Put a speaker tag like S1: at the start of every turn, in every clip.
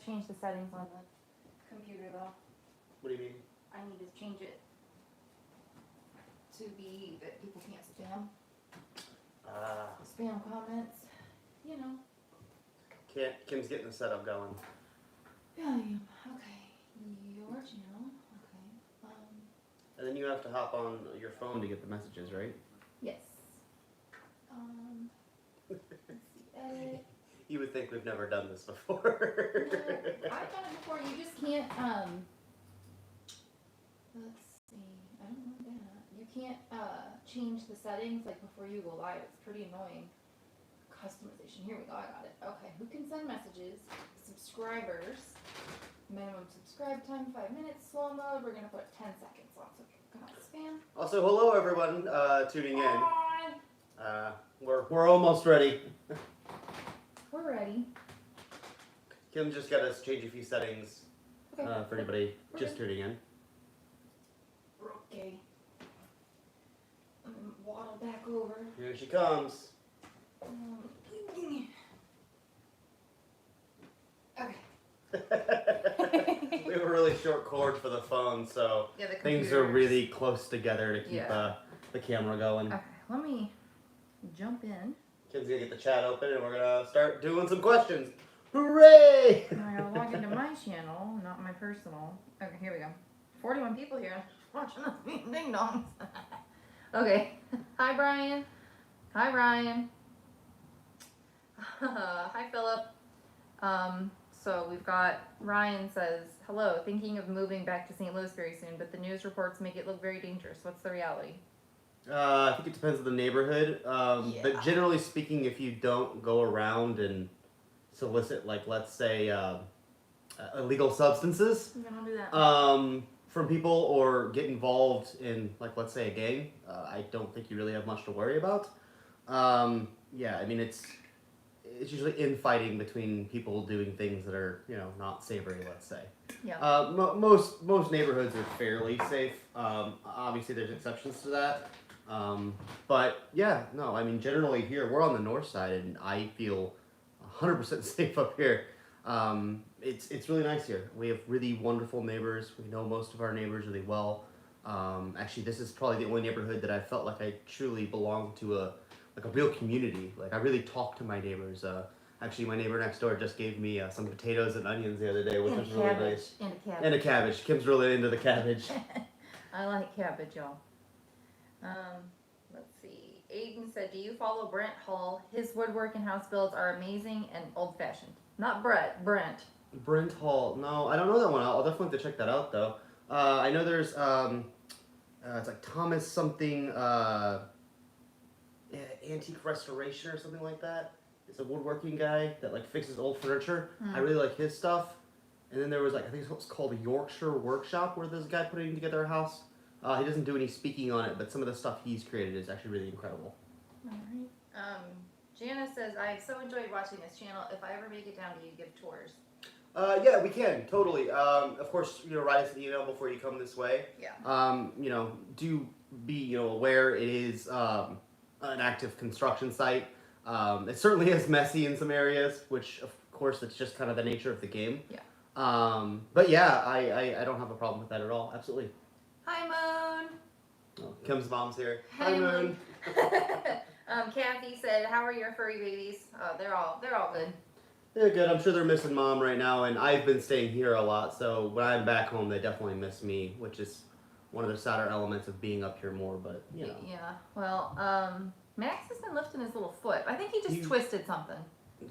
S1: to change the settings on the computer though.
S2: What do you mean?
S1: I need to change it to be that people can't spam. Spam comments. You know.
S2: Kim's getting the setup going.
S1: Yeah, I am. Okay. Your channel. Okay.
S2: And then you have to hop on your phone to get the messages, right?
S1: Yes. Let's see. Edit.
S2: You would think we've never done this before.
S1: No, I've done it before. You just can't. Let's see. I don't know that. You can't change the settings like before you go live. It's pretty annoying. Customization. Here we go. I got it. Okay. Who can send messages? Subscribers. Minimum subscribe time 5 minutes. Slow mode. We're gonna put 10 seconds on. So come on, spam.
S2: Also, hello everyone tuning in.
S1: On.
S2: We're almost ready.
S1: We're ready.
S2: Kim just got us change a few settings
S1: Okay.
S2: for anybody
S1: We're
S2: just tuning in.
S1: We're okay. Waddle back over.
S2: Here she comes.
S1: Okay.
S2: We have a really short cord for the phone, so
S1: Yeah, the
S2: things are really close together to keep the camera going.
S1: Okay, let me jump in.
S2: Kim's gonna get the chat open and we're gonna start doing some questions. Hooray!
S1: I gotta log into my channel, not my personal. Okay, here we go. 41 people here watching us being ding dongs. Okay. Hi, Brian. Hi, Ryan. Hi, Philip. So we've got Ryan says, hello, thinking of moving back to St. Louis very soon, but the news reports make it look very dangerous. What's the reality?
S2: I think it depends on the neighborhood. But generally speaking, if you don't go around and solicit, like, let's say, illegal substances
S1: You don't do that.
S2: from people or get involved in, like, let's say a gang, I don't think you really have much to worry about. Yeah, I mean, it's usually infighting between people doing things that are, you know, not savory, let's say.
S1: Yeah.
S2: Most neighborhoods are fairly safe. Obviously, there's exceptions to that. But yeah, no, I mean, generally here, we're on the north side and I feel 100% safe up here. It's really nice here. We have really wonderful neighbors. We know most of our neighbors really well. Actually, this is probably the only neighborhood that I felt like I truly belonged to a real community. Like, I really talk to my neighbors. Actually, my neighbor next door just gave me some potatoes and onions the other day, which was really nice.
S1: And a cabbage.
S2: And a cabbage. Kim's really into the cabbage.
S1: I like cabbage, y'all. Let's see. Aiden said, do you follow Brent Hall? His woodwork and house builds are amazing and old-fashioned. Not Brett, Brent.
S2: Brent Hall. No, I don't know that one. I'll definitely have to check that out, though. I know there's, it's like Thomas something, Antique Restoration or something like that. It's a woodworking guy that, like, fixes old furniture. I really like his stuff. And then there was, like, I think it's called a Yorkshire Workshop, where there's a guy putting together a house. He doesn't do any speaking on it, but some of the stuff he's created is actually really incredible.
S1: Alright. Jana says, I've so enjoyed watching this channel. If I ever make it down, do you give tours?
S2: Yeah, we can, totally. Of course, you know, write us an email before you come this way.
S1: Yeah.
S2: You know, do be, you know, aware it is an active construction site. It certainly is messy in some areas, which, of course, it's just kind of the nature of the game.
S1: Yeah.
S2: But yeah, I don't have a problem with that at all. Absolutely.
S1: Hi, Moon.
S2: Oh, Kim's mom's here.
S1: Hi, Moon. Kathy said, how are your furry babies? They're all good.
S2: They're good. I'm sure they're missing mom right now, and I've been staying here a lot, so when I'm back home, they definitely miss me, which is one of the sadder elements of being up here more, but, you know.
S1: Yeah, well, Max has been lifting his little foot. I think he just twisted something.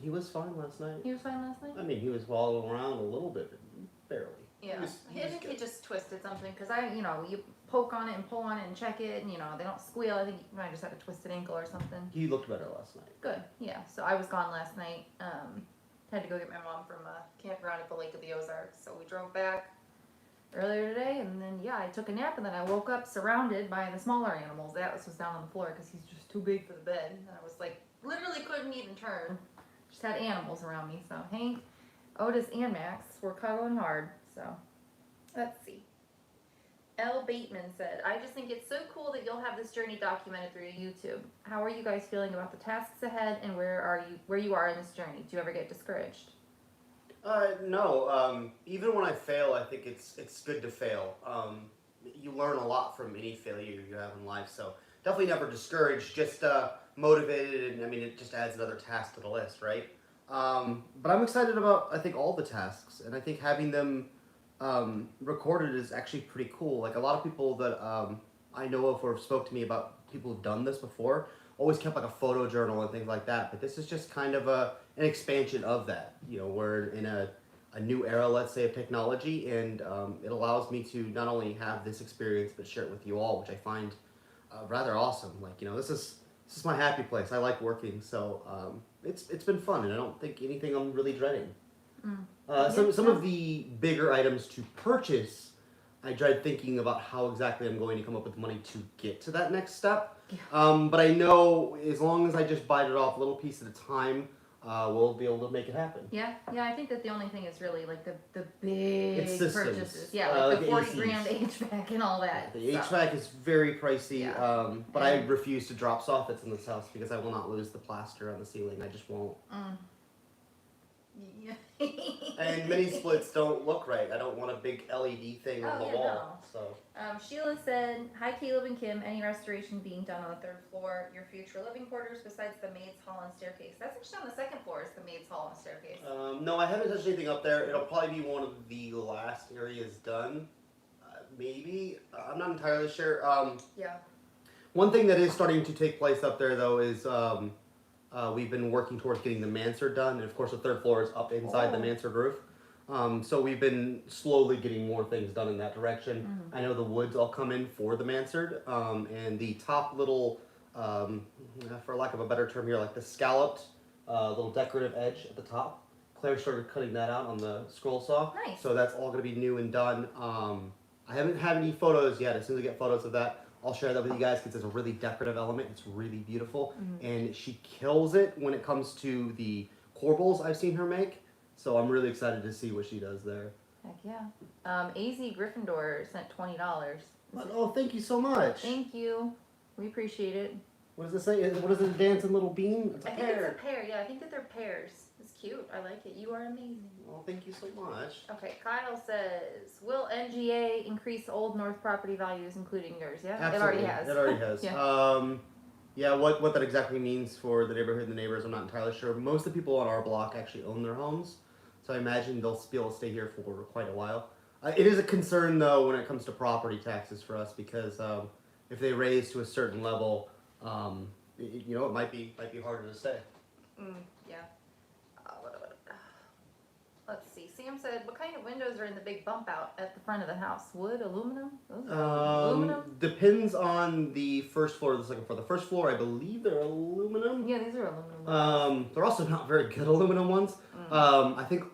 S2: He was fine last night.
S1: He was fine last night?
S2: I mean, he was wallowing around a little bit, but barely.
S1: Yeah,
S2: He
S1: I think he just twisted something, because you know, you poke on it and pull on it and check it, and, you know, they don't squeal. I think he might just have a twisted ankle or something.
S2: He looked better last night.
S1: Good, yeah. So I was gone last night. Had to go get my mom from a campground at the Lake of the Ozarks. So we drove back earlier today, and then, yeah, I took a nap, and then I woke up surrounded by the smaller animals. Atlas was down on the floor because he's just too big for the bed. And I was like, literally couldn't even turn. Just had animals around me. So Hank, Otis, and Max were cuddling hard. So let's see. L. Bateman said, I just think it's so cool that you'll have this journey documented through YouTube. How are you guys feeling about the tasks ahead, and where you are in this journey? Do you ever get discouraged?
S2: No. Even when I fail, I think it's good to fail. You learn a lot from any failure you have in life. So definitely never discouraged. Just motivated, and I mean, it just adds another task to the list, right? But I'm excited about I think all the tasks, and I think having them recorded is actually pretty cool. Like a lot of people that I know of or spoke to me about people who've done this before always kept like a photo journal and things like that. But this is just kind of an expansion of that. You know, we're in a new era, let's say, of technology, and it allows me to not only have this experience but share it with you all, which I find rather awesome. Like this is my happy place. I like working, so it's been fun, and I don't think anything I'm really dreading. Some of the bigger items to purchase, I dread thinking about how exactly I'm going to come up with money to get to that next step.
S1: Yeah.
S2: But I know as long as I just bite it off a little piece at a time, we'll be able to make it happen.
S1: Yeah, I think that the only thing is really like the big
S2: It's systems.
S1: purchases. Yeah, like the 40
S2: ACs.
S1: grand HVAC and all that.
S2: The
S1: so.
S2: HVAC is very pricey,
S1: Yeah.
S2: but I refuse to drop soffits in this house because I will not lose the plaster on the ceiling. I just won't.
S1: Yeah.
S2: And mini splits don't look right. I don't want a big LED thing on the wall.
S1: No.
S2: So
S1: Sheila said, "Hi Caleb and Kim. Any restoration being done on the third floor? Your future living quarters besides the maid's hall and staircase? That's actually on the second floor. Is the maid's hall and staircase?
S2: no, I haven't touched anything up there. It'll probably be one of the last areas done. Maybe I'm not entirely sure.
S1: Yeah.
S2: One thing that is starting to take place up there though is we've been working towards getting the mansard done, and of course the third floor is up inside the mansard roof. So we've been slowly getting more things done in that direction. I know the woods all come in for the mansard, and the top little, for lack of a better term here, like the scalloped little decorative edge at the top. Claire started cutting that out on the scroll saw.
S1: Nice.
S2: So that's all going to be new and done. I haven't had any photos yet. As soon as I get photos of that, I'll share that with you guys because it's a really decorative element. It's really beautiful. And she kills it when it comes to the corbels I've seen her make. So I'm really excited to see what she does there.
S1: Heck yeah. AZ Gryffindor sent $20.
S2: Oh, thank you so much.
S1: Thank you. We appreciate it.
S2: What does it say? What is it, a dancing little bean? It's a
S1: I think
S2: pear.
S1: it's a pear. Yeah, I think that they're pears. It's cute. I like it. You are amazing.
S2: Well, thank you so much.
S1: Okay, Kyle says, will NGA increase Old North property values, including yours? Yeah,
S2: Absolutely.
S1: It already has.
S2: It already has.
S1: Yeah.
S2: Yeah, what that exactly means for the neighborhood and the neighbors, I'm not entirely sure. Most of the people on our block actually own their homes, so I imagine they'll be able to stay here for quite a while. It is a concern, though, when it comes to property taxes for us, because if they raise to a certain level, you know, it might be harder to stay.
S1: Yeah. Let's see. Sam said, what kind of windows are in the big bump out at the front of the house? Wood, aluminum? Aluminum?
S2: Depends on the first floor or the second floor. The first floor, I believe they're aluminum.
S1: Yeah, these are aluminum.
S2: They're also not very good aluminum ones. I think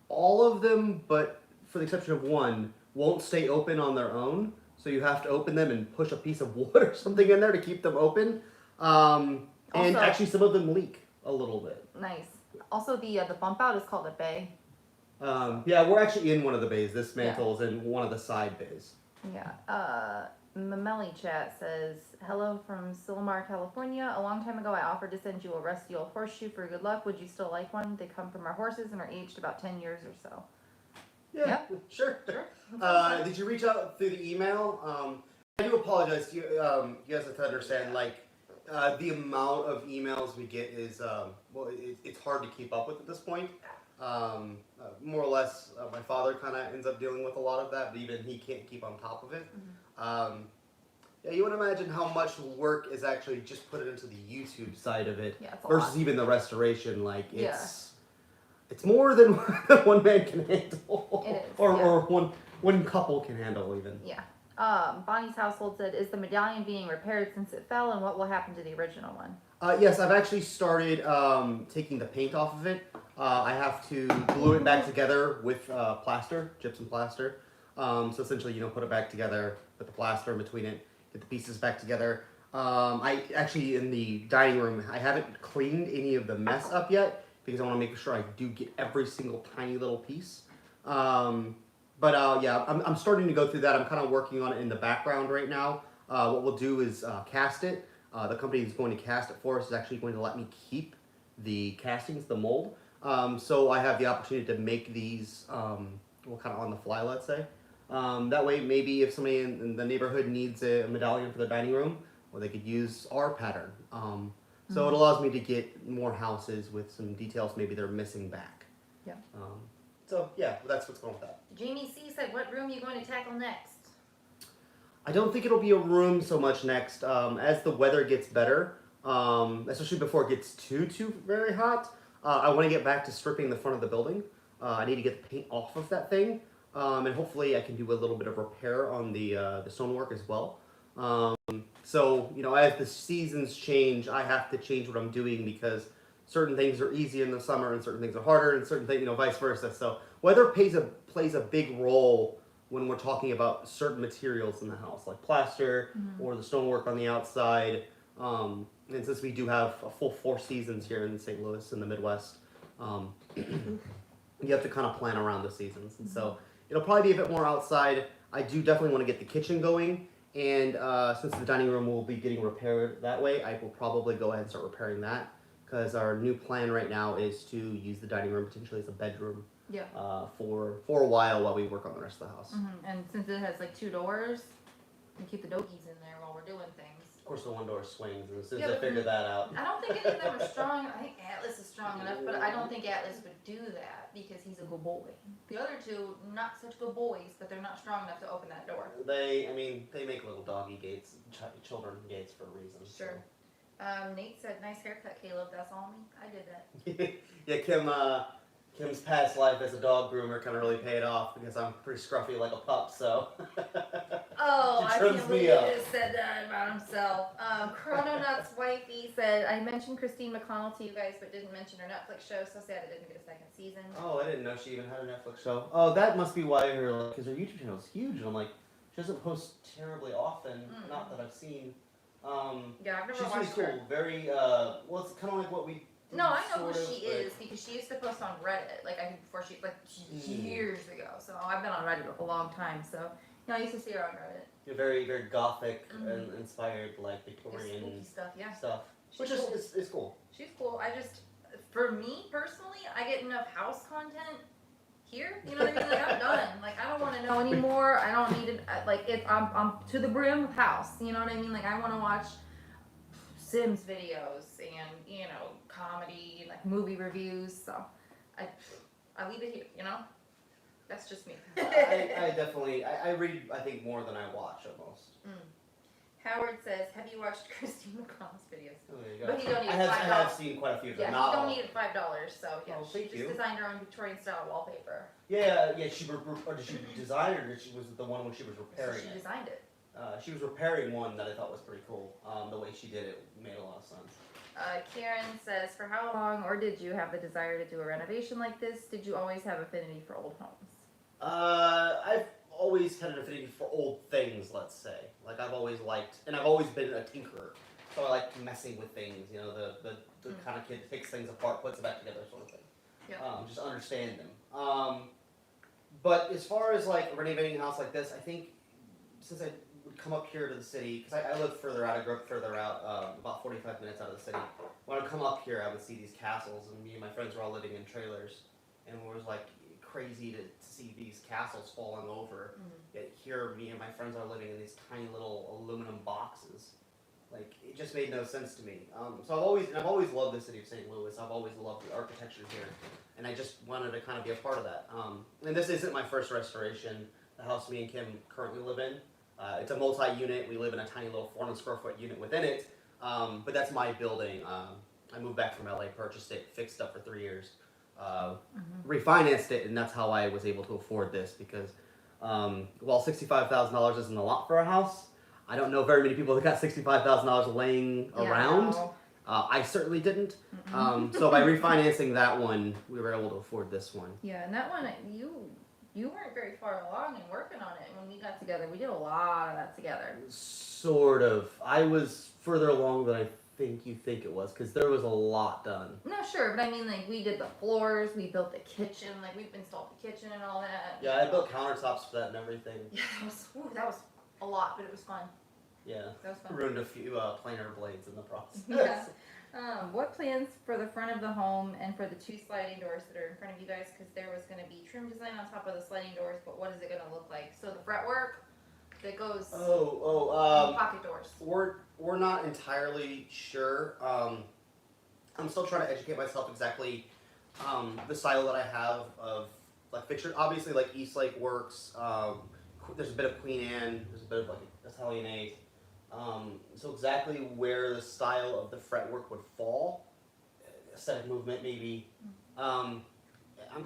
S2: all of them, but for the exception of one, won't stay open on their own. So you have to open them and push a piece of wood or something in there to keep them open. And actually, some of them leak a little bit.
S1: Nice. Also, the bump out is called a bay.
S2: Yeah, we're actually in one of the bays. This mantle is in one of the side bays.
S1: Yeah. Mameli Chat says, hello from Silmar, California. A long time ago, I offered to send you a rusty old horseshoe for good luck. Would you still like one? They come from our horses and are aged about 10 years or so.
S2: Yeah, sure. Did you reach out through the email? I do apologize to you. You guys have to understand, like, the amount of emails we get is, well, it's hard to keep up with at this point. More or less, my father kind of ends up dealing with a lot of that, but even he can't keep on top of it. Yeah, you would imagine how much work is actually just put into the YouTube side of it versus even the restoration. Like, it's more than one man can handle.
S1: It is,
S2: or one couple can handle even.
S1: Yeah. Bonnie's household said, is the medallion being repaired since it fell, and what will happen to the original one?
S2: Yes, I've actually started taking the paint off of it. I have to glue it back together with plaster, gypsum plaster. So essentially, put it back together, put the plaster in between it, get the pieces back together. I actually, in the dining room, I haven't cleaned any of the mess up yet because I want to make sure I do get every single tiny little piece. Yeah, I'm starting to go through that. I'm kind of working on it in the background right now. What we'll do is cast it. The company that's going to cast it for us is actually going to let me keep the castings, the mold. So I have the opportunity to make these, well, kind of on the fly, let's say. That way, maybe if somebody in the neighborhood needs a medallion for their dining room, well, they could use our pattern. So it allows me to get more houses with some details maybe they're missing back.
S1: Yeah.
S2: So yeah, that's what's going with that.
S1: Jamie C said, "What room are you going to tackle next?"
S2: I don't think it'll be a room so much next. As the weather gets better, especially before it gets too very hot, I want to get back to stripping the front of the building. I need to get the paint off of that thing, and hopefully I can do a little bit of repair on the stonework as well. So as the seasons change, I have to change what I'm doing because certain things are easy in the summer and certain things are harder, and certain things, vice versa. So weather plays a big role when we're talking about certain materials in the house, like plaster or the stonework on the outside. And since we do have a full 4 seasons here in St. Louis in the Midwest, you have to kind of plan around the seasons. And so it'll probably be a bit more outside. I do definitely want to get the kitchen going. And since the dining room will be getting repaired that way, I will probably go ahead and start repairing that. Because our new plan right now is to use the dining room potentially as a bedroom.
S1: Yeah.
S2: For a while we work on the rest of the house.
S1: And since it has like 2 doors, we keep the doggies in there while we're doing things.
S2: Of course, the one door swings, and as soon as I figure that out.
S1: I don't think any of them are strong. I think Atlas is strong enough, but I don't think Atlas would do that because he's a good boy. The other 2, not such good boys, but they're not strong enough to open that door.
S2: They make little doggy gates, children gates for a reason.
S1: Sure. So. Nate said, "Nice haircut, Caleb. That's all me. I did that."
S2: Yeah, Kim's past life as a dog groomer kind of really paid off because I'm pretty scruffy like a pup, so.
S1: Oh, I
S2: trims
S1: can't
S2: me
S1: believe
S2: up.
S1: he just said that about himself. Chrononuts Wifey said, "I mentioned Christine McConnell to you guys, but didn't mention her Netflix show. So sad it didn't get a 2nd season."
S2: Oh, I didn't know she even had a Netflix show. Oh, that must be why because her YouTube channel is huge. And I'm like, she doesn't post terribly often. Not that I've seen.
S1: Yeah, I've never
S2: she's
S1: watched
S2: really cool.
S1: her.
S2: Very well, it's kind of like what we.
S1: No, I know who she is because she used to post on Reddit, like I think before years ago. So I've been on Reddit a long time. So I used to see her on Reddit.
S2: You're very, very gothic and inspired, like Victorian
S1: stuff. Yeah.
S2: Stuff, which
S1: cool.
S2: is cool.
S1: She's cool. For me personally, I get enough house content here. You know what I mean? Like I'm done. Like I don't want to know anymore. I don't need it. Like I'm to the brim with house. You know what I mean? Like I want to watch Sims videos and comedy, like movie reviews. So I leave it here. That's just me.
S2: I definitely I read I think more than I watch almost.
S1: Howard says, "Have you watched Christine McConnell's videos?"
S2: Oh, there you go.
S1: But he don't need
S2: I
S1: $5.
S2: have seen quite a few of them.
S1: Yeah, he don't need $5. So yeah,
S2: Oh,
S1: she
S2: thank
S1: just
S2: you.
S1: designed her own Victorian style wallpaper.
S2: Yeah. Did she design it, or was it the one when she was repairing
S1: So she
S2: it?
S1: designed it.
S2: She was repairing one that I thought was pretty cool. The way she did it made a lot of sense.
S1: Karen says, "For how long, or did you have the desire to do a renovation like this? Did you always have affinity for old homes?"
S2: I've always had an affinity for old things, let's say. Like I've always liked, and I've always been a tinkerer. So I like messing with things, the kind of kid that takes things apart, puts it back together, sort of thing.
S1: Yeah.
S2: Just understand them. But as far as like renovating a house like this, I think since I would come up here to the city, because I live further out, I grew up further out, about 45 minutes out of the city. When I'd come up here, I would see these castles, and me and my friends were all living in trailers, and it was like crazy to see these castles falling over. Yet here, me and my friends are living in these tiny little aluminum boxes. Like it just made no sense to me. So I've always loved the city of St. Louis. I've always loved the architecture here, and I just wanted to kind of be a part of that. And this isn't my first restoration. The house me and Kim currently live in, it's a multi-unit. We live in a tiny little 400 square foot unit within it. But that's my building. I moved back from LA, purchased it, fixed it up for 3 years, refinanced it, and that's how I was able to afford this. Because while $65,000 isn't a lot for a house, I don't know very many people that got $65,000 laying around.
S1: No.
S2: I certainly didn't. So by refinancing that one, we were able to afford this one.
S1: Yeah, and that one, you weren't very far along in working on it when we got together. We did a lot of that together.
S2: Sort of. I was further along than I think you think it was, because there was a lot done.
S1: No, sure, but I mean, like, we did the floors, we built the kitchen, like, we've installed the kitchen and all that.
S2: Yeah, I built countertops for that and everything.
S1: Yeah, that was a lot, but it was fun.
S2: Yeah.
S1: That was fun.
S2: Ruined a few planer blades in the process.
S1: Yeah. What plans for the front of the home and for the 2 sliding doors that are in front of you guys? Because there was going to be trim design on top of the sliding doors, but what is it going to look like? So the fretwork that goes on the pocket doors.
S2: We're not entirely sure. I'm still trying to educate myself exactly the style that I have of like fixture. Obviously, like Eastlake works. There's a bit of Queen Anne. There's a bit of like Italianate. So exactly where the style of the fretwork would fall, aesthetic movement maybe. I'm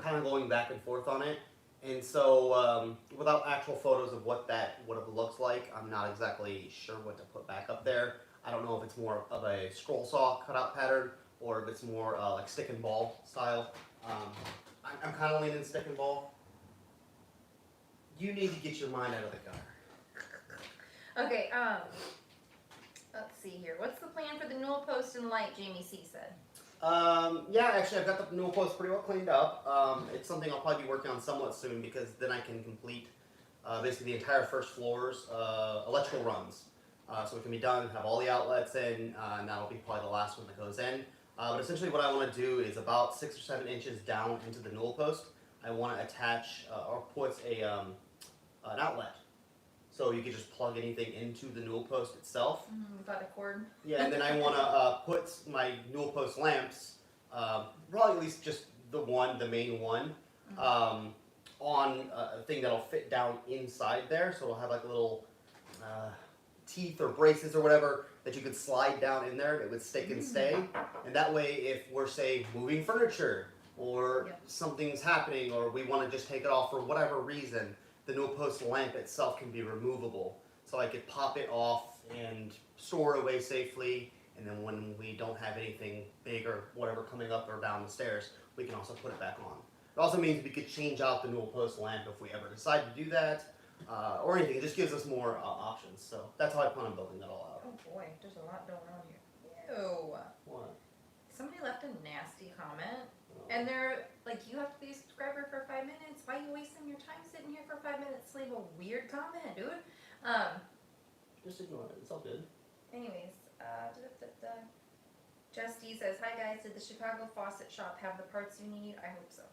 S2: kind of going back and forth on it, and so without actual photos of what it looks like, I'm not exactly sure what to put back up there. I don't know if it's more of a scroll saw cutout pattern or if it's more like stick and ball style. I'm kind of leaning stick and ball. You need to get your mind out of the gutter.
S1: Okay, let's see here. What's the plan for the newel post and light, Jamie C said?
S2: Yeah, actually, I've got the newel post pretty well cleaned up. It's something I'll probably be working on somewhat soon because then I can complete basically the entire first floor's electrical runs. So it can be done, have all the outlets in, and that'll be probably the last one that goes in. But essentially what I want to do is about 6 or 7 inches down into the newel post, I want to attach or put an outlet. So you can just plug anything into the newel post itself.
S1: Got a cord.
S2: Yeah, and then I want to put my newel post lamps, probably at least just the main one, on a thing that'll fit down inside there. So it'll have like little teeth or braces or whatever that you could slide down in there. It would stick and stay. And that way, if we're, say, moving furniture or something's happening or we want to just take it off for whatever reason, the newel post lamp itself can be removable. So I could pop it off and store it away safely, and then when we don't have anything big or whatever coming up or down the stairs, we can also put it back on. It also means we could change out the newel post lamp if we ever decide to do that, or anything. It just gives us more options. So that's how I plan on building that all out.
S1: Oh boy, there's a lot going on here. Ew.
S2: What?
S1: Somebody left a nasty comment. And they're like, you have to be a subscriber for 5 minutes. Why are you wasting your time sitting here for 5 minutes to leave a weird comment, dude?
S2: Just ignore it. It's all good.
S1: Anyways, Just D says, hi guys, did the Chicago faucet shop have the parts you need? I hope so.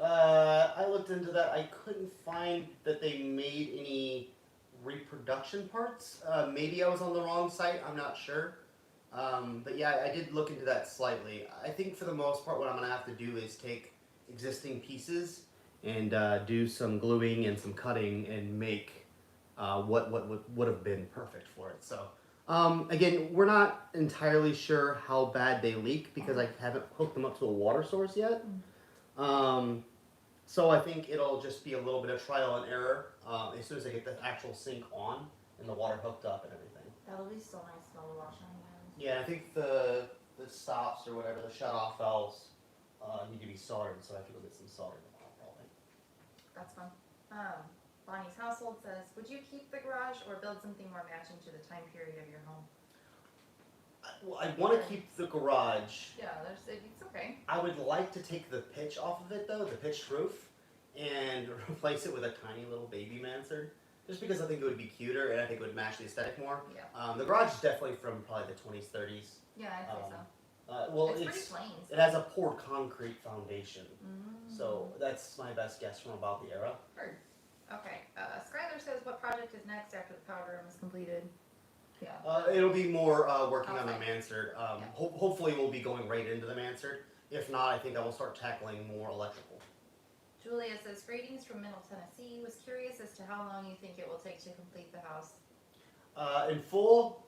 S2: I looked into that. I couldn't find that they made any reproduction parts. Maybe I was on the wrong site. I'm not sure. But yeah, I did look into that slightly. I think for the most part what I'm going to have to do is take existing pieces and do some gluing and some cutting and make what would have been perfect for it. So again, we're not entirely sure how bad they leak because I haven't hooked them up to a water source yet. So I think it'll just be a little bit of trial and error as soon as I get the actual sink on and the water hooked up and everything.
S1: That'll be so nice smell to wash on your hands.
S2: Yeah, I think the stops or whatever, the shut-off valves need to be soldered, so I have to go get some solder tomorrow probably.
S1: That's fun. Bonnie's household says, would you keep the garage or build something more matching to the time period of your home?
S2: Well, I want to keep the garage.
S1: Yeah, it's okay.
S2: I would like to take the pitch off of it though, the pitched roof, and replace it with a tiny little baby mansard. Just because I think it would be cuter and I think it would match the aesthetic more.
S1: Yeah.
S2: The garage is definitely from probably the 20s, 30s.
S1: Yeah, I'd say so.
S2: Well,
S1: it's pretty plain. So.
S2: It has a poured concrete foundation. So that's my best guess from about the era.
S1: Heard. Okay. Skylar says, what project is next after the powder room is completed? Yeah.
S2: It'll be more working on the mansard. Hopefully we'll be going right into the mansard. If not, I think I will start tackling more electrical.
S1: Julia says, greetings from Middle Tennessee. Was curious as to how long you think it will take to complete the house.
S2: In full,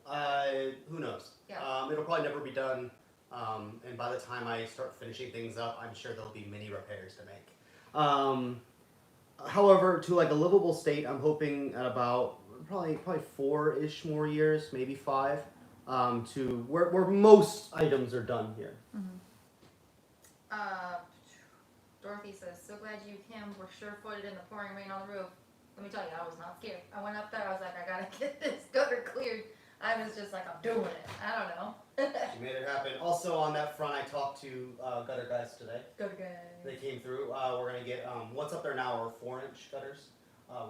S2: who knows?
S1: Yeah.
S2: It'll probably never be done. And by the time I start finishing things up, I'm sure there'll be many repairs to make. However, to like a livable state, I'm hoping at about probably 4-ish more years, maybe 5, to where most items are done here.
S1: Dorothy says, so glad you, Kim, were sure-footed in the pouring rain on the roof. Let me tell you, I was not scared. I went up there, I was like, I gotta get this gutter cleared. I was just like, I'm doing it. I don't know.
S2: She made it happen. Also on that front, I talked to gutter guys today.
S1: Gutter guys.
S2: They came through. We're gonna get what's up there now are 4-inch gutters.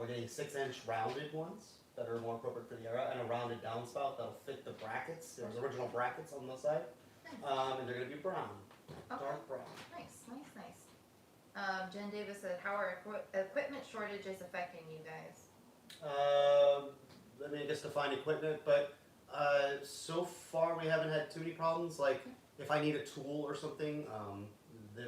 S2: We're getting 6-inch rounded ones that are more appropriate for the era, and a rounded downspout that'll fit the brackets. There's original brackets on the side. And they're going to be brown,
S1: Okay.
S2: dark brown.
S1: Nice. Jen Davis said, how are equipment shortages affecting you guys?
S2: I mean, I guess to find equipment, but so far we haven't had too many problems. Like, if I need a tool or something,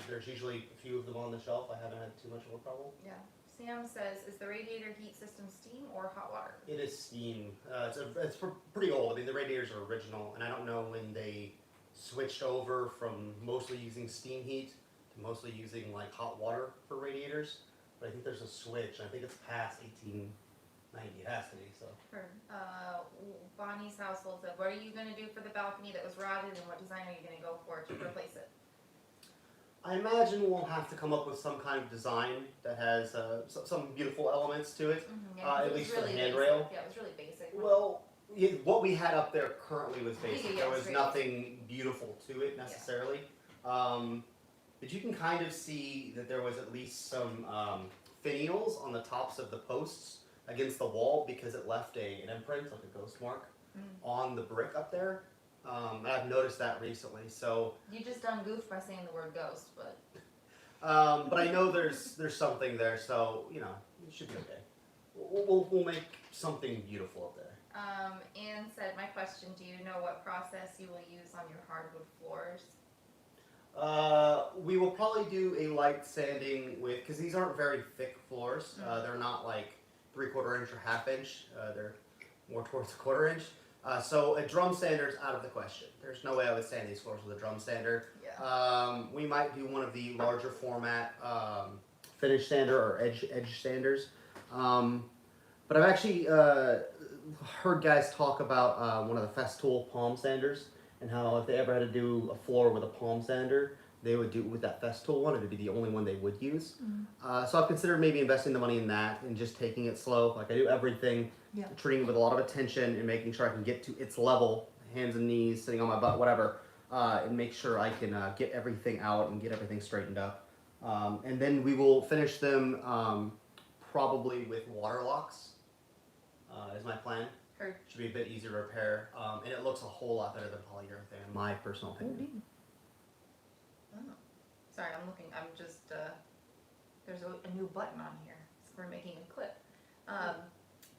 S2: there's usually a few of them on the shelf. I haven't had too much of a problem.
S1: Yeah. Sam says, is the radiator heat system steam or hot water?
S2: It is steam. It's pretty old. I mean, the radiators are original, and I don't know when they switched over from mostly using steam heat to mostly using like hot water for radiators. But I think there's a switch. I think it's past 1890. It has to be. So.
S1: Bonnie's household said, what are you going to do for the balcony that was rotted, and what design are you going to go for to replace it?
S2: I imagine we'll have to come up with some kind of design that has some beautiful elements to it, at least for the handrail.
S1: Yeah, it was really basic.
S2: Well, yeah, what we had up there currently was basic.
S1: Yeah,
S2: There was nothing beautiful to it necessarily. But you can kind of see that there was at least some finials on the tops of the posts against the wall because it left an imprint, like a ghost mark, on the brick up there. And I've noticed that recently. So
S1: you just done goofed by saying the word ghost, but.
S2: But I know there's something there, so you know it should be okay. We'll make something beautiful up there.
S1: Anne said, my question, do you know what process you will use on your hardwood floors?
S2: We will probably do a light sanding with, because these aren't very thick floors. They're not like 3/4 inch or 1/2 inch. They're more towards 1/4 inch. So a drum sander is out of the question. There's no way I would sand these floors with a drum sander.
S1: Yeah.
S2: We might do one of the larger format finish sander or edge sanders. But I've actually heard guys talk about one of the Festool palm sanders and how if they ever had to do a floor with a palm sander, they would do it with that Festool one. It would be the only one they would use. So I've considered maybe investing the money in that and just taking it slow. Like I do everything, treating it with a lot of attention and making sure I can get to its level, hands and knees, sitting on my butt, whatever, and make sure I can get everything out and get everything straightened up. And then we will finish them probably with water locks, is my plan.
S1: Heard.
S2: Should be a bit easier to repair, and it looks a whole lot better than polyurethane, in my personal opinion.
S1: Oh. Sorry, I'm looking. I'm just. There's a new button on here for making a clip.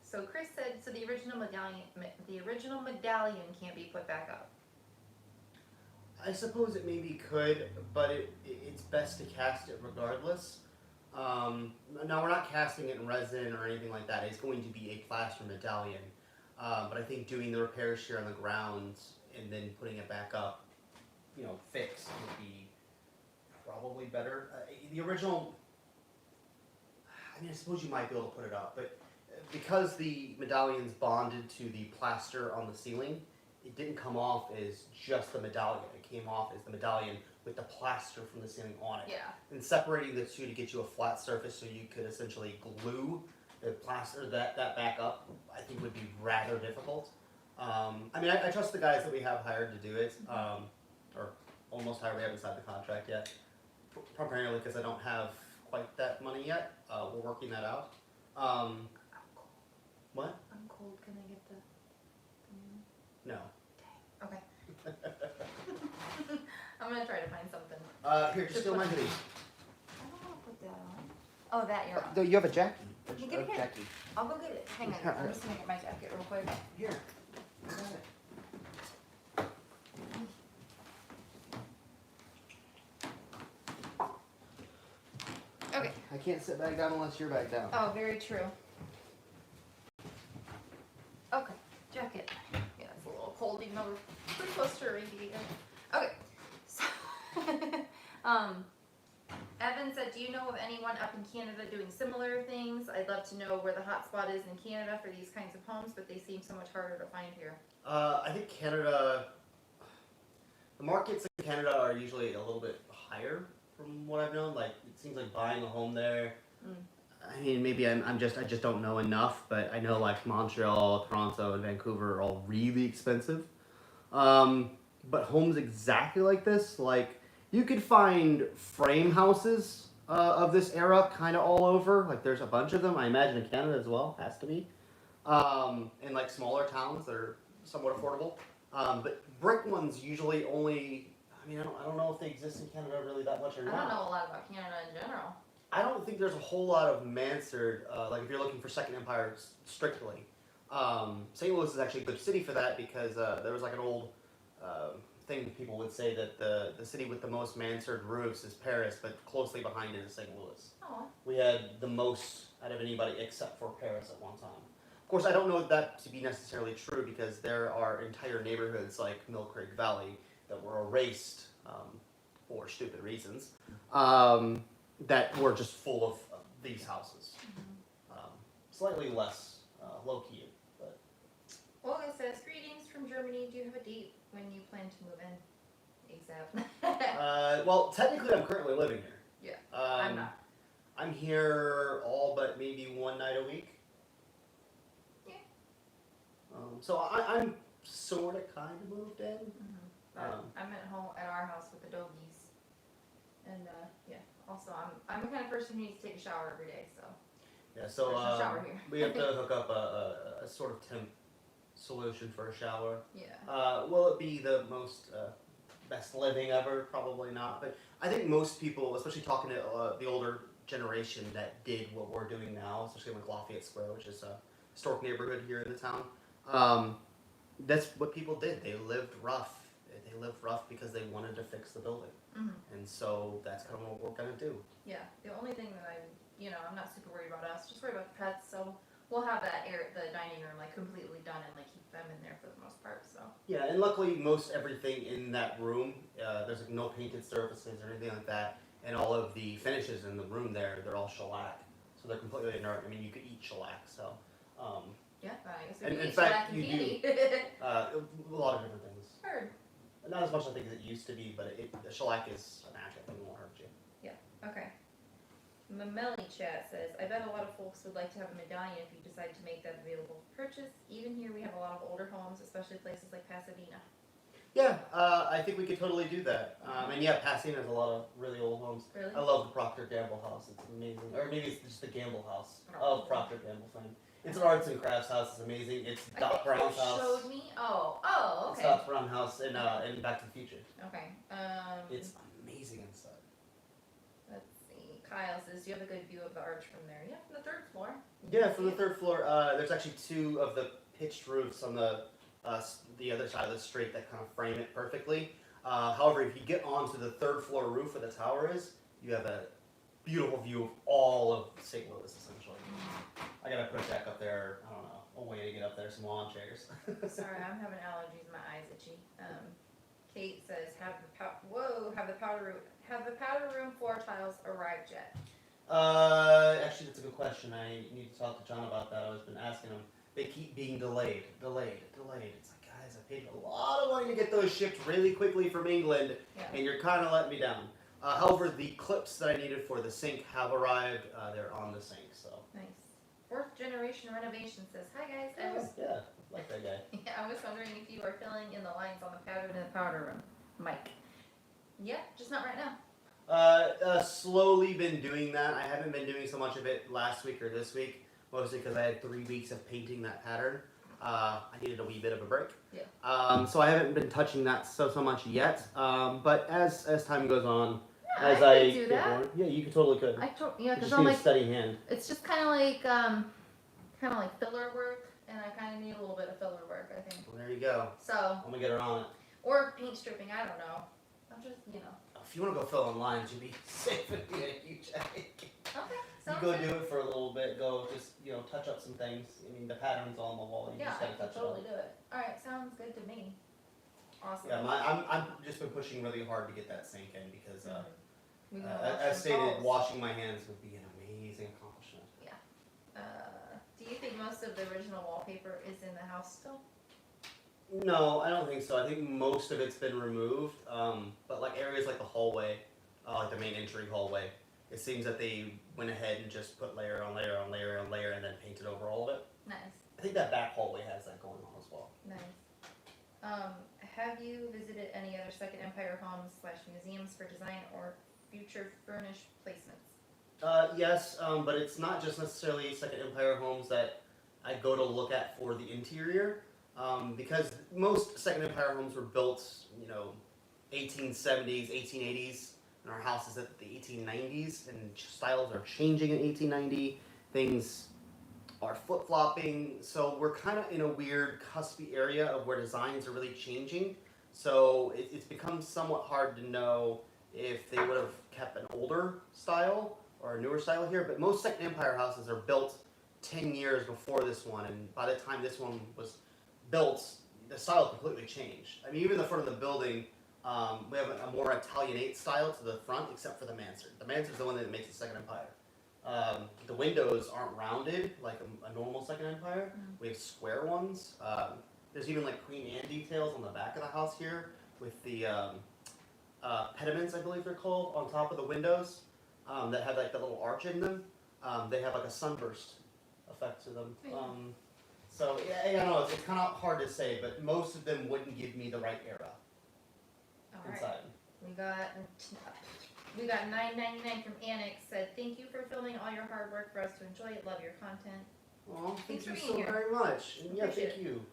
S1: So Chris said, so the original medallion can't be put back up.
S2: I suppose it maybe could, but it's best to cast it regardless. Now we're not casting it in resin or anything like that. It's going to be a plaster medallion. But I think doing the repairs here on the ground and then putting it back up, you know, fixed would be probably better. The original, I mean, I suppose you might be able to put it up, but because the medallion's bonded to the plaster on the ceiling, it didn't come off as just the medallion. It came off as the medallion with the plaster from the ceiling on it.
S1: Yeah.
S2: And separating the two to get you a flat surface so you could essentially glue the plaster that back up, I think would be rather difficult. I mean, I trust the guys that we have hired to do it, or almost hired. We haven't signed the contract yet, primarily because I don't have quite that money yet. We're working that out. What?
S1: I'm cold. Can I get the?
S2: No.
S1: Dang. Okay. I'm gonna try to find something.
S2: Here, just steal my hoodie.
S1: I don't want to put that on. Oh, that you're on.
S2: No, you have a jacket.
S1: You get it here.
S2: Jackie.
S1: I'll go get it. Hang on. I'm just gonna get my jacket real quick.
S2: Here. I got it.
S1: Okay.
S2: I can't sit back down unless you're back down.
S1: Oh, very true. Okay, jacket. Yeah, it's a little cold even though we're pretty close to a radiator. Okay, so Evan said, do you know of anyone up in Canada doing similar things? I'd love to know where the hot spot is in Canada for these kinds of homes, but they seem so much harder to find here.
S2: I think Canada, the markets in Canada are usually a little bit higher from what I've known. Like, it seems like buying a home there. I mean, maybe I just don't know enough, but I know like Montreal, Toronto, and Vancouver are all really expensive. But homes exactly like this, like you could find frame houses of this era kind of all over. Like there's a bunch of them. I imagine in Canada as well, has to be. In like smaller towns that are somewhat affordable. But brick ones usually only I mean, I don't know if they exist in Canada really that much or
S1: I
S2: not.
S1: don't know a lot about Canada in general.
S2: I don't think there's a whole lot of mansard, like if you're looking for Second Empire strictly. St. Louis is actually a good city for that because there was like an old thing people would say that the city with the most mansard roofs is Paris, but closely behind it is St. Louis.
S1: Oh.
S2: We had the most out of anybody except for Paris at one time. Of course, I don't know that to be necessarily true because there are entire neighborhoods like Mill Creek Valley that were erased for stupid reasons. That were just full of these houses. Slightly less low-key, but...
S1: Olga says, greetings from Germany. Do you have a date when you plan to move in? ASAP.
S2: Well, technically I'm currently living here.
S1: Yeah, I'm not.
S2: I'm here all but maybe one night a week.
S1: Yeah.
S2: So I'm sort of kind of moved in.
S1: But I'm at home at our house with the doggies. And yeah. Also, I'm the kind of person who needs to take a shower every day, so.
S2: Yeah, so
S1: there's no shower here.
S2: we have to hook up a sort of temp solution for a shower.
S1: Yeah.
S2: Will it be the most best living ever? Probably not. But I think most people, especially talking to the older generation that did what we're doing now, especially like Lafayette Square, which is a historic neighborhood here in the town, that's what people did. They lived rough. They lived rough because they wanted to fix the building. And so that's kind of what we're gonna do.
S1: Yeah, the only thing that I'm not super worried about us, just worried about the pets, so we'll have the dining room like completely done and like keep them in there for the most part, so.
S2: Yeah, and luckily most everything in that room, there's like no painted surfaces or anything like that, and all of the finishes in the room they're all shellac, so they're completely inert. I mean, you could eat shellac, so.
S1: Yeah, I guess we
S2: And
S1: can
S2: in
S1: eat
S2: fact,
S1: shellac and
S2: you
S1: candy.
S2: a lot of different things.
S1: Heard.
S2: Not as much I think as it used to be, but the shellac is a natural thing, it won't hurt you.
S1: Okay. Mameli chat says, I bet a lot of folks would like to have a medallion if you decide to make that available for purchase. Even here we have a lot of older homes, especially places like Pasadena.
S2: Yeah, I think we could totally do that. And yeah, Pasadena has a lot of really old homes.
S1: Really?
S2: I love the Procter Gamble house. It's amazing. Or maybe it's just the Gamble house of Procter Gamble fame. It's an arts and crafts house. It's amazing. It's Doc Brown's house.
S1: Showed me. Oh,
S2: It's
S1: okay.
S2: Doc Brown house in Back to the Future.
S1: Okay.
S2: It's amazing inside.
S1: Let's see. Kyle says, do you have a good view of the arch from there? Yeah, from the third floor.
S2: Yeah, from the third floor. There's actually two of the pitched roofs on the other side of the street that kind of frame it perfectly. However, if you get onto the third floor roof where the tower is, you have a beautiful view of all of St. Louis, essentially. I gotta put a deck up there, I don't know, a way to get up there, some lawn chairs.
S1: Sorry, I'm having allergies. My eyes itchy. Kate says, have the powder room floor tiles arrived yet?
S2: Actually, that's a good question. I need to talk to John about that. I've been asking him. They keep being delayed. It's like, guys, I paid a lot of money to get those shipped really quickly from England, and you're kind of letting me down. However, the clips that I needed for the sink have arrived. They're on the sink, so.
S1: Nice. Fourth generation renovation says, hi guys.
S2: Yeah, like that guy.
S1: Yeah, I was wondering if you are filling in the lines on the powder room, Mike. Yeah, just not right now.
S2: Slowly been doing that. I haven't been doing so much of it last week or this week, mostly because I had 3 weeks of painting that pattern. I needed a wee bit of a break.
S1: Yeah.
S2: So I haven't been touching that so much yet. But as time goes on,
S1: Yeah,
S2: as
S1: I
S2: I
S1: could do
S2: get
S1: that.
S2: more, yeah, you could totally could.
S1: Yeah,
S2: You
S1: because
S2: just
S1: I'm
S2: need a
S1: like,
S2: steady hand.
S1: it's just kind of like filler work, and I kind of need a little bit of filler work, I think.
S2: Well, there you go.
S1: So,
S2: I'm gonna get her on it.
S1: or paint stripping, I don't know. I'm just,
S2: If you want to go fill in lines, you'd be safe and be a huge headache.
S1: Okay,
S2: You
S1: sounds
S2: go
S1: good.
S2: do it for a little bit. Go just touch up some things. I mean, the pattern's all on the wall. You
S1: Yeah,
S2: just
S1: I
S2: gotta
S1: can
S2: touch
S1: totally
S2: it
S1: do it. Alright, sounds good to me. Awesome.
S2: up. Yeah, I'm just been pushing really hard to get that sink in because,
S1: We can wash
S2: as
S1: some
S2: stated,
S1: balls.
S2: washing my hands would be an amazing accomplishment.
S1: Do you think most of the original wallpaper is in the house still?
S2: No, I don't think so. I think most of it's been removed. But like areas like the hallway, like the main entry hallway, it seems that they went ahead and just put layer on layer on layer on layer and then painted over all of it.
S1: Nice,
S2: I think that back hallway has that going on as well.
S1: nice. Have you visited any other Second Empire homes / museums for design or future furnished placements?
S2: Yes, but it's not just necessarily Second Empire homes that I go to look at for the interior, because most Second Empire homes were built, 1870s, 1880s, and our house is at the 1890s, and styles are changing in 1890. Things are flip flopping, so we're kind of in a weird cuspy area of where designs are really changing. So it's become somewhat hard to know if they would have kept an older style or a newer style here. But most Second Empire houses are built 10 years before this one, and by the time this one was built, the style completely changed. I mean, even the front of the building, we have a more Italianate style to the front, except for the mansard. The mansard's the one that makes the Second Empire. The windows aren't rounded like a normal Second Empire. We have square ones. There's even like Queen Anne details on the back of the house here with the pediments, I believe they're called, on top of the windows that have like the little arch in them. They have like a sunburst effect to them. So yeah, I don't know. It's kind of hard to say, but most of them wouldn't give me the right era.
S1: All
S2: inside.
S1: Right. We got $9.99 from Annex. Said thank you for filming all your hard work for us to enjoy it. Love your content.
S2: Well, thank
S1: Thanks
S2: you
S1: for
S2: so
S1: being here.
S2: very much. And yeah,
S1: Appreciate
S2: thank you.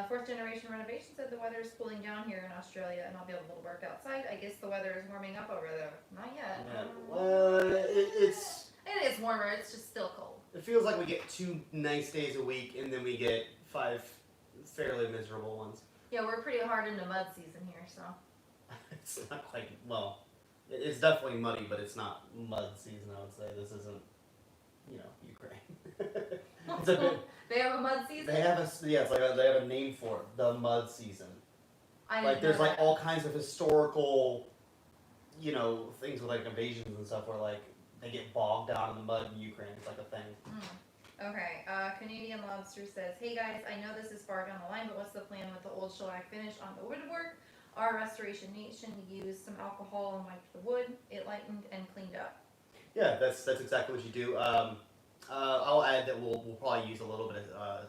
S1: Fourth generation renovation said the weather is cooling down here in Australia, and I'll be able to work outside. I guess the weather is warming up over there. Not yet.
S2: Yeah, well, it's.
S1: It is warmer. It's just still cold.
S2: It feels like we get 2 nice days a week, and then we get 5 fairly miserable ones.
S1: Yeah, we're pretty hard into mud season here, so.
S2: It's not quite, well, it's definitely muddy, but it's not mud season, I would say. This isn't, Ukraine. It's a bit,
S1: They have a mud season?
S2: they have they have a name for it, the mud season.
S1: I
S2: Like,
S1: didn't
S2: there's
S1: know
S2: like
S1: that.
S2: all kinds of historical, things with like invasions and stuff where like they get bogged down in the mud in Ukraine. It's like a thing.
S1: Okay, Canadian Lobster says, hey guys, I know this is far down the line, but what's the plan with the old shellac finish on the woodwork? Our restoration nation used some alcohol and wiped the wood. It lightened and cleaned up.
S2: Yeah, that's exactly what you do. I'll add that we'll probably use a little bit of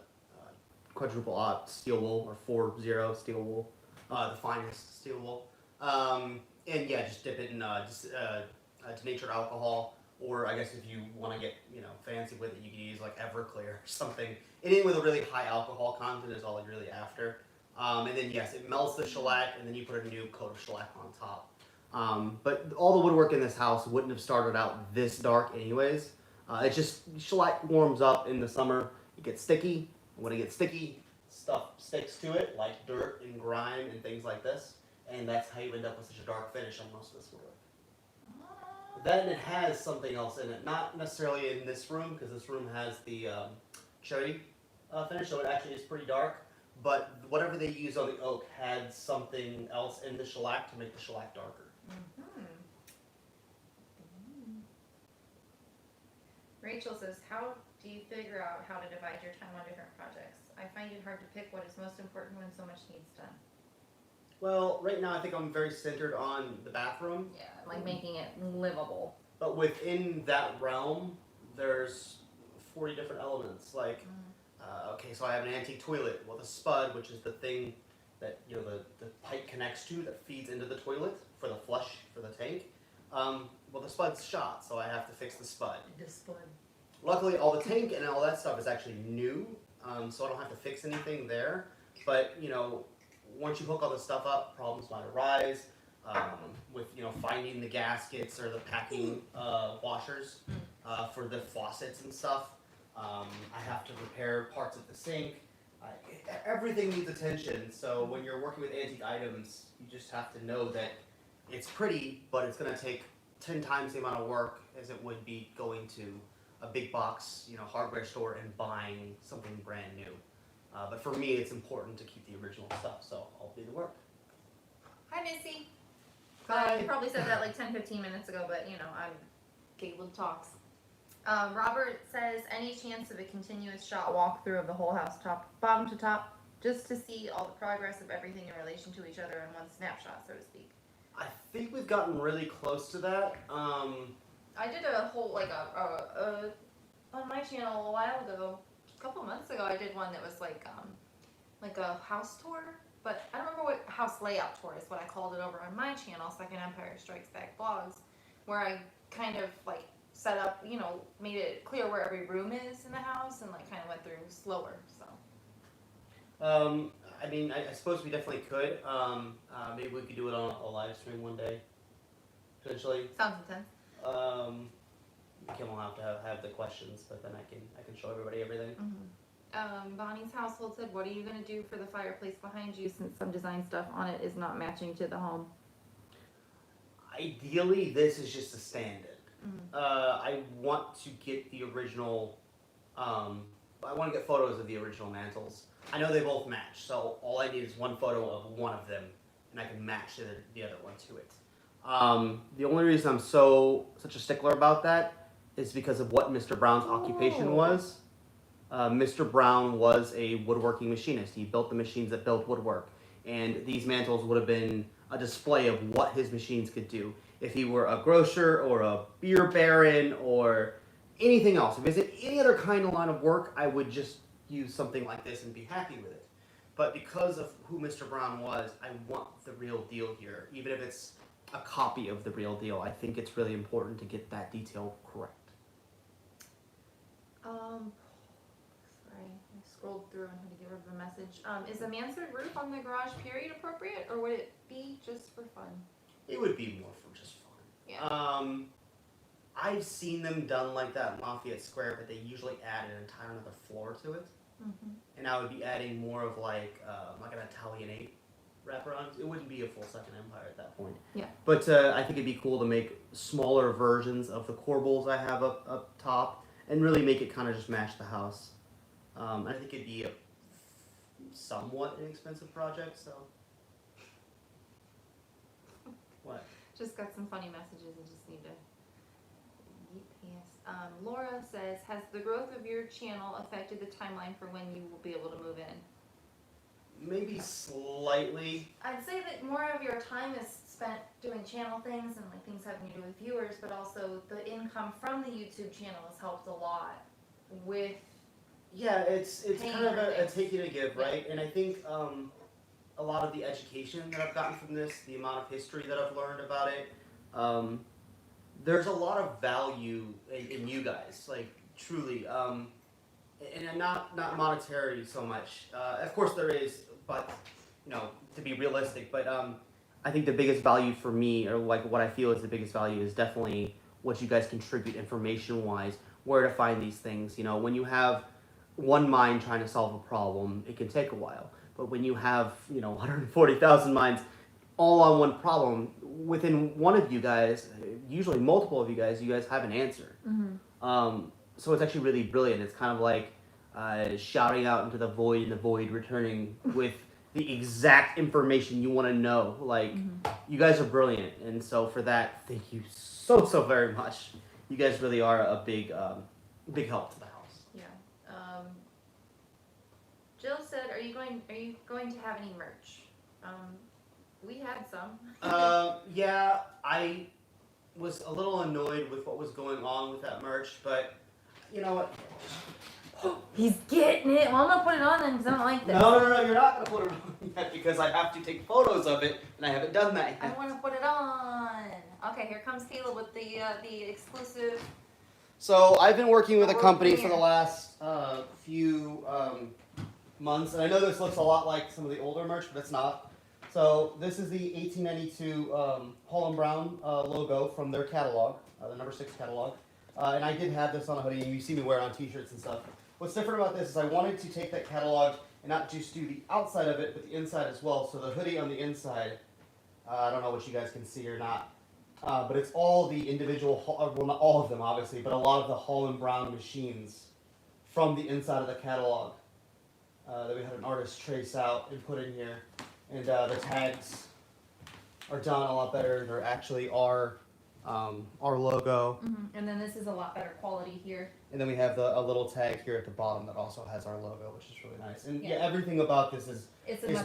S2: quadruple aught steel wool or 4-0 steel wool, the finest steel wool. And yeah, just dip it in denatured alcohol, or I guess if you want to get fancy with it, you can use like Everclear or something. Anything with a really high alcohol content is all you're really after. And then yes, it melts the shellac, and then you put a new coat of shellac on top. But all the woodwork in this house wouldn't have started out this dark anyways. It's just shellac warms up in the summer. It gets sticky, and when it gets sticky, stuff sticks to it, like dirt and grime and things like this. And that's how you end up with such a dark finish on most of this woodwork. Then it has something else in it, not necessarily in this room, because this room has the cherry finish, so it actually is pretty dark. But whatever they use on the oak had something else in the shellac to make the shellac darker.
S1: Rachel says, how do you figure out how to divide your time on different projects? I find it hard to pick what is most important when so much needs done.
S2: Well, right now I think I'm very centered on the bathroom.
S1: Yeah, like making it livable.
S2: But within that realm, there's 40 different elements. Like, okay, so I have an antique toilet with a spud, which is the thing that the pipe connects to that feeds into the toilet for the flush for the tank. Well, the spud's shot, so I have to fix the spud.
S1: The spud.
S2: Luckily, all the tank and all that stuff is actually new, so I don't have to fix anything there. But once you hook all this stuff up, problems might arise with finding the gaskets or the packing washers for the faucets and stuff. I have to repair parts of the sink. Everything needs attention. So when you're working with antique items, you just have to know that it's pretty, but it's going to take 10 times the amount of work as it would be going to a big box, hardware store and buying something brand new. But for me, it's important to keep the original stuff, so I'll do the work.
S1: Hi, Missy.
S2: Hi.
S1: You probably said that like 10-15 minutes ago, but I'm Caitlin talks. Robert says, any chance of a continuous shot walkthrough of the whole house, bottom to top, just to see all the progress of everything in relation to each other in one snapshot, so to speak?
S2: I think we've gotten really close to that.
S1: I did a whole on my channel a while ago, a couple months ago. I did one that was like a house tour, but I don't remember what house layout tour is what I called it over on my channel, Second Empire Strikes Back Vlogs, where I kind of like set up, made it clear where every room is in the house and like kind of went through slower. So
S2: I mean, I suppose we definitely could. Maybe we could do it on a live stream one day, potentially.
S1: Sounds intense.
S2: Kim will have to have the questions, but then I can show everybody everything.
S1: Bonnie's household said, "What are you gonna do for the fireplace behind you since some design stuff on it is not matching to the home?"
S2: Ideally, this is just a stand-in. I want to get the original. I want to get photos of the original mantles. I know they both match, so all I need is one photo of one of them, and I can match the other one to it. The only reason I'm such a stickler about that is because of what Mr. Brown's occupation was. Mr. Brown was a woodworking machinist. He built the machines that built woodwork, and these mantles would have been a display of what his machines could do. If he were a grocer or a beer baron or anything else, if it's in any other kind of line of work, I would just use something like this and be happy with it. But because of who Mr. Brown was, I want the real deal here, even if it's a copy of the real deal. I think it's really important to get that detail correct.
S1: Sorry, I scrolled through and had to get rid of a message. Is a mansard roof on the garage period appropriate, or would it be just for fun?
S2: It would be more for just fun.
S1: Yeah.
S2: I've seen them done like that in Lafayette Square, but they usually add an entire another floor to it. And I would be adding more of like an Italianate wraparound. It wouldn't be a full second empire at that point.
S1: Yeah.
S2: But I think it'd be cool to make smaller versions of the corbels I have up top and really make it kind of just match the house. I think it'd be a somewhat inexpensive project, so. What?
S1: Just got some funny messages. I just need to get past. Laura says, "Has the growth of your channel affected the timeline for when you will be able to move in?"
S2: Maybe slightly.
S1: I'd say that more of your time is spent doing channel things and like things having to do with viewers, but also the income from the YouTube channel has helped a lot with.
S2: Yeah, it's kind of a
S1: things.
S2: take and a give, right? And I think a lot of the education that I've gotten from this, the amount of history that I've learned about it, there's a lot of value in you guys, like truly, and not monetary so much. Of course there is, but to be realistic. But I think the biggest value for me, or like what I feel is the biggest value, is definitely what you guys contribute information-wise, where to find these things. When you have one mind trying to solve a problem, it can take a while. But when you have 140,000 minds all on one problem, within one of you guys, usually multiple of you guys have an answer. So it's actually really brilliant. It's kind of like shouting out into the void and the void returning with the exact information you want to know. Like, you guys are brilliant. And so for that, thank you so very much. You guys really are a big help to the house.
S1: Yeah. Jill said, "Are you going to have any merch?" We had some.
S2: Yeah, I was a little annoyed with what was going on with that merch, but you know what?
S1: He's getting it. Well, I'm gonna put it on then because I don't like this.
S2: No, you're not gonna put it on yet because I have to take photos of it, and I haven't done that
S1: I
S2: yet.
S1: want to put it on. Okay, here comes Caleb with the exclusive.
S2: So I've been working with a company for the last few months, and I know this looks a lot like some of the older merch, but it's not. So this is the 1892 Hall & Brown logo from their catalog, the number 6 catalog. And I did have this on a hoodie, and you see me wear it on t-shirts and stuff. What's different about this is I wanted to take that catalog and not just do the outside of it, but the inside as well. So the hoodie on the inside, I don't know what you guys can see or not, but it's all the individual, well, not all of them obviously, but a lot of the Hall & Brown machines from the inside of the catalog that we had an artist trace out and put in here. And the tags are done a lot better. They're actually our logo.
S1: And then this is a lot better quality here.
S2: And then we have a little tag here at the bottom that also has our logo, which is really nice. And yeah everything about this is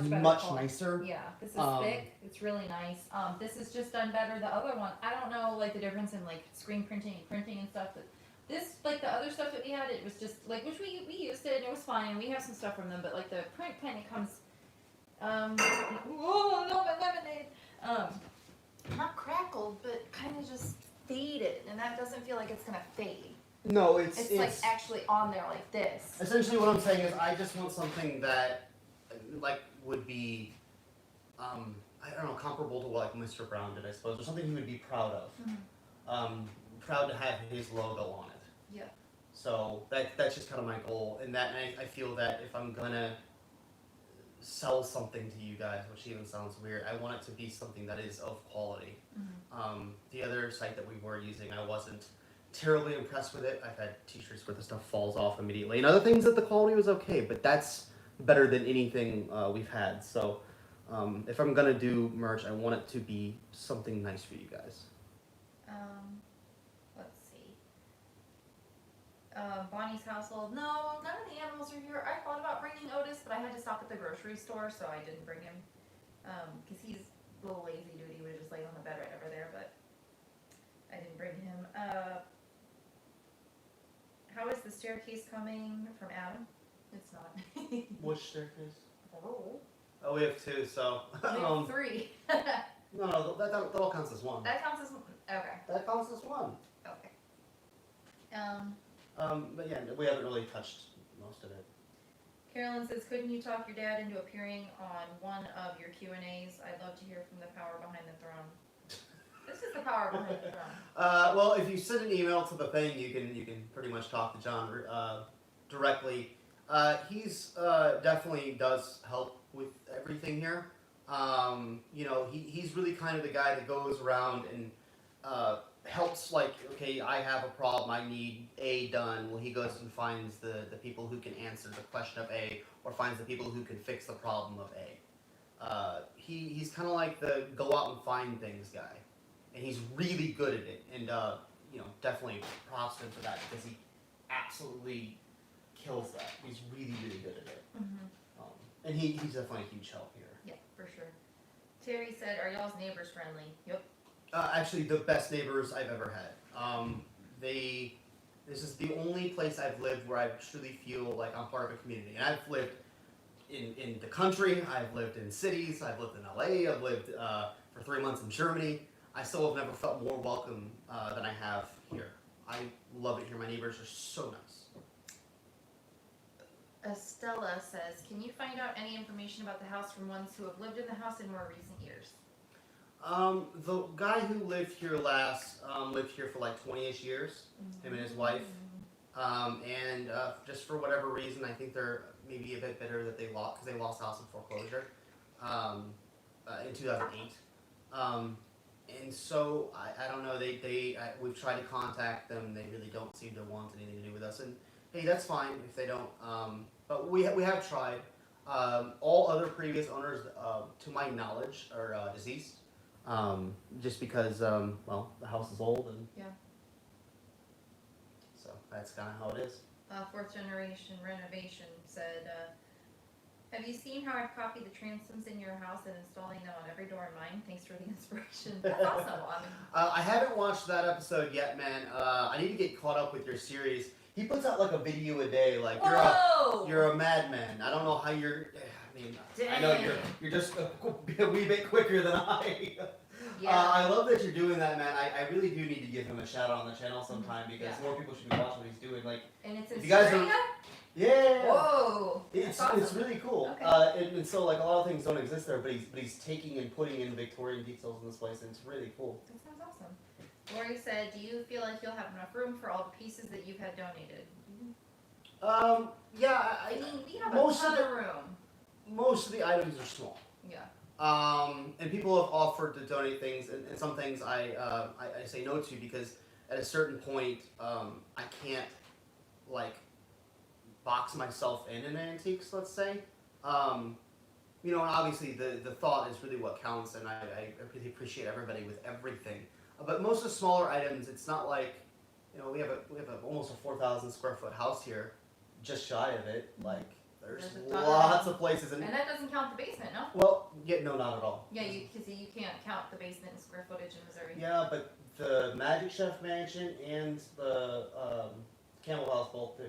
S2: much nicer.
S1: Yeah, this is thick. It's really nice. This is just done better. The other one, I don't know like the difference in like screen printing and stuff. But this, like the other stuff that we had, it was just like, which we used it and it was fine. We have some stuff from them, but like the print pen, it comes. Oh no, my lemonade. Not crackled, but kind of just faded, and that doesn't feel like it's gonna fade.
S2: No, it's
S1: like actually on there like this.
S2: Essentially, what I'm saying is, I just want something that like would be, I don't know, comparable to what like Mr. Brown did, I suppose, or something he would be proud of. Proud to have his logo on it.
S1: Yeah.
S2: So that's just kind of my goal, and I feel that if I'm gonna sell something to you guys, which even sounds weird, I want it to be something that is of quality. The other site that we were using, I wasn't terribly impressed with it. I've had t-shirts where the stuff falls off immediately, and other things that the quality was okay, but that's better than anything we've had. So if I'm gonna do merch, I want it to be something nice for you guys.
S1: Let's see. Bonnie's household. No, none of the animals are here. I thought about bringing Otis, but I had to stop at the grocery store, so I didn't bring him. Because he's a little lazy dude. He would have just laid on the bed right over there, but I didn't bring him. How is the staircase coming from Adam? It's not.
S2: Which staircase?
S1: Oh.
S2: Oh, we have two, so.
S1: We have three.
S2: No, that all counts as one.
S1: That counts as one. Okay.
S2: That counts as one.
S1: Okay.
S2: But yeah, we haven't really touched most of it.
S1: Carolyn says, couldn't you talk your dad into appearing on one of your Q&As? I'd love to hear from the power behind the throne. This is the power behind the throne.
S2: Well, if you send an email to the thing, you can pretty much talk to John directly. He's definitely does help with everything here. You know, he's really kind of the guy that goes around and helps, like, okay, I have a problem, I need A done. Well, he goes and finds the people who can answer the question of A, or finds the people who can fix the problem of A. He's kind of like the go out and find things guy, and he's really good at it. And you know, definitely props to him for that, because he absolutely kills that. He's really good at it. And he's definitely a huge help here.
S1: Yeah, for sure. Terry said, are y'all's neighbors friendly? Yep.
S2: Actually, the best neighbors I've ever had. This is the only place I've lived where I truly feel like I'm part of a community. And I've lived in the country, I've lived in cities, I've lived in LA, I've lived for 3 months in Germany. I still have never felt more welcome than I have here. I love it here. My neighbors are so nice.
S1: Estella says, can you find out any information about the house from ones who have lived in the house in more recent years?
S2: The guy who lived here last lived here for like 20-ish years, him and his wife. And just for whatever reason, I think they're maybe a bit bitter that they lost, because they lost the house in foreclosure in 2008. And so I don't know. We've tried to contact them. They really don't seem to want anything to do with us. And hey, that's fine if they don't. But we have tried. All other previous owners, to my knowledge, are deceased. Just because well, the house is old, and
S1: yeah.
S2: So that's kind of how it is.
S1: Fourth generation renovation said, have you seen how I've copied the transoms in your house and installing them on every door in mine? Thanks for the inspiration. That's awesome.
S2: I haven't watched that episode yet, man. I need to get caught up with your series. He puts out like a video a day. Like you're a madman. I don't know how you're. I mean,
S1: dang.
S2: I know you're just a wee bit quicker than I.
S1: Yeah.
S2: I love that you're doing that, man. I really do need to give him a shout out on the channel sometime, because more people should be watching what he's doing. Like,
S1: and it's in
S2: if you guys
S1: Australia?
S2: Yeah.
S1: Whoa.
S2: It's
S1: awesome.
S2: It's really cool.
S1: Okay.
S2: And so like a lot of things don't exist there, but he's taking and putting in Victorian details in this place, and it's really cool.
S1: That sounds awesome. Lori said, do you feel like you'll have enough room for all the pieces that you've had donated?
S2: Yeah.
S1: I mean, we have a ton of room.
S2: Most of the items are small.
S1: Yeah.
S2: And people have offered to donate things, and some things I say no to, because at a certain point, I can't like box myself in antiques, let's say. You know, and obviously the thought is really what counts, and I really appreciate everybody with everything. But most of the smaller items, it's not like, you know, we have almost a 4,000 square foot house here, just shy of it. Like, there's lots of places,
S1: and that doesn't count the basement, no?
S2: Well, no, not at all.
S1: Yeah, because you can't count the basement in square footage in Missouri.
S2: Yeah, but the Magic Chef Mansion and the Campbell House both do.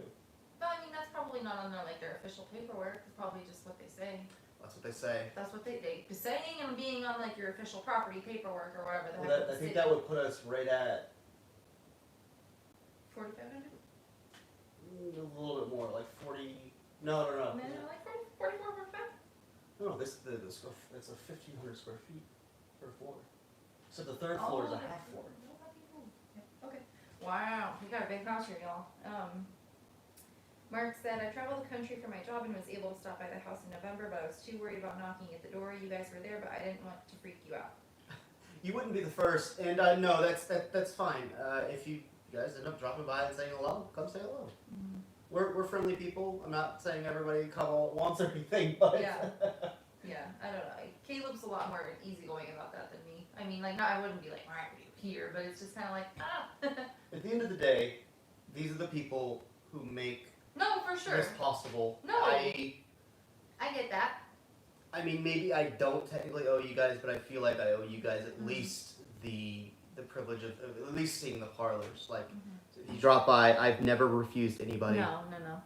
S1: But I mean, that's probably not on their official paperwork. It's probably just what they say.
S2: That's what they say.
S1: That's what they saying and being on like your official property paperwork or whatever.
S2: I think that would put us right at
S1: 4,500.
S2: A little bit more, like 40. No.
S1: Like 44, 45.
S2: No, it's a 1,500 square feet per floor. So the third floor is a half floor.
S1: Okay. Wow, we got a big house here, y'all. Mark said, I traveled the country for my job and was able to stop by the house in November, but I was too worried about knocking at the door. You guys were there, but I didn't want to freak you out.
S2: You wouldn't be the first, and no, that's fine. If you guys end up dropping by and saying hello, come say hello.
S1: Mm-hmm.
S2: We're friendly people. I'm not saying everybody come all at once or anything, but
S1: Yeah. Yeah, I don't know. Caleb's a lot more easygoing about that than me. I mean, like, I wouldn't be like, why are you here? But it's just kind of like,
S2: at the end of the day, these are the people who make
S1: No, for sure.
S2: this possible.
S1: No. I get that.
S2: I mean, maybe I don't technically owe you guys, but I feel like I owe you guys at least the privilege of at least seeing the parlors. Like, if you drop by, I've never refused anybody.
S1: No.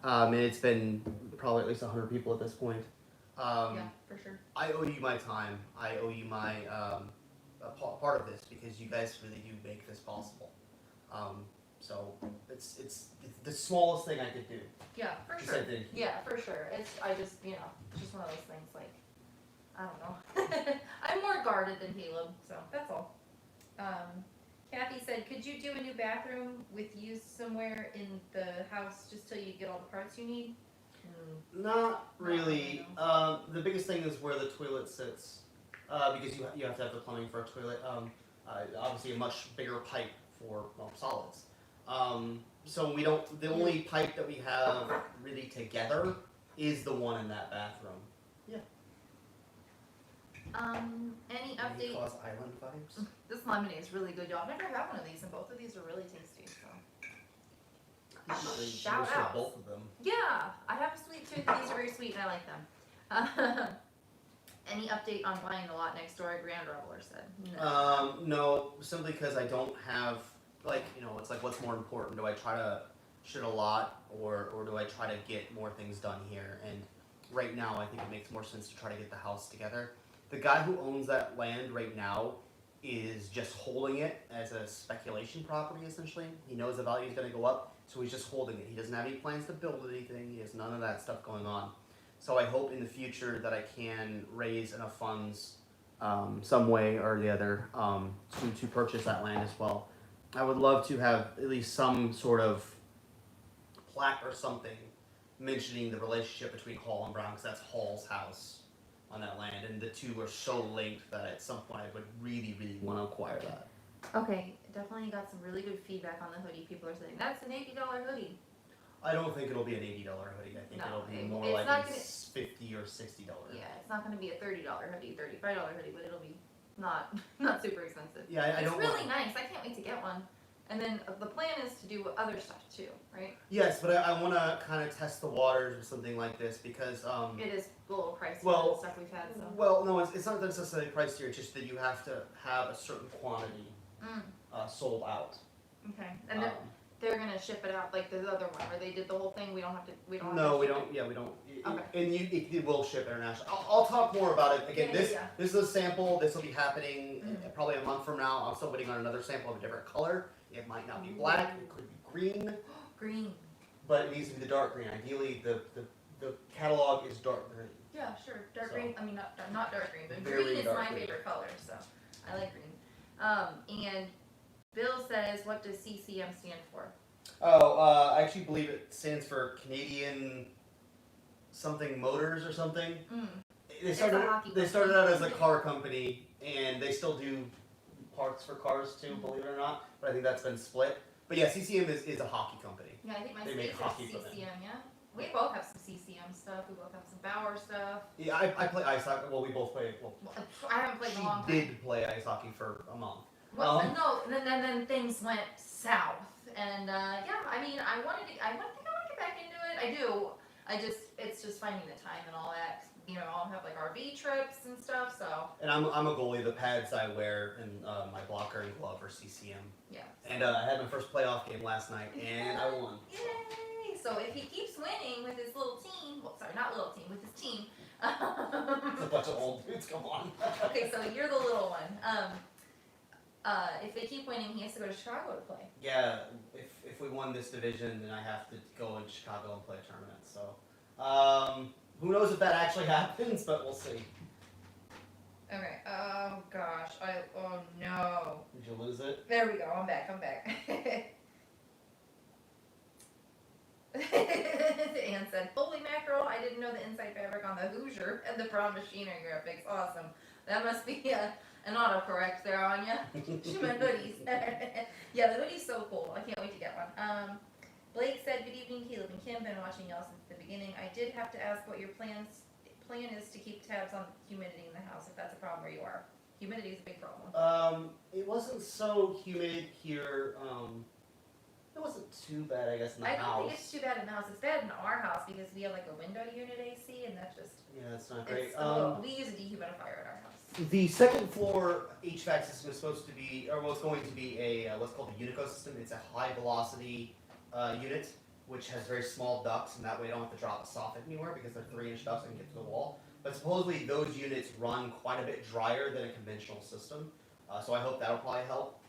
S2: And it's been probably at least 100 people at this point.
S1: Yeah, for sure.
S2: I owe you my time. I owe you my part of this because you guys really do make this possible. So it's the smallest thing I could do.
S1: Yeah, for
S2: Just
S1: sure.
S2: say thank you.
S1: Yeah, for sure. It's it's just one of those things. Like, I don't know. I'm more guarded than Caleb, so that's all. Kathy said, could you do a new bathroom with use somewhere in the house just till you get all the parts you need?
S2: Not really. The biggest thing is where the toilet sits, because you have to have the plumbing for a toilet. Obviously, a much bigger pipe for solids. So we don't. The only pipe that we have really together is the one in that bathroom. Yeah.
S1: Any
S2: Maybe
S1: update?
S2: cause island vibes.
S1: This lemonade is really good, y'all. I've never had one of these, and both of these are really tasty. So. Shout
S2: Wish for
S1: out.
S2: both of them.
S1: Yeah, I have a sweet tooth. These are very sweet, and I like them. Any update on buying the lot next door? Grand Reveler said. No.
S2: No, simply because I don't have it's like what's more important? Do I try to shit a lot or do I try to get more things done here? And right now, I think it makes more sense to try to get the house together. The guy who owns that land right now is just holding it as a speculation property, essentially. He knows the value is going to go up, so he's just holding it. He doesn't have any plans to build anything. He has none of that stuff going on. So I hope in the future that I can raise enough funds some way or the other to purchase that land as well. I would love to have at least some sort of plaque or something mentioning the relationship between Hall and Brown, because that's Hall's house on that land, and the two are so linked that at some point I would really, really want to acquire that.
S1: Okay, definitely got some really good feedback on the hoodie. People are saying that's an $80 hoodie.
S2: I don't think it'll be an $80 hoodie. I think it'll be more like $50 or $60.
S1: Yeah, it's not going to be a $30 hoodie, $35 hoodie, but it'll be not super expensive.
S2: Yeah, I
S1: it's
S2: don't.
S1: really nice. I can't wait to get one. And then the plan is to do other stuff too, right?
S2: Yes, but I want to kind of test the waters with something like this because
S1: it is a little pricey
S2: well,
S1: than stuff we've had. So.
S2: Well, no, it's not necessarily pricier. It's just that you have to have a certain quantity sold out.
S1: Okay, and they're gonna ship it out like the other one where they did the whole thing. We don't have to.
S2: No, we don't. Yeah, we don't.
S1: Okay.
S2: And it will ship internationally. I'll talk more about it again.
S1: Yeah.
S2: This is a sample. This will be happening probably a month from now. I'm still waiting on another sample of a different color. It might not be black. It could be green.
S1: Green.
S2: But it needs to be the dark green. Ideally, the catalog is dark green.
S1: Yeah, sure. Dark green. I mean, not dark green, but
S2: Very
S1: green is my
S2: green.
S1: favorite color. So I like green. And Bill says, what does CCM stand for?
S2: Oh, I actually believe it stands for Canadian something Motors or something. They started out as a car company, and they still do parts for cars too, believe it or not. But I think that's been split. But yeah, CCM is a hockey company.
S1: Yeah, I think my
S2: They
S1: state's
S2: make hockey
S1: CCM,
S2: equipment.
S1: yeah? We both have some CCM stuff. We both have some Bauer stuff.
S2: Yeah, I play ice hockey. Well, we both play. Well,
S1: I haven't played in a long time.
S2: she did play ice hockey for a month.
S1: Well, no, and then things went south. And yeah, I mean, I want to get back into it. I do. It's just finding the time and all that. You know, I'll have like RV trips and stuff. So.
S2: And I'm a goalie. The pads I wear and my blocker and glove are CCM.
S1: Yeah.
S2: And I had my first playoff game last night, and I won.
S1: Yay! So if he keeps winning with his little team, well, sorry, not little team, with his team.
S2: It's a bunch of old dudes. Come on.
S1: Okay, so you're the little one. If they keep winning, he has to go to Chicago to play.
S2: Yeah, if we won this division, then I have to go in Chicago and play a tournament. So, Who knows if that actually happens, but we'll see.
S1: Okay. Oh gosh. Oh no.
S2: Did you lose it?
S1: There we go. I'm back. Anne said, "Holy mackerel! I didn't know the inside fabric on the Hoosier and the brown machinery graphics. Awesome. That must be an autocorrect there, Anya. She meant hoodies. Yeah, the hoodie's so cool. I can't wait to get one. Blake said, "Good evening, Caleb and Kim. Been watching y'all since the beginning. I did have to ask what your plan is to keep tabs on humidity in the house, if that's a problem where you are. Humidity is a big problem."
S2: It wasn't so humid here. It wasn't too bad, I guess, in the house.
S1: I don't think it's too bad in the house. It's bad in our house because we have like a window unit AC, and that's just
S2: that's not great.
S1: we use a dehumidifier at our house.
S2: The second floor HVAC system is supposed to be, or was going to be a what's called a Unico system. It's a high velocity unit, which has very small ducts, and that way you don't have to drop a soffit anywhere because they're 3-inch ducts and get to the wall. But supposedly those units run quite a bit drier than a conventional system, so I hope that'll probably help.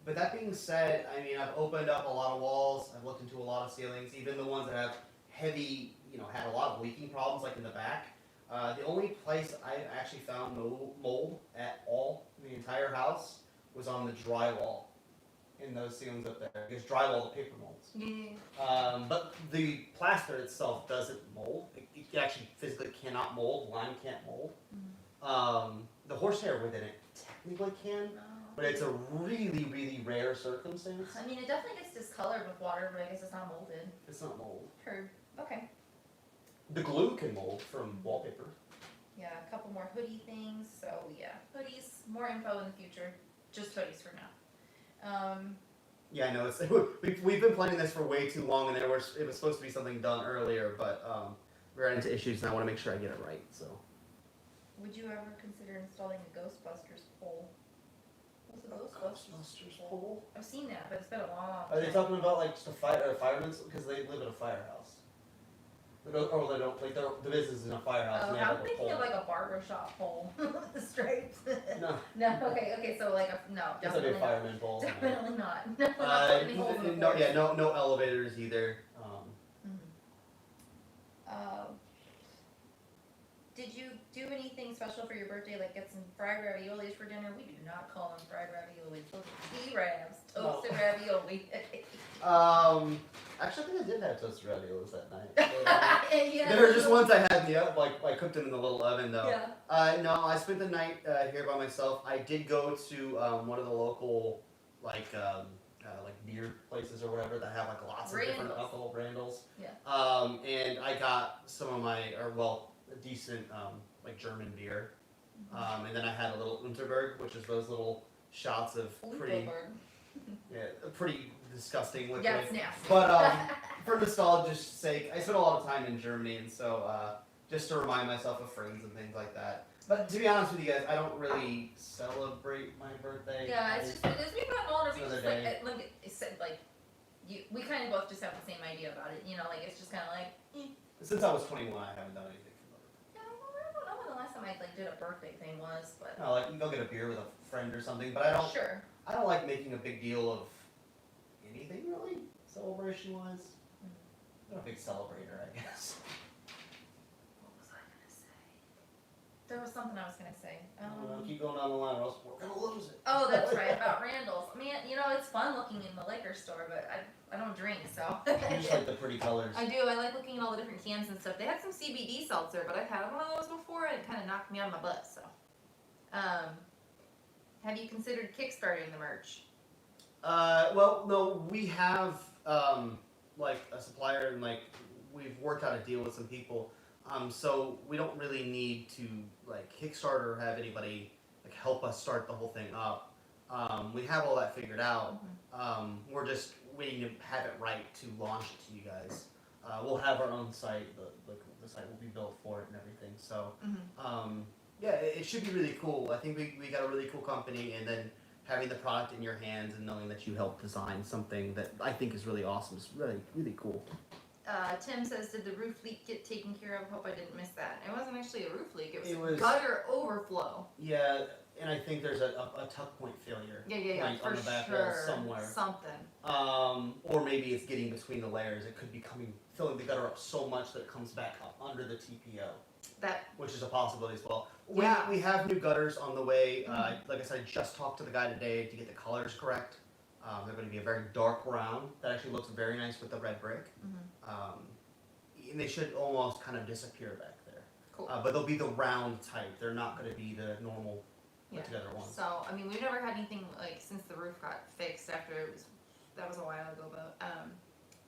S2: But that being said, I mean, I've opened up a lot of walls, I've looked into a lot of ceilings, even the ones that have heavy, had a lot of leaking problems, like in the back. The only place I actually found no mold at all in the entire house was on the drywall in those ceilings up there, because drywall is paper molds.
S1: Yeah.
S2: But the plaster itself doesn't mold. It actually physically cannot mold. Lime can't mold. The horsehair within it technically can, but it's a really, really rare circumstance.
S1: I mean, it definitely gets discolored with water, but I guess it's not molded.
S2: It's not mold.
S1: Heard. Okay.
S2: The glue can mold from wallpaper.
S1: Yeah, a couple more hoodie things. So yeah, hoodies. More info in the future. Just hoodies for now.
S2: Yeah, I know. We've been planning this for way too long, and it was supposed to be something done earlier, but we ran into issues, and I want to make sure I get it right. So.
S1: Would you ever consider installing a Ghostbusters pole? What's a Ghostbusters pole? I've seen that, but it's been a long time.
S2: Are they talking about like just a fireman's? Because they live in a firehouse. They don't, the business is in a firehouse.
S1: Oh,
S2: and they
S1: I'm
S2: have a
S1: thinking
S2: pole.
S1: of like a barbershop pole with the stripes.
S2: No.
S1: No, okay, so like no,
S2: It's
S1: definitely
S2: like a fireman pole.
S1: not. Definitely not. No, we're not putting holes in the
S2: no,
S1: floor.
S2: yeah, no elevators either.
S1: Did you do anything special for your birthday, like get some fried raviolis for dinner? We do not call them fried raviolis. Those are T-Ravs, toasted ravioli.
S2: Actually, I think I did have toasted raviolis that night.
S1: Yeah,
S2: There were just ones I had in the oven, like I cooked them in the little oven though.
S1: Yeah.
S2: No, I spent the night here by myself. I did go to one of the local like beer places or whatever that have like lots of different alcohol brandles.
S1: Yeah.
S2: And I got some of a decent like German beer. And then I had a little Unterberg, which is those little shots of pretty disgusting liquid.
S1: Yeah, it's nasty.
S2: But for nostalgia's sake, I spent a lot of time in Germany, and so just to remind myself of friends and things like that. But to be honest with you guys, I don't really celebrate my birthday.
S1: Yeah, it's just as we've gotten older, we
S2: Another
S1: just
S2: day.
S1: like it said like we kind of both just have the same idea about it. Like it's just kind of like.
S2: Since I was 21, I haven't done anything for my birthday.
S1: Yeah, well, I don't know when the last time I did a birthday thing was, but.
S2: No, like you go get a beer with a friend or something, but I don't.
S1: Sure.
S2: I don't like making a big deal of anything really, celebration-wise. I'm not a big celebrator, I guess.
S1: What was I gonna say? There was something I was gonna say.
S2: Keep going down the line, or else we're gonna lose it.
S1: Oh, that's right, about Randall's. Man, it's fun looking in the liquor store, but I don't drink, so.
S2: You just like the pretty colors.
S1: I do. I like looking at all the different cans and stuff. They had some CBD seltzer, but I've had one of those before, and it kind of knocked me on my butt. So, have you considered kickstarting the merch?
S2: Well, no, we have like a supplier, and like we've worked out a deal with some people. So we don't really need to like Kickstarter or have anybody like help us start the whole thing up. We have all that figured out. We're just waiting to have it right to launch it to you guys. We'll have our own site. The site will be built for it and everything. So yeah, it should be really cool. I think we got a really cool company, and then having the product in your hands and knowing that you helped design something that I think is really awesome is really, really cool.
S1: Tim says, did the roof leak get taken care of? Hope I didn't miss that. It wasn't actually a roof leak. It was gutter overflow.
S2: Yeah, and I think there's a tuck point failure.
S1: Yeah,
S2: like
S1: for
S2: on the back wall somewhere.
S1: Something.
S2: Or maybe it's getting between the layers. It could be coming filling the gutter up so much that it comes back up under the TPO,
S1: That
S2: which is a possibility as well.
S1: Yeah.
S2: We have new gutters on the way. Like I said, I just talked to the guy today to get the colors correct. They're going to be a very dark brown that actually looks very nice with the red brick. And they should almost kind of disappear back there.
S1: cool.
S2: But they'll be the round type. They're not going to be the normal put
S1: Yeah.
S2: together ones.
S1: So I mean, we've never had anything like since the roof got fixed after that was a while ago, but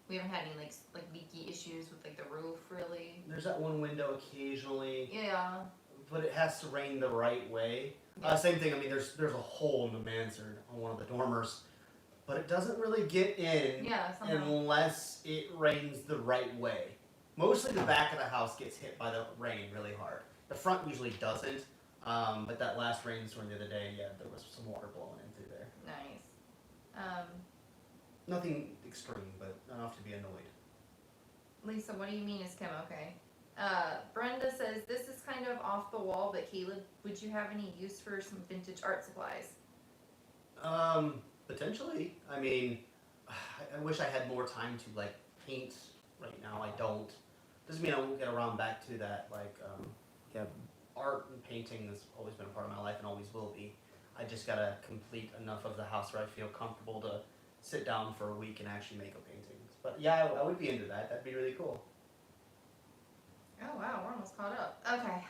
S1: we haven't had any like leaky issues with like the roof really.
S2: There's that one window occasionally,
S1: Yeah.
S2: but it has to rain the right way. Same thing. I mean, there's a hole in the mansard on one of the dormers, but it doesn't really get in
S1: Yeah. Somehow.
S2: unless it rains the right way. Mostly the back of the house gets hit by the rain really hard. The front usually doesn't. But that last rainstorm the other day, yeah, there was some water blowing in through there.
S1: Nice.
S2: Nothing extreme, but enough to be annoyed.
S1: Lisa, what do you mean is Kim okay? Brenda says this is kind of off the wall, but Caleb, would you have any use for some vintage art supplies?
S2: Potentially. I mean, I wish I had more time to like paint. Right now, I don't. Doesn't mean I won't get around back to that. Like, yeah, art and painting has always been a part of my life and always will be. I just gotta complete enough of the house where I feel comfortable to sit down for a week and actually make a painting. But yeah, I would be into that. That'd be really cool.
S1: Oh wow, we're almost caught up. Okay.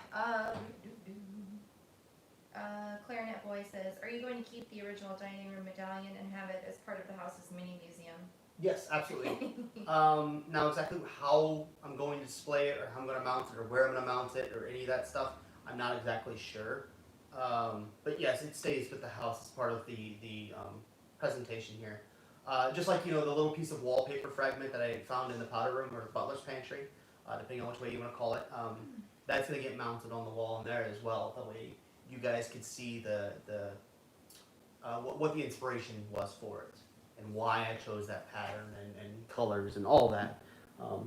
S1: Clarinet Boy says, are you going to keep the original dining room medallion and have it as part of the house's mini museum?
S2: Yes, absolutely. Now exactly how I'm going to display it or how I'm going to mount it or where I'm going to mount it or any of that stuff, I'm not exactly sure. But yes, it stays with the house as part of the presentation here. Just like, the little piece of wallpaper fragment that I found in the powder room or the butler's pantry, depending on which way you want to call it, that's going to get mounted on the wall in there as well. That way you guys could see what the inspiration was for it. And why I chose that pattern and colors and all that.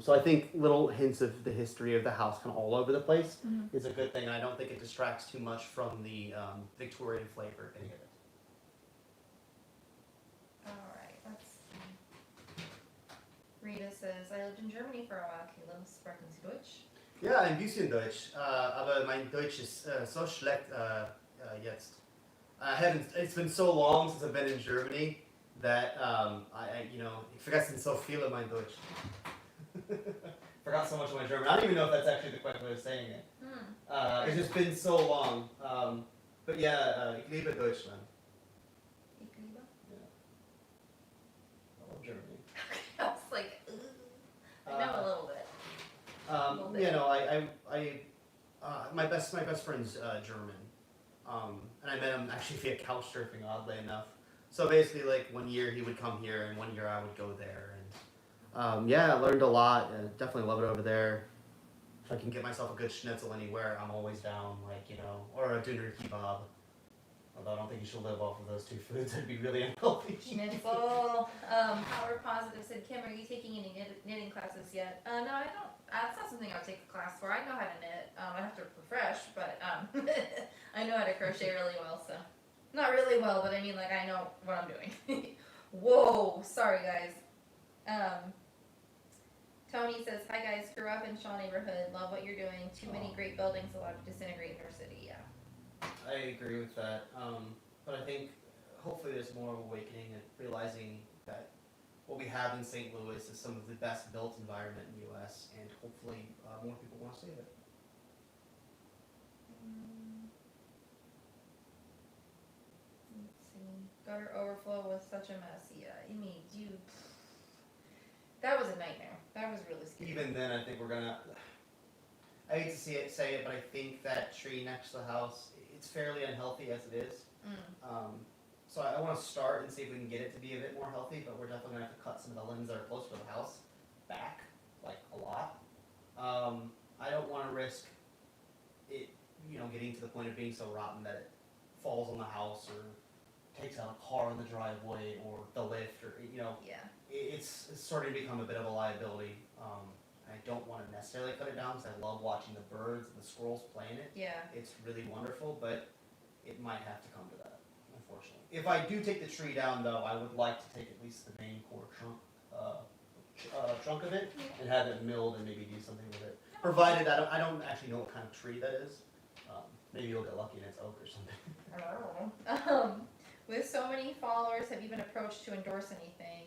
S2: So I think little hints of the history of the house kind of all over the place is a good thing. I don't think it distracts too much from the Victorian flavor of any of it.
S1: Alright, let's see. Rita says, I lived in Germany for a while. Caleb, sprechen Sie Deutsch?
S2: Ja, ein bisschen Deutsch, aber mein Deutsch ist so schlecht jetzt. It's been so long since I've been in Germany that ich vergessen so viel of my Deutsch. Forgot so much of my German. I don't even know if that's actually the correct way of saying it. It's just been so long. But yeah, ich liebe Deutschland.
S1: Ich liebe?
S2: Yeah. I love Germany.
S1: I was like, ugh. I know a little bit.
S2: My best friend's German. And I met him actually via couch surfing, oddly enough. So basically, like 1 year he would come here, and 1 year I would go there, and I learned a lot. And definitely love it over there. If I can get myself a good schnitzel anywhere, I'm always down. Or a doner kebab. Although I don't think you should live off of those two foods; that'd be really unhealthy.
S1: Schnitzel. Power Positive said, Kim, are you taking any knitting classes yet? No, I don't. That's not something I would take a class for. I know how to knit. I have to refresh, but I know how to crochet really well, so. Not really well, but I mean, I know what I'm doing. Whoa, sorry guys. Tony says, hi guys, grew up in Shaw neighborhood, love what you're doing. Too many great buildings allowed to disintegrate in our city, yeah.
S2: I agree with that. But I think hopefully there's more awakening and realizing that what we have in St. Louis is some of the best built environment in the U.S. and hopefully more people want to save it.
S1: Let's see. Gutter overflow was such a mess. Yeah, I mean, that was a nightmare. That was really scary.
S2: Even then, I think we're gonna. I hate to say it, but I think that tree next to the house, it's fairly unhealthy as it is. So I want to start and see if we can get it to be a bit more healthy, but we're definitely gonna have to cut some of the limbs that are closer to the house back, a lot. I don't want to risk it, getting to the point of being so rotten that it falls on the house or takes out a car in the driveway or the lift or
S1: Yeah.
S2: it's starting to become a bit of a liability. I don't want to necessarily cut it down because I love watching the birds and the squirrels playing it.
S1: Yeah.
S2: It's really wonderful, but it might have to come to that, unfortunately. If I do take the tree down, though, I would like to take at least the main core trunk of it and have it milled and maybe do something with it. Provided I don't actually know what kind of tree that is. Maybe you'll get lucky and it's oak or something.
S1: I don't know. With so many followers, have you been approached to endorse anything?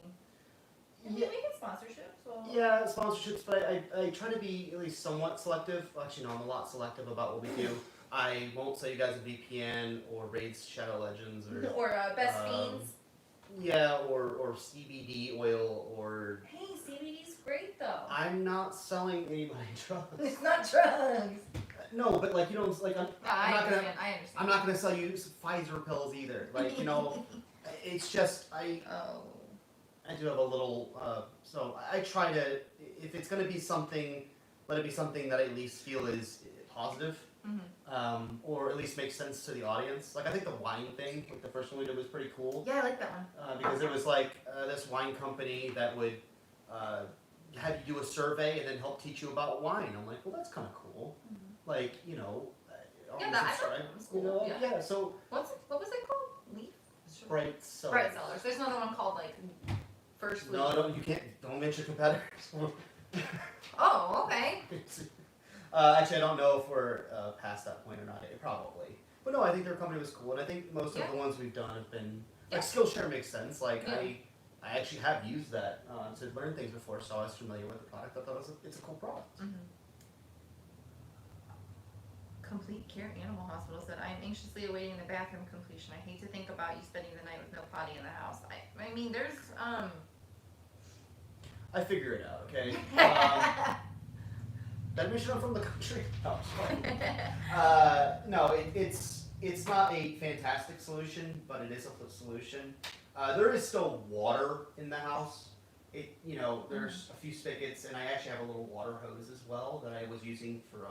S1: You
S2: Yeah.
S1: making sponsorships? Well,
S2: Yeah, sponsorships, but I try to be at least somewhat selective. Actually, no, I'm a lot selective about what we do. I won't sell you guys a VPN or Raid's Shadow Legends
S1: or Best Fiends.
S2: Yeah, or CBD oil or.
S1: Hey, CBD's great though.
S2: I'm not selling anybody drugs.
S1: It's not drugs.
S2: No, but like
S1: I understand.
S2: I'm not gonna sell you Pfizer pills either. Like it's just
S1: Oh.
S2: I do have a little, so I try to, if it's going to be something, let it be something that I at least feel is positive, or at least makes sense to the audience. Like I think the wine thing, like the first one we did was pretty cool.
S1: Yeah, I like that one.
S2: Because it was like this wine company that would have you do a survey and then help teach you about wine. I'm like, well, that's kind of cool. Like,
S1: Yeah, that was cool.
S2: Yeah. So
S1: what was it called? Leaf?
S2: Bright Sellers.
S1: Bright Sellers. There's another one called like First Leaf.
S2: No, you can't. Don't mention competitors.
S1: Oh, okay.
S2: Actually, I don't know if we're past that point or not. Probably. But no, I think their company was cool, and I think most of the ones we've done have been like Skillshare makes sense. Like I actually have used that to learn things before, so I was familiar with the product. I thought it's a cool product.
S1: Complete Care Animal Hospital said, I am anxiously awaiting the bathroom completion. I hate to think about you spending the night with no potty in the house. I mean, there's
S2: I figure it out, okay? That mission I'm from the country. No, no, it's not a fantastic solution, but it is a solution. There is still water in the house. There's a few spigots, and I actually have a little water hose as well that I was using for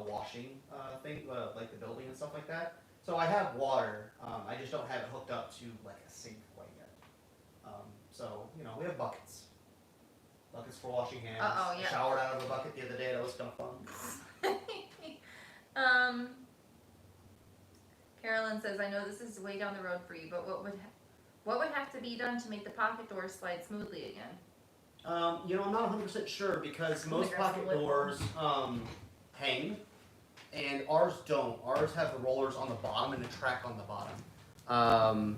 S2: washing thing, like the building and stuff like that. So I have water. I just don't have it hooked up to like a sink quite yet. So we have buckets. Buckets for washing hands.
S1: yeah.
S2: I showered out of a bucket the other day. That was kind of fun.
S1: Carolyn says, I know this is way down the road for you, but what would have to be done to make the pocket doors slide smoothly again?
S2: I'm not 100% sure because most pocket doors hang, and ours don't. Ours have the rollers on the bottom and the track on the bottom.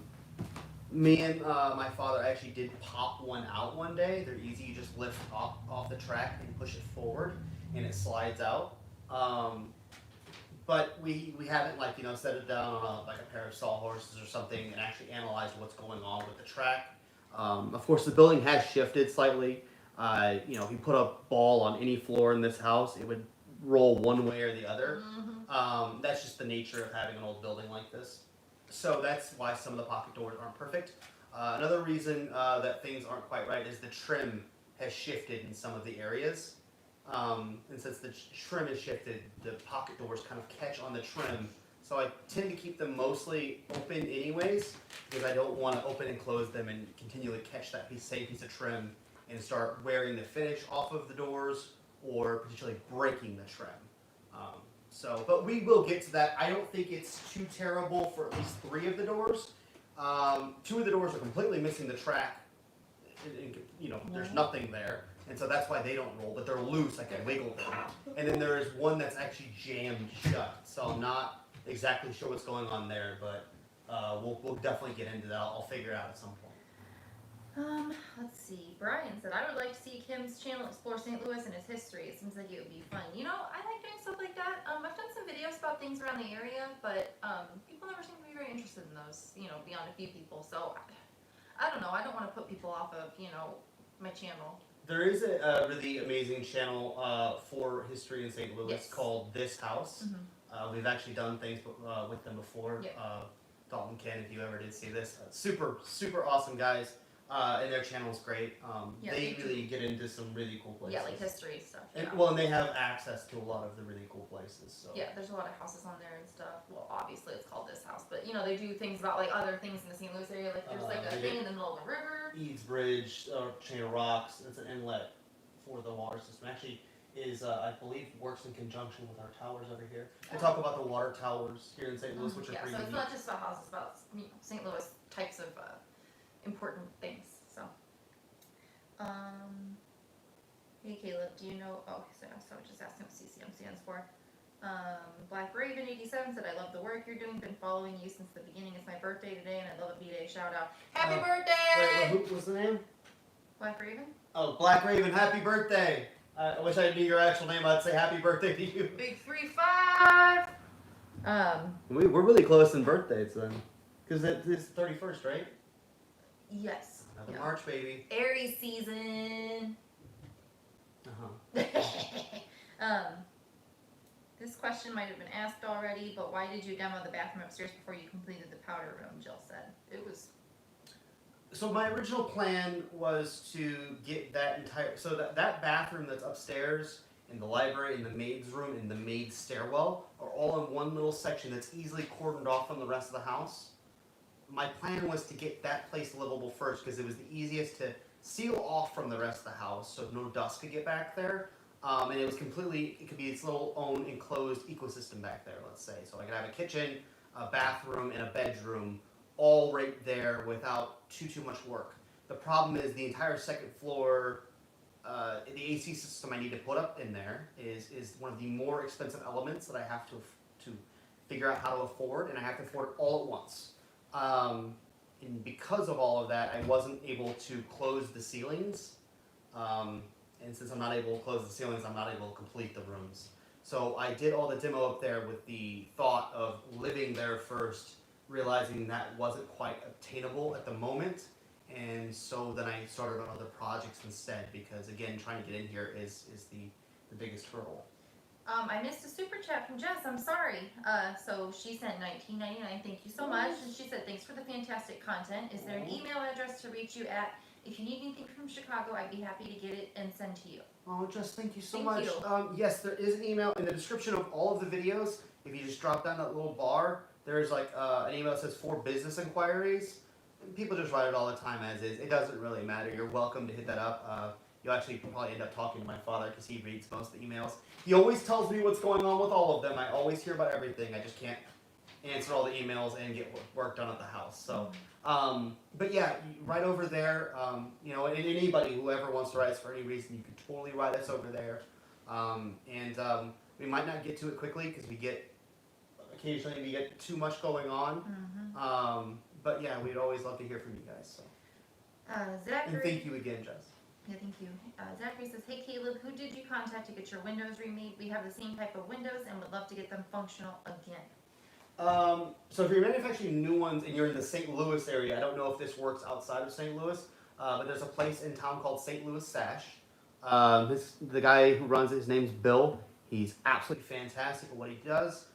S2: Me and my father actually did pop one out one day. They're easy. You just lift off the track and push it forward, and it slides out. But we haven't set it down on a pair of sawhorses or something and actually analyzed what's going on with the track. Of course, the building has shifted slightly. If you put a ball on any floor in this house, it would roll one way or the other. That's just the nature of having an old building like this. So that's why some of the pocket doors aren't perfect. Another reason that things aren't quite right is the trim has shifted in some of the areas. And since the trim is shifted, the pocket doors kind of catch on the trim. So I tend to keep them mostly open anyways, because I don't want to open and close them and continually catch that same piece of trim and start wearing the finish off of the doors or potentially breaking the trim. But we will get to that. I don't think it's too terrible for at least 3 of the doors. 2 of the doors are completely missing the track. There's nothing there. And so that's why they don't roll, but they're loose, I can wiggle them. And then there is one that's actually jammed shut. So I'm not exactly sure what's going on there, but we'll definitely get into that. I'll figure it out at some point.
S1: Let's see. Brian said, I would like to see Kim's channel explore St. Louis and its history. It seems like it would be fun. I like doing stuff like that. I've done some videos about things around the area, but people never seem to be very interested in those, beyond a few people. So, I don't know. I don't want to put people off of, my channel.
S2: There is a really amazing channel for history in St. Louis called This House. We've actually done things with them before.
S1: Yep.
S2: Dalton Ken, if you ever did see this. Super, super awesome guys. And their channel is great. They really get into some really cool places.
S1: Yeah, like history stuff.
S2: And they have access to a lot of the really cool places. So.
S1: Yeah, there's a lot of houses on there and stuff. Well, obviously it's called This House, but they do things about like other things in the St. Louis area. Like there's like a thing in the middle of the river.
S2: Eads Bridge, chain of rocks. It's an inlet for the water system. Actually, is I believe works in conjunction with our towers over here. They talk about the water towers here in St. Louis, which are pretty
S1: so it's
S2: unique.
S1: not just about houses, it's about St. Louis types of important things. So, Hey Caleb, do you know? Oh, so I just asking what CCM stands for. Black Raven 87 said, "I love the work you're doing. Been following you since the beginning. It's my birthday today, and I love a B-Day. Shout out! Happy birthday!"
S2: Wait, who was the name?
S1: Black Raven.
S2: Oh, Black Raven, happy birthday! I wish I knew your actual name. I'd say happy birthday to you.
S1: Big 3-5.
S2: We're really close in birthdays then, because it's 31st, right?
S1: Yes.
S2: Another
S1: Yeah.
S2: March, baby.
S1: Aries season. This question might have been asked already, but why did you demo the bathroom upstairs before you completed the powder room? Jill said it was.
S2: So my original plan was to get that entire, so that bathroom that's upstairs, in the library, in the maid's room, in the maid's stairwell, are all in one little section that's easily cordoned off from the rest of the house. My plan was to get that place livable first because it was the easiest to seal off from the rest of the house so no dust could get back there. And it could be its little own enclosed ecosystem back there, let's say. So I could have a kitchen, a bathroom, and a bedroom all right there without too much work. The problem is the entire second floor, the AC system I need to put up in there is one of the more expensive elements that I have to figure out how to afford, and I have to afford it all at once. And because of all of that, I wasn't able to close the ceilings. And since I'm not able to close the ceilings, I'm not able to complete the rooms. So I did all the demo up there with the thought of living there first, realizing that wasn't quite obtainable at the moment. And so then I started on other projects instead, because again, trying to get in here is the biggest hurdle.
S1: I missed a super chat from Jess. I'm sorry. So she sent $19.99. Thank you so much. And she said, "Thanks for the fantastic content. Is there an email address to reach you at? If you need anything from Chicago, I'd be happy to get it and send to you."
S2: Oh, Jess, thank you so
S1: Thank
S2: much.
S1: you.
S2: Yes, there is an email in the description of all of the videos. If you just drop down that little bar, there's like an email that says for business inquiries. People just write it all the time as is. It doesn't really matter. You're welcome to hit that up. You'll actually probably end up talking to my father because he reads most of the emails. He always tells me what's going on with all of them. I always hear about everything. I just can't answer all the emails and get work done at the house. So, but yeah, right over there, and anybody, whoever wants to write us for any reason, you can totally write us over there. We might not get to it quickly because occasionally we get too much going on. But yeah, we'd always love to hear from you guys. So.
S1: Zachary.
S2: And thank you again, Jess.
S1: Yeah, thank you. Zachary says, "Hey Caleb, who did you contact to get your windows remade? We have the same type of windows and would love to get them functional again."
S2: So if you're manufacturing new ones and you're in the St. Louis area, I don't know if this works outside of St. Louis, but there's a place in town called St. Louis Sash. The guy who runs it, his name's Bill. He's absolutely fantastic at what he does.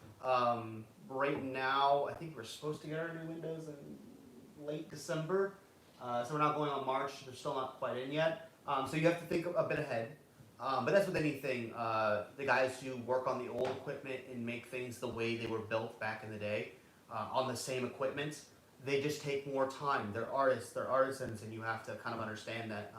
S2: Right now, I think we're supposed to get our new windows in late December. So we're not going on March. They're still not quite in yet. So you have to think a bit ahead. But that's with anything. The guys who work on the old equipment and make things the way they were built back in the day, on the same equipment, they just take more time. They're artists, they're artisans, and you have to kind of understand that.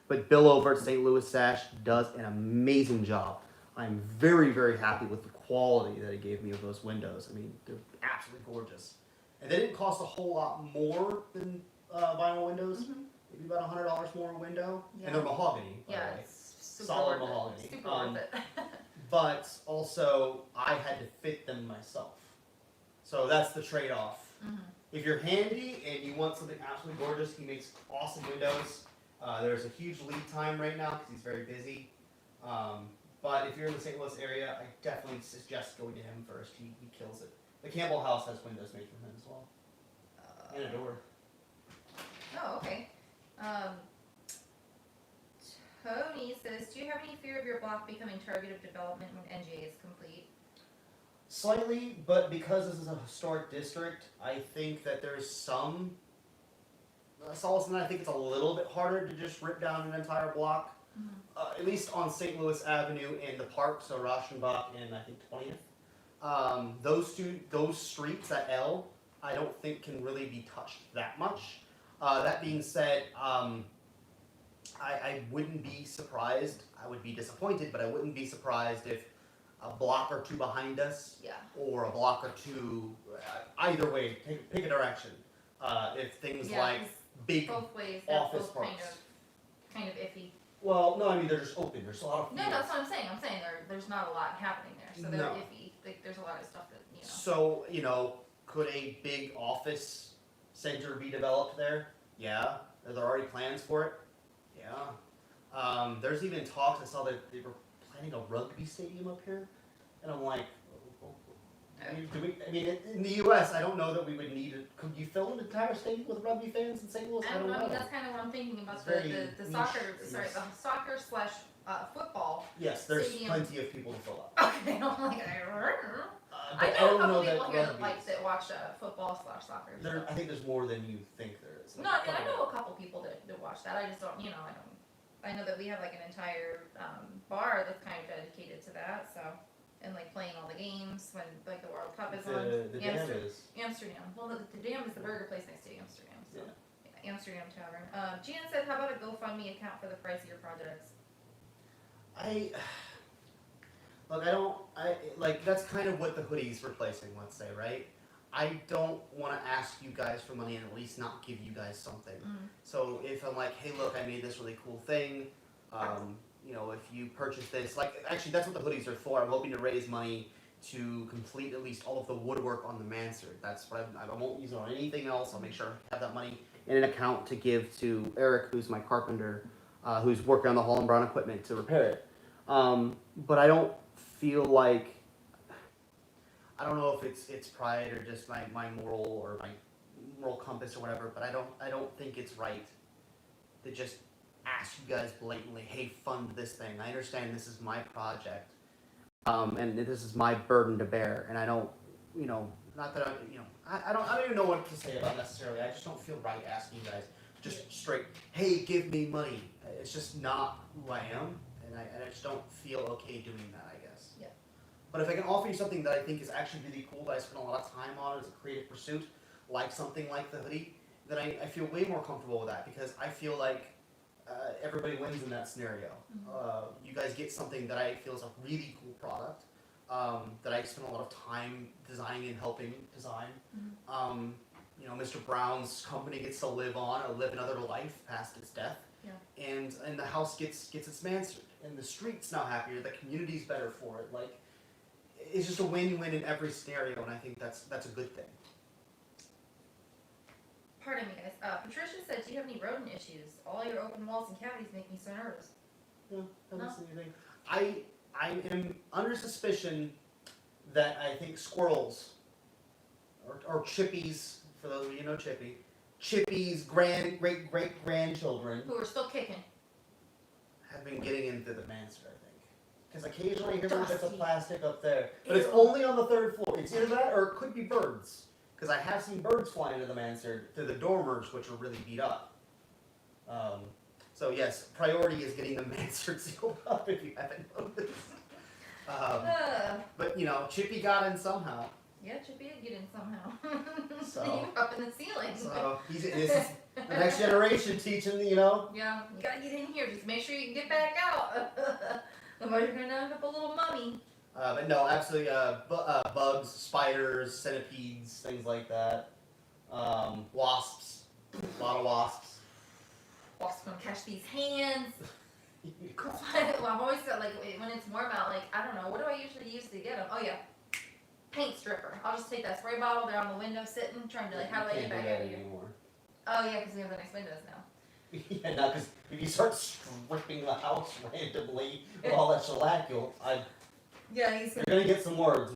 S2: But Bill over at St. Louis Sash does an amazing job. I'm very, very happy with the quality that he gave me of those windows. I mean, they're absolutely gorgeous. And they didn't cost a whole lot more than vinyl windows. Maybe about $100 more a window.
S1: Yeah.
S2: And they're mahogany, by the way.
S1: Super
S2: Solid
S1: worth
S2: mahogany.
S1: It. Super worth it.
S2: But also, I had to fit them myself. So that's the trade-off. If you're handy and you want something absolutely gorgeous, he makes awesome windows. There's a huge lead time right now because he's very busy. But if you're in the St. Louis area, I definitely suggest going to him first. He kills it. The Campbell House has windows made from him as well. And a door.
S1: Oh, okay. Tony says, "Do you have any fear of your block becoming target of development when NGA is complete?"
S2: Slightly, but because this is a historic district, I think that there's some solace in that. I think it's a little bit harder to just rip down an entire block. At least on St. Louis Avenue and the park, so Rauschenbach and I think 20th. Those streets, that L, I don't think can really be touched that much. That being said, I wouldn't be surprised. I would be disappointed, but I wouldn't be surprised if a block or two behind us, or a block or two, either way, pick a direction. If things like big
S1: both ways,
S2: office
S1: both
S2: parks.
S1: kind of kind of iffy.
S2: Well, no, I mean they're just open. There's a lot of
S1: No,
S2: fields.
S1: that's what I'm saying. I'm saying there's not a lot happening there, so they're
S2: No.
S1: iffy. Like, there's a lot of stuff that
S2: So, could a big office center be developed there? Yeah. Are there already plans for it? Yeah. There's even talks. I saw that they were planning a rugby stadium up here, and I'm like, I mean, in the U.S., I don't know that we would need it. Could you fill an entire stadium with rugby fans in St. Louis?
S1: I don't know. I mean, that's kind of what I'm thinking about the soccer. Sorry, the soccer slash football.
S2: Yes, there's
S1: stadium.
S2: plenty of people to fill up.
S1: Okay, I'm like,
S2: I
S1: know a
S2: don't
S1: couple
S2: know
S1: people here
S2: rugby
S1: that watch football slash soccer.
S2: I think there's more than you think there is.
S1: No, I know a couple people that watch that. I just don't, I know that we have like an entire bar that's kind of dedicated to that. So, and like playing all the games when like the World Cup is on.
S2: The Dam is.
S1: Amsterdam. Well, the Dam is the burger place next to Amsterdam. So.
S2: Yeah.
S1: Amsterdam Tavern. Jan said, "How about a GoFundMe account for the price of your projects?"
S2: That's kind of what the hoodie's replacing, let's say, right? I don't want to ask you guys for money and at least not give you guys something. So if I'm like, hey, look, I made this really cool thing, if you purchase this, actually that's what the hoodies are for. I'm hoping to raise money to complete at least all of the woodwork on the mansard. That's what I won't use it on anything else. I'll make sure I have that money in an account to give to Eric, who's my carpenter, who's working on the Holland Brown equipment to repair it. But I don't feel like, I don't know if it's pride or just my moral or my moral compass or whatever, but I don't think it's right to just ask you guys blatantly, hey, fund this thing. I understand this is my project, and this is my burden to bear, and I don't, not that I don't even know what to say about it necessarily. I just don't feel right asking you guys just straight, hey, give me money. It's just not who I am, and I just don't feel okay doing that, I guess.
S1: Yeah.
S2: But if I can offer you something that I think is actually really cool, that I spent a lot of time on as a creative pursuit, like something like the hoodie, then I feel way more comfortable with that, because I feel like everybody wins in that scenario. You guys get something that I feel is a really cool product, that I spent a lot of time designing and helping design. Mr. Brown's company gets to live another life past its death.
S1: Yeah.
S2: And the house gets its mansard, and the street's now happier, the community's better for it. Like, it's just a win-win in every scenario, and I think that's a good thing.
S1: Pardon me, guys. Patricia said, "Do you have any rodent issues? All your open walls and cavities make me so nervous."
S2: No, haven't seen anything. I am under suspicion that I think squirrels or chippies, for those of you who know Chippy's great-great-grandchildren
S1: Who are still kicking.
S2: have been getting into the mansard, I think. Because occasionally I hear little bits of
S1: Dusty.
S2: plastic up there. But it's only on the 3rd floor. It's either that or it could be birds. Because I have seen birds fly into the mansard through the dormers, which are really beat up. So yes, priority is getting the mansard sealed up, if you haven't noticed. But Chippy got in somehow.
S1: Yeah, Chippy did get in somehow.
S2: So-
S1: He up in the ceiling.
S2: So this is the next generation teaching,
S1: Yeah, you gotta get in here. Just make sure you can get back out. Otherwise you're gonna end up a little mummy.
S2: But no, absolutely, bugs, spiders, centipedes, things like that. Wasps, a lot of wasps.
S1: Wasps gonna catch these hands. Well, I've always said, when it's warm out, I don't know, what do I usually use to get them? Oh yeah, paint stripper. I'll just take that spray bottle, they're on the window sitting, trying to how do I get back at you?
S2: Anymore.
S1: Oh yeah, because we have the nice windows now.
S2: Yeah, no, because if you start stripping the house randomly with all that shellac,
S1: Yeah,
S2: you're gonna get some words.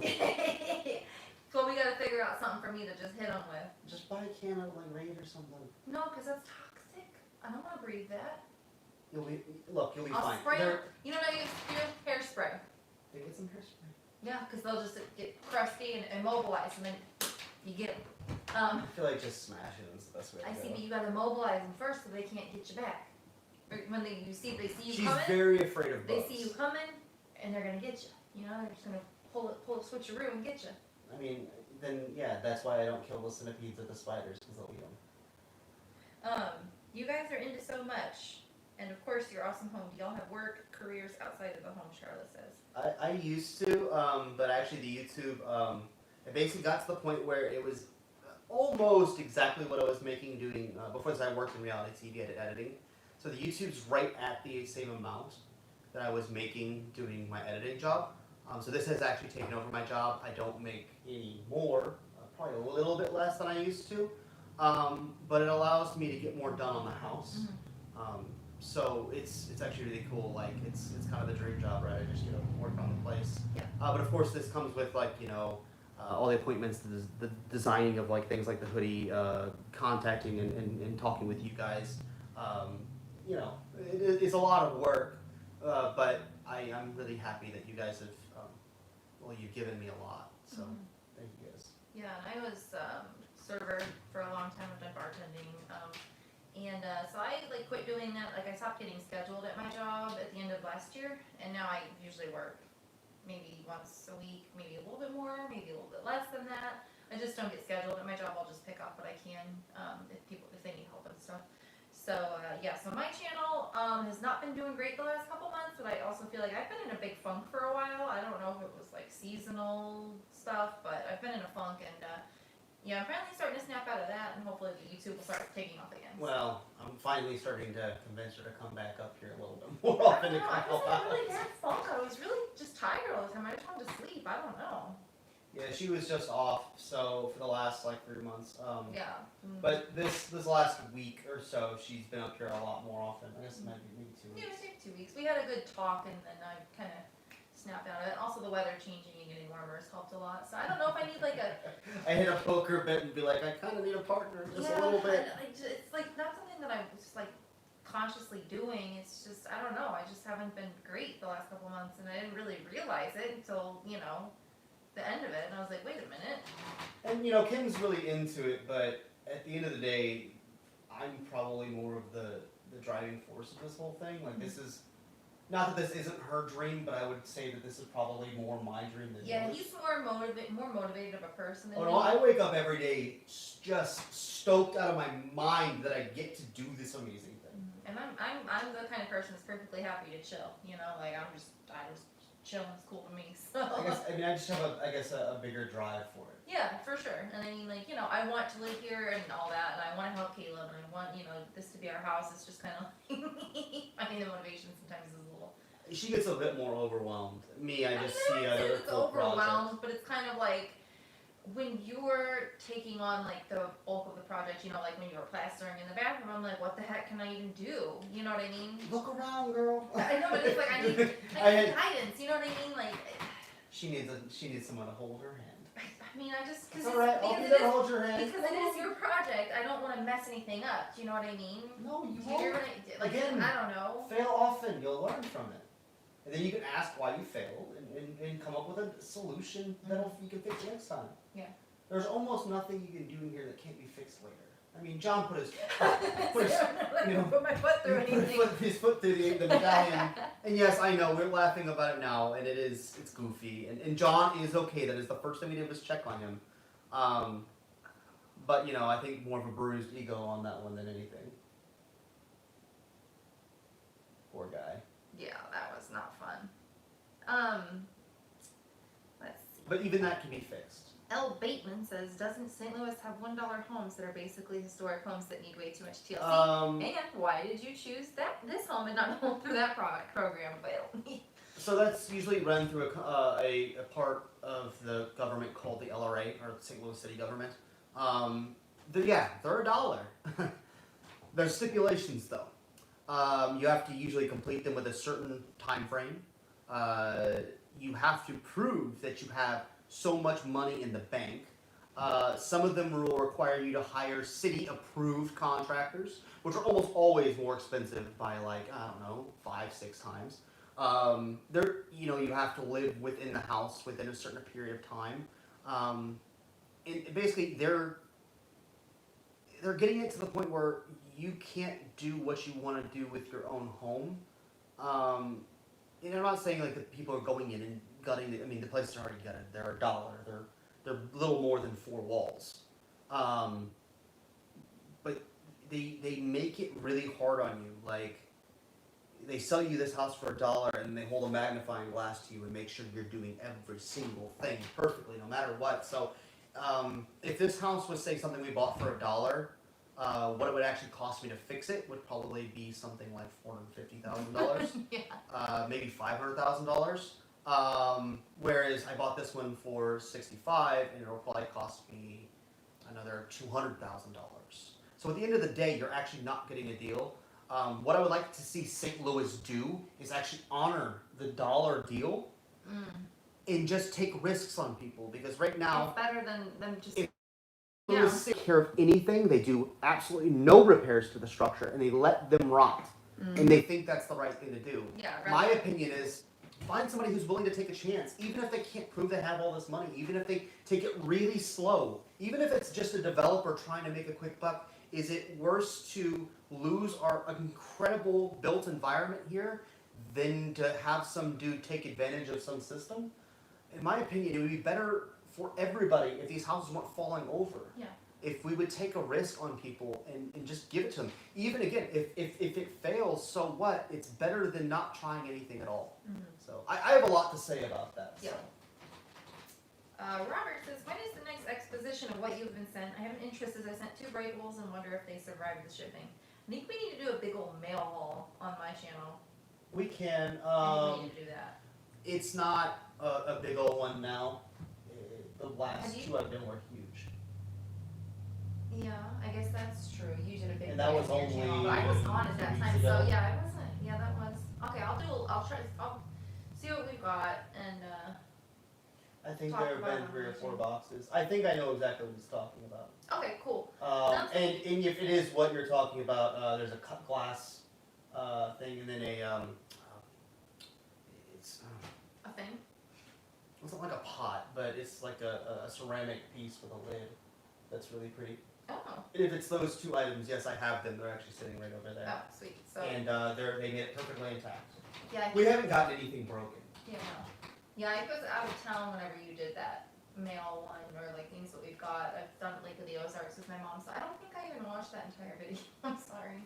S1: So we gotta figure out something for me to just hit them with.
S2: Just buy a can of Raid or something.
S1: No, because that's toxic. I don't want to breathe that.
S2: You'll be
S1: I'll
S2: fine.
S1: spray them. You know what I use? Hairspray.
S2: They get some hairspray.
S1: Yeah, because they'll just get crusty and immobilized, and then you get them.
S2: I feel like just smashing them is the best way to
S1: I
S2: go.
S1: see, but you gotta immobilize them first so they can't get you back. Or when they see you
S2: She's
S1: coming,
S2: very afraid of bugs.
S1: they see you coming, and they're gonna get you. They're just gonna pull a switcheroo and get you.
S2: I mean, then yeah, that's why I don't kill the centipedes or the spiders, because they'll eat them.
S1: You guys are into so much, and of course your awesome home. Do y'all have work, careers outside of the home? Charlotte says.
S2: I used to, but actually the YouTube, it basically got to the point where it was almost exactly what I was doing before this. I worked in reality TV editing, So the YouTube's right at the same amount that I was making doing my editing job. So this has actually taken over my job. I don't make any more, probably a little bit less than I used to, but it allows me to get more done on the house. So it's actually really cool. Like it's kind of the dream job, right? I just get to work on the place.
S1: Yeah.
S2: But of course, this comes with like all the appointments, the designing of like things like the hoodie, contacting and talking with you guys. It's a lot of work, but I'm really happy that you guys have, you've given me a lot. So thank you guys.
S1: Yeah, and I was server for a long time. I've done bartending, so I like quit doing that. Like I stopped getting scheduled at my job at the end of last year, and now I usually work maybe once a week, maybe a little bit more, maybe a little bit less than that. I just don't get scheduled at my job. I'll just pick up what I can if they need help and stuff. So so my channel has not been doing great the last couple months, but I also feel like I've been in a big funk for a while. I don't know if it was like seasonal stuff, but I've been in a funk, and I'm finally starting to snap out of that, and hopefully the YouTube will start taking off again.
S2: Well, I'm finally starting to convince her to come back up here a little bit more often.
S1: I was in a really bad funk. I was really just tired all the time. I just wanted to sleep. I don't know.
S2: Yeah, she was just off, so for the last like 3 months. But this last week or so, she's been up here a lot more often. I guess it might be maybe 2 weeks.
S1: Yeah, it was 2 weeks. We had a good talk, and then I kind of snapped out of it. Also, the weather changing and getting warmer has helped a lot. So I don't know if I need like a.
S2: I hit a poker bit and be like, I kind of need a partner, just a little bit.
S1: It's like not something that I'm just like consciously doing. It's just I don't know. I just haven't been great the last couple months, and I didn't really realize it until the end of it, and I was like, wait a minute.
S2: And Kim's really into it, but at the end of the day, I'm probably more of the driving force of this whole thing. Like this is, not that this isn't her dream, but I would say that this is probably more my dream than yours.
S1: He's more motivated of a person than me.
S2: No, I wake up every day just stoked out of my mind that I get to do this amazing thing.
S1: And I'm the kind of person that's perfectly happy to chill. Like I just chilling's cool to me. So
S2: I just have a bigger drive for it.
S1: Yeah, for sure. And I mean, I want to live here and all that, and I want to help Caleb, and I want this to be our house. It's just kind of I mean, the motivation sometimes is a little.
S2: She gets a bit more overwhelmed. Me, I just see
S1: it's overwhelmed, but it's kind of like when you're taking on like the bulk of the project. Like when you were plastering in the bathroom, I'm like, what the heck can I even do? You know what I mean?
S2: Look around, girl.
S1: I know, but it's like I need guidance. You know what I mean? Like
S2: she needs someone to hold her hand.
S1: I mean, I just
S2: because I'll be there to hold your hand.
S1: Because it is your project. I don't want to mess anything up. Do you know what I mean?
S2: No, you won't.
S1: Again, I don't know.
S2: Fail often. You'll learn from it. And then you can ask why you failed and come up with a solution that you can fix next time.
S1: Yeah.
S2: There's almost nothing you can do in here that can't be fixed later. I mean, John put his
S1: put my foot through anything.
S2: His foot through the medallion. And yes, I know, we're laughing about it now, and it's goofy. And John is okay. That is the first thing we did was check on him. But, I think more of a bruised ego on that one than anything. Poor guy.
S1: Yeah, that was not fun. Let's see.
S2: But even that can be fixed.
S1: L. Bateman says, doesn't St. Louis have $1 homes that are basically historic homes that need way too much TLC? And why did you choose this home and not go through that program?
S2: So that's usually run through a part of the government called the LRA, or the St. Louis City government. They're $1. There's stipulations though. You have to usually complete them with a certain time frame. You have to prove that you have so much money in the bank. Some of them will require you to hire city-approved contractors, which are almost always more expensive by 5-6 times. You have to live within the house within a certain period of time. And basically, they're getting it to the point where you can't do what you want to do with your own home. And I'm not saying like the people are going in and gutting the place is already gutted. They're $1. They're little more than 4 walls. But they make it really hard on you. Like they sell you this house for $1 and they hold a magnifying glass to you and make sure you're doing every single thing perfectly, no matter what. So if this house was say something we bought for $1, What it would actually cost me to fix it would probably be something like $450,000,
S1: Yeah.
S2: maybe $500,000. Whereas I bought this one for 65, and it'll probably cost me another $200,000. So at the end of the day, you're actually not getting a deal. What I would like to see St. Louis do is actually honor the dollar deal and just take risks on people, because right now
S1: It's better than them just.
S2: Louis doesn't take care of anything. They do absolutely no repairs to the structure, and they let them rot. And they think that's the right thing to do.
S1: Yeah, right.
S2: My opinion is, find somebody who's willing to take a chance, even if they can't prove they have all this money, even if they take it really slow, even if it's just a developer trying to make a quick buck. Is it worse to lose our incredible built environment here than to have some dude take advantage of some system? In my opinion, it would be better for everybody if these houses weren't falling over.
S1: Yeah.
S2: If we would take a risk on people and just give it to them. Even again, if it fails, so what? It's better than not trying anything at all. So I have a lot to say about that. So.
S1: Yeah. Robert says, when is the next exposition of what you've been sent? I have an interest as I sent 2 labels and wonder if they survived the shipping. I think we need to do a big old mail haul on my channel.
S2: We can.
S1: I think we need to do that.
S2: It's not a big old one now. The last
S1: Have you-
S2: 2 I've done were huge.
S1: Yeah, I guess that's true. You did a big
S2: And that was
S1: one on your channel,
S2: only
S1: but I was gone at that
S2: 2
S1: time,
S2: weeks
S1: so
S2: ago.
S1: yeah, I wasn't. Yeah, that was okay. I'll see what we've got and.
S2: I think
S1: Talk
S2: there have
S1: about
S2: been 3 or 4
S1: renovation.
S2: boxes. I think I know exactly what he's talking about.
S1: Okay, cool.
S2: And if it is what you're talking about, there's a cut glass thing, and then it's
S1: A thing?
S2: it's not like a pot, but it's like a ceramic piece with a lid that's really pretty.
S1: Oh.
S2: If it's those 2 items, yes, I have them. They're actually sitting right over there.
S1: Oh, sweet. So.
S2: And they made it perfectly intact.
S1: Yeah.
S2: We haven't gotten anything broken.
S1: Yeah. Yeah, I was out of town whenever you did that mail one or like things that we've got. I've done Lake of the Ozarks with my mom, so I don't think I even watched that entire video. I'm sorry.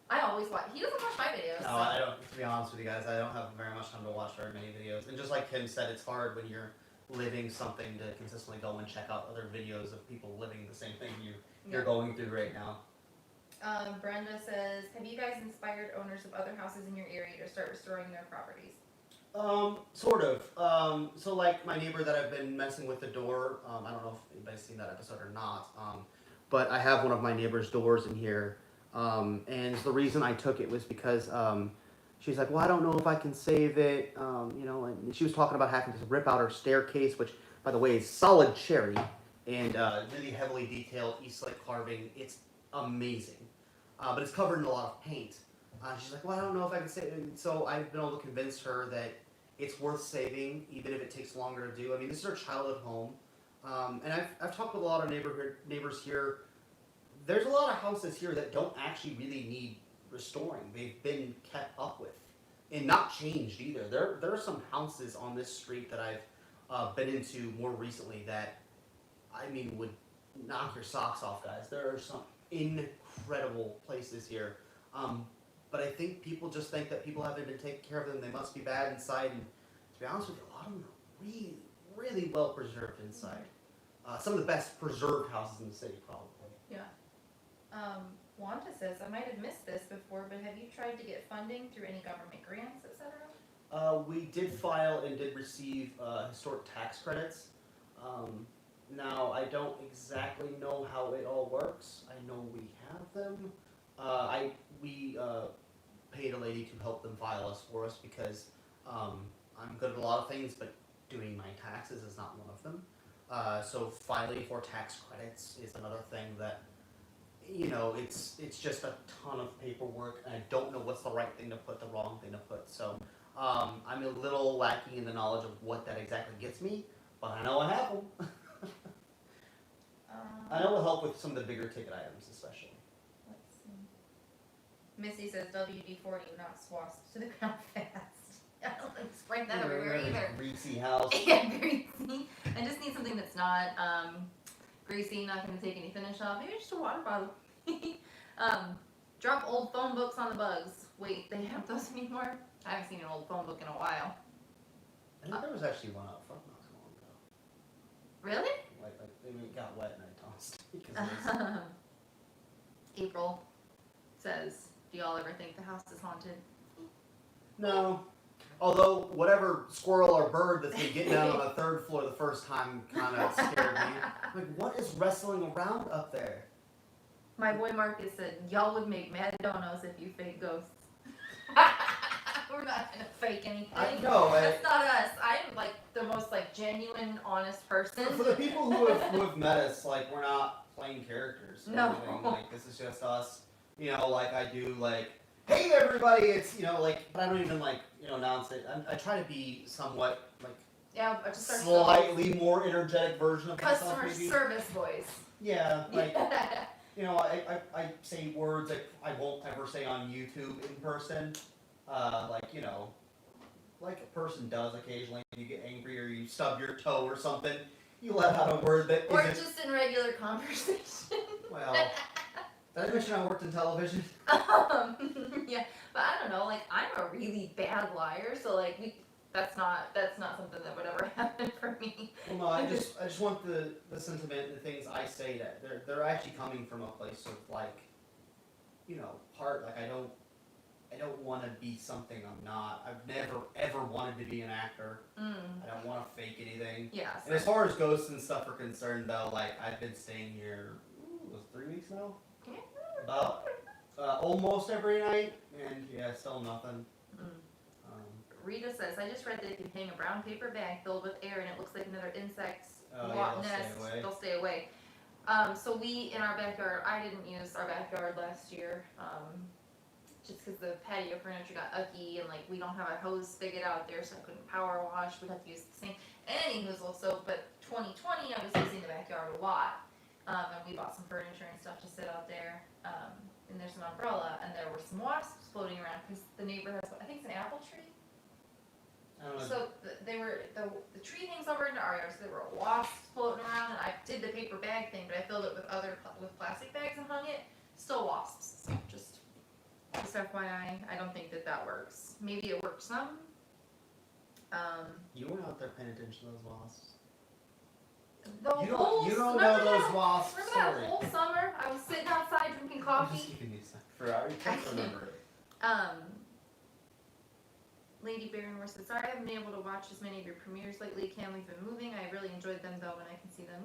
S1: I always watch. He doesn't watch my videos.
S2: No,
S1: so.
S2: I don't. To be honest with you guys, I don't have very much time to watch very many videos. And just like Kim said, it's hard when you're living something to consistently go and check out other videos of people living the same thing you're going through right now.
S1: Brenda says, have you guys inspired owners of other houses in your area to start restoring their properties?
S2: Sort of. So like my neighbor that I've been messing with the door, I don't know if anybody's seen that episode or not, but I have one of my neighbor's doors in here, and the reason I took it was because, she's like, well, I don't know if I can save it, and she was talking about having to rip out her staircase, which, by the way, is solid cherry, and, really heavily detailed East-Lake carving. It's amazing. But it's covered in a lot of paint. She's like, well, I don't know if I can save it. So I've been able to convince her that it's worth saving, even if it takes longer to do. I mean, this is her childhood home. And I've talked with a lot of neighbors here. There's a lot of houses here that don't actually really need restoring. They've been kept up with and not changed either. There are some houses on this street that I've been into more recently that, I mean, would knock your socks off, guys. There are some incredible places here. But I think people just think that people haven't been taking care of them. They must be bad inside. And to be honest with you, a lot of them are really, really well preserved inside. Some of the best preserved houses in the city, probably.
S1: Yeah. Wanda says, I might have missed this before, but have you tried to get funding through any government grants, etc.?
S2: We did file and did receive historic tax credits. Now, I don't exactly know how it all works. I know we have them. We paid a lady to help them file us for us because I'm good at a lot of things, but doing my taxes is not one of them. So filing for tax credits is another thing that, it's just a ton of paperwork, and I don't know what's the right thing to put, the wrong thing to put. So I'm a little lacking in the knowledge of what that exactly gets me, but I know I have them. I know it'll help with some of the bigger ticket items, especially.
S1: Let's see. Missy says WD-40, not swasp to the ground fast. I don't like spraying that everywhere either.
S2: Greasy house.
S1: Yeah, greasy. I just need something that's not greasy, not going to take any finish off. Maybe just a water bottle. Drop old phone books on the bugs. Wait, they have those anymore? I haven't seen an old phone book in a while.
S2: I think there was actually one out front not too long ago.
S1: Really?
S2: Like it got wet and I tossed it because it was
S1: April says, do y'all ever think the house is haunted?
S2: No. Although whatever squirrel or bird that's been getting down on the third floor the first time kind of scared me. Like, what is wrestling around up there?
S1: My boy Marcus said, y'all would make mad donos if you fake ghosts. We're not gonna fake anything. That's not us. I'm like the most like genuine, honest person.
S2: For the people who have met us, like, we're not playing characters or
S1: No.
S2: anything. Like, this is just us. You know, like I do, like, hey everybody, it's, you know, like, but I don't even like, you know, announce it. I try to be somewhat like,
S1: yeah, just our
S2: slightly more energetic version of myself.
S1: customer
S2: Maybe.
S1: service voice.
S2: Yeah, like, you know, I say words that I won't ever say on YouTube in person. Like, you know, like a person does occasionally. You get angry or you stub your toe or something. You let out a word that
S1: or
S2: isn't.
S1: just in regular conversation.
S2: Well, did I mention I worked in television?
S1: Yeah, but I don't know. Like, I'm a really bad liar, so like that's not something that would ever happen for me.
S2: Well, no, I just want the sentiment and the things I say that they're actually coming from a place of like, you know, heart. Like I don't want to be something I'm not. I've never ever wanted to be an actor. I don't want to fake anything.
S1: Yeah.
S2: And as far as ghosts and stuff are concerned, though, like I've been staying here, it was 3 weeks now.
S1: Yeah.
S2: About almost every night, and yeah, still nothing.
S1: Rita says, I just read that if you hang a brown paper bag filled with air and it looks like another insect's nest, they'll stay away. So we, in our backyard, I didn't use our backyard last year, just because the patio furniture got ucky and like we don't have a hose spigot out there, so I couldn't power wash. We'd have to use the sink. Anywho's also, but 2020 I was using the backyard a lot, and we bought some furniture and stuff to sit out there. And there's an umbrella, and there were some wasps floating around because the neighbor has, I think it's an apple tree. So the tree hangs over into our yard, so there were wasps floating around, and I did the paper bag thing, but I filled it with plastic bags and hung it. Still wasps. So just FYI, I don't think that works. Maybe it works some.
S2: You weren't out there paying attention to those wasps.
S1: You
S2: don't know those wasps.
S1: Remember that whole summer I was sitting outside drinking coffee?
S2: I can't remember it.
S1: Lady Barrymore says, sorry I haven't been able to watch as many of your premieres lately. Cam, we've been moving. I really enjoyed them though when I can see them.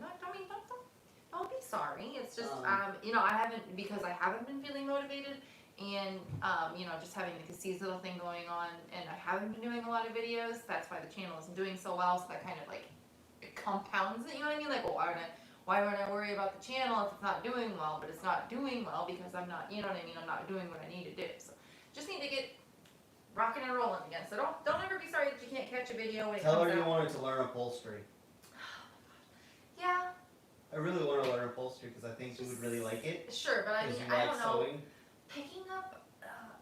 S1: Don't be sorry. It's just, you know, I haven't been feeling motivated and, you know, just having the Cassie's little thing going on and I haven't been doing a lot of videos. That's why the channel isn't doing so well. So that kind of like, it compounds it, you know what I mean? Like, well, why would I worry about the channel if it's not doing well? But it's not doing well because I'm not, you know what I mean? I'm not doing what I need to do. So just need to get rocking and rolling again. So don't ever be sorry that you can't catch a video when it comes out.
S2: Tell her you wanted to learn upholstery.
S1: Yeah.
S2: I really want to learn upholstery because I think she would really like it.
S1: Sure, but I mean, I don't know.
S2: Sewing.
S1: Picking up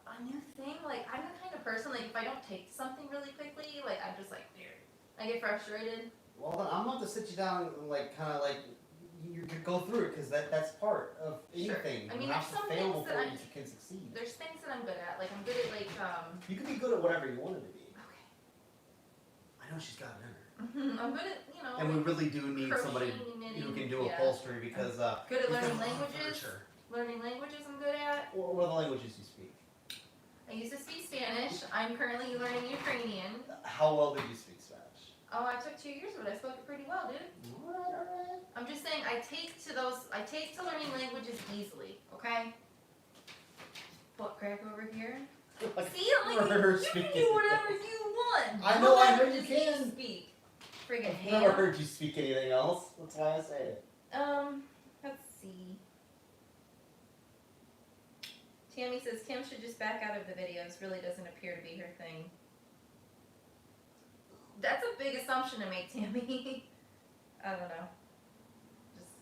S1: a new thing, like I'm the kind of person, like if I don't take something really quickly, like I'm just like, weird. I get frustrated.
S2: Well, then I'm going to sit you down and like kind of like you could go through it because that's part of anything.
S1: Sure. I mean,
S2: you
S1: there's
S2: have
S1: some
S2: to fail
S1: things that
S2: before you can succeed.
S1: There's things that I'm good at. Like I'm good at like
S2: You can be good at whatever you wanted to be.
S1: Okay.
S2: I know she's got it in her.
S1: I'm good at, you know.
S2: And we really do need somebody
S1: knitting,
S2: who can do upholstery because
S1: good at learning languages. Learning languages I'm good at.
S2: What are the languages you speak?
S1: I used to speak Spanish. I'm currently learning Ukrainian.
S2: How well did you speak Spanish?
S1: Oh, I took 2 years of it. I spoke it pretty well, dude.
S2: Alright.
S1: I'm just saying, I take to learning languages easily, okay? What, crack over here? See, like, you can do whatever you want.
S2: I know you
S1: Just
S2: can.
S1: speak. Friggin'
S2: I've never heard you speak anything else. That's why I say it.
S1: Let's see. Tammy says Kim should just back out of the videos. Really doesn't appear to be her thing. That's a big assumption to make, Tammy. I don't know. Just,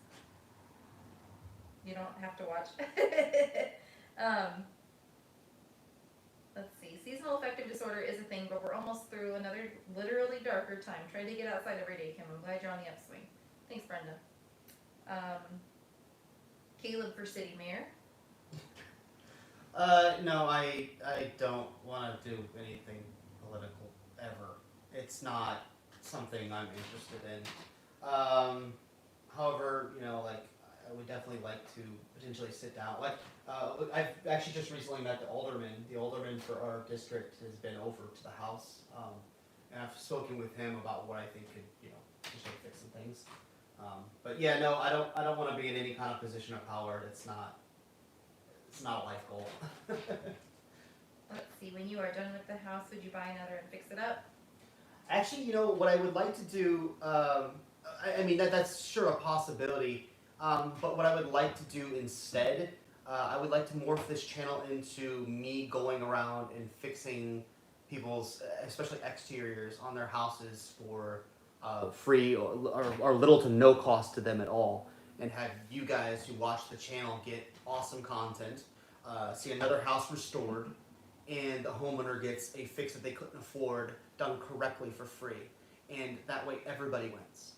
S1: you don't have to watch. Let's see. Seasonal affective disorder is a thing, but we're almost through another literally darker time. Try to get outside every day, Kim. I'm glad you're on the upswing. Thanks, Brenda. Caleb for city mayor.
S2: No, I don't want to do anything political ever. It's not something I'm interested in. However, you know, like I would definitely like to potentially sit down. Like, I've actually just recently met the alderman. The alderman for our district has been over to the house, and I've spoken with him about what I think could, potentially fix some things. But yeah, no, I don't want to be in any kind of position of power. It's not a life goal.
S1: Let's see, when you are done with the house, would you buy another and fix it up?
S2: Actually, what I would like to do, I mean, that's sure a possibility, but what I would like to do instead, I would like to morph this channel into me going around and fixing people's, especially exteriors on their houses for free or little to no cost to them at all, and have you guys who watch the channel get awesome content, see another house restored, and the homeowner gets a fix that they couldn't afford done correctly for free. And that way everybody wins.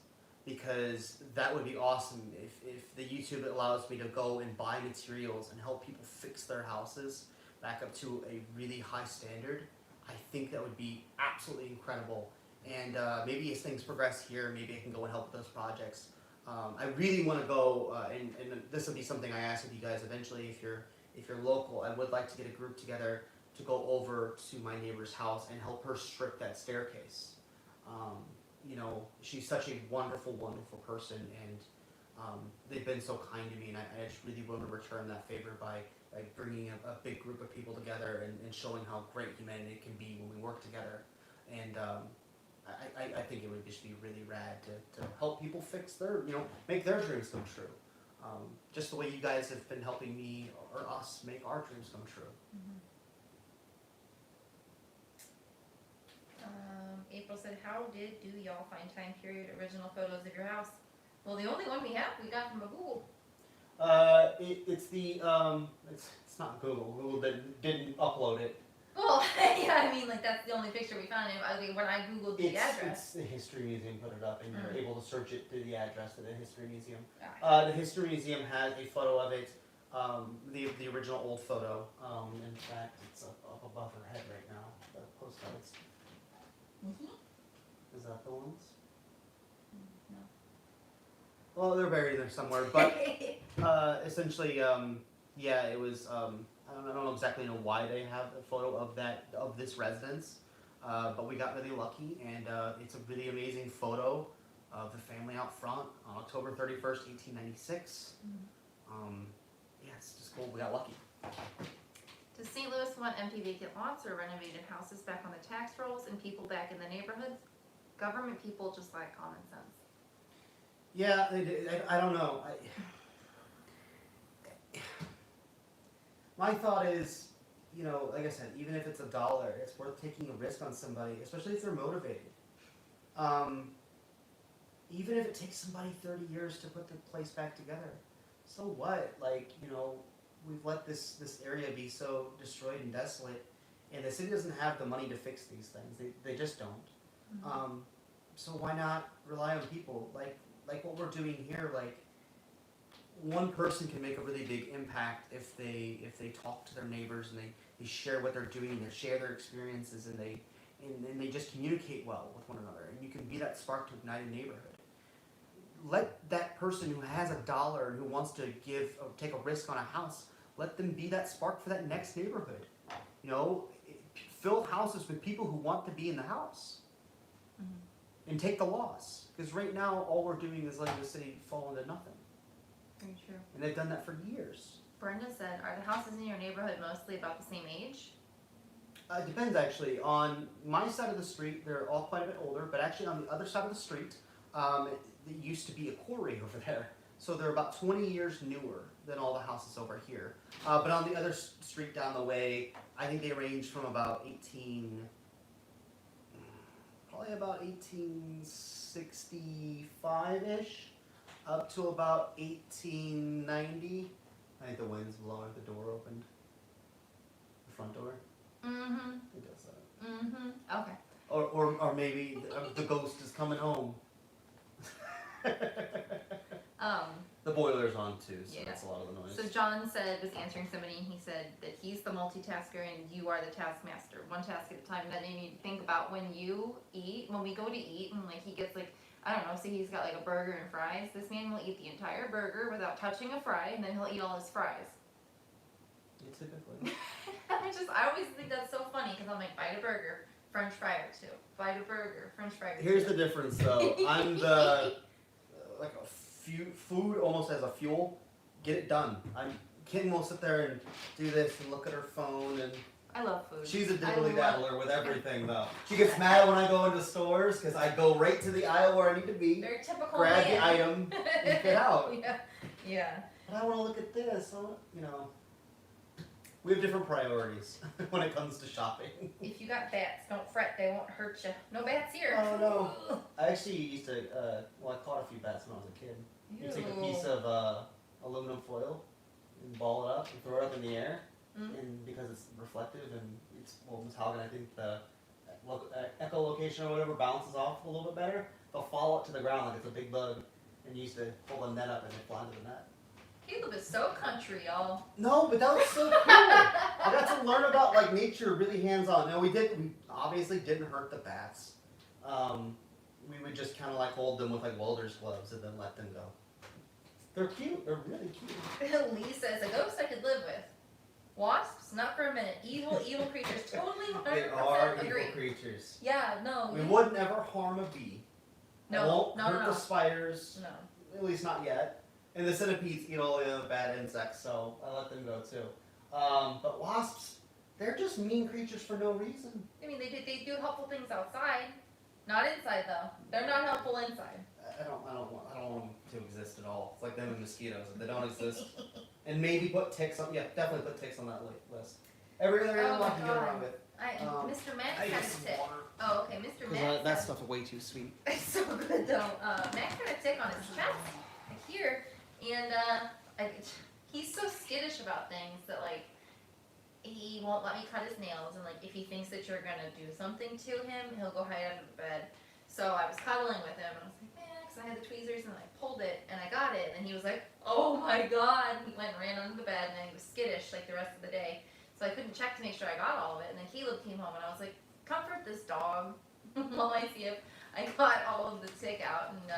S2: Because that would be awesome if the YouTube allows me to go and buy materials and help people fix their houses back up to a really high standard. I think that would be absolutely incredible. And maybe as things progress here, maybe I can go and help with those projects. I really want to go, and this will be something I ask of you guys eventually if you're local. I would like to get a group together to go over to my neighbor's house and help her strip that staircase. She's such a wonderful, wonderful person, and they've been so kind to me, and I just really want to return that favor by bringing a big group of people together and showing how great humanity can be when we work together. And I think it would just be really rad to help people fix their, make their dreams come true. Just the way you guys have been helping me or us make our dreams come true.
S1: Mm-hmm. April said, how do y'all find time period original photos of your house? Well, the only one we got from a Google.
S2: It's not Google. Google didn't upload it.
S1: Well, yeah, I mean, that's the only picture we found. When I Googled the address.
S2: It's the History Museum put it up, and you're able to search it through the address of the History Museum.
S1: Gotcha.
S2: The History Museum has a photo of it, the original old photo. In fact, it's up above her head right now. The postcards.
S1: Mm-hmm.
S2: Is that the ones?
S1: No.
S2: Well, they're buried there somewhere, but essentially, yeah, it was. I don't exactly know why they have a photo of this residence, but we got really lucky, and it's a really amazing photo of the family out front on October 31st, 1896.
S1: Mm-hmm.
S2: Yeah, it's just cool. We got lucky.
S1: Does St. Louis want empty vacant lots or renovated houses back on the tax rolls and people back in the neighborhoods? Government people just lack common sense.
S2: Yeah, I don't know. My thought is, like I said, even if it's $1, it's worth taking a risk on somebody, especially if they're motivated. Even if it takes somebody 30 years to put the place back together, so what? We've let this area be so destroyed and desolate, and the city doesn't have the money to fix these things. They just don't.
S1: Mm-hmm.
S2: So why not rely on people like what we're doing here? One person can make a really big impact if they talk to their neighbors and they share what they're doing, they share their experiences, and they just communicate well with one another. And you can be that spark to ignite a neighborhood. Let that person who has $1 and who wants to take a risk on a house, let them be that spark for that next neighborhood. Fill houses with people who want to be in the house. Mm-hmm. And take the loss. Because right now, all we're doing is letting the city fall into nothing.
S1: Very true.
S2: And they've done that for years.
S1: Brenda said, are the houses in your neighborhood mostly about the same age?
S2: It depends, actually. On my side of the street, they're all quite a bit older. But actually, on the other side of the street, there used to be a quarry over there. So they're about 20 years newer than all the houses over here. But on the other street down the way, I think they range from about 1865-ish, up to about 1890. I think the wind's blowing, the door opened. The front door.
S1: Mm-hmm.
S2: It does that.
S1: Mm-hmm. Okay.
S2: Or maybe the ghost is coming home. The boiler's on too, so
S1: yeah.
S2: That's a lot of the noise.
S1: So John was answering somebody, and he said that he's the multitasker and you are the taskmaster, one task at a time. And that made me think about when we go to eat, and he gets I don't know, say he's got like a burger and fries. This man will eat the entire burger without touching a fry, and then he'll eat all his fries.
S2: Typically.
S1: I always think that's so funny because I'm like, bite a burger, French fry or two. Bite a burger, French fry or two.
S2: Here's the difference, though. I'm the like a food almost as a fuel. Get it done. Kim will sit there and do this and look at her phone and.
S1: I love food.
S2: She's a diddly dabbler with everything, though. She gets mad when I go into stores because I go right to the aisle where I need to be.
S1: Very typical.
S2: Grab
S1: man.
S2: the item and get out.
S1: Yeah.
S2: But I want to look at this. You know. We have different priorities when it comes to shopping.
S1: If you got bats, don't fret, they won't hurt you. No bats here.
S2: Oh no. I actually used to, I caught a few bats when I was a kid. You take a piece of aluminum foil and ball it up and throw it up in the air. And because it's reflective and it's metallic, and I think the echolocation or whatever bounces off a little bit better, they'll fall up to the ground like it's a big bug. And you used to pull the net up and they fly into the net.
S1: Caleb is so country, y'all.
S2: No, but that was so cool. I got to learn about like nature really hands-on. No, we obviously didn't hurt the bats. We would just kind of like hold them with like welder's gloves and then let them go. They're cute. They're really cute.
S1: Lee says, a ghost I could live with. Wasps, not for a minute. Evil creatures. Totally 100%
S2: They are
S1: agree.
S2: evil creatures.
S1: Yeah, no.
S2: We would never harm a bee.
S1: No,
S2: won't hurt the spiders.
S1: No.
S2: At least not yet. And the centipedes eat all the other bad insects, so I let them go too. But wasps, they're just mean creatures for no reason.
S1: I mean, they do helpful things outside, not inside though. They're not helpful inside.
S2: I don't want them to exist at all. It's like them and mosquitoes. If they don't exist, and maybe put ticks on. Yeah, definitely put ticks on that list. Every other animal I can get around with.
S1: Mr. Max
S2: I
S1: had
S2: get
S1: a
S2: some
S1: tick.
S2: water.
S1: Oh, okay, Mr. Max.
S2: That stuff's way too sweet.
S1: It's so good though. Max had a tick on his chest, like here, and he's so skittish about things that like he won't let me cut his nails, and like if he thinks that you're gonna do something to him, he'll go hide under the bed. So I was cuddling with him, and I was like, Max, I had the tweezers, and I pulled it, and I got it, and he was like, oh my god, and he went and ran under the bed, and then he was skittish like the rest of the day. So I couldn't check to make sure I got all of it, and then Caleb came home, and I was like, comfort this dog while I see if I got all of the tick out, and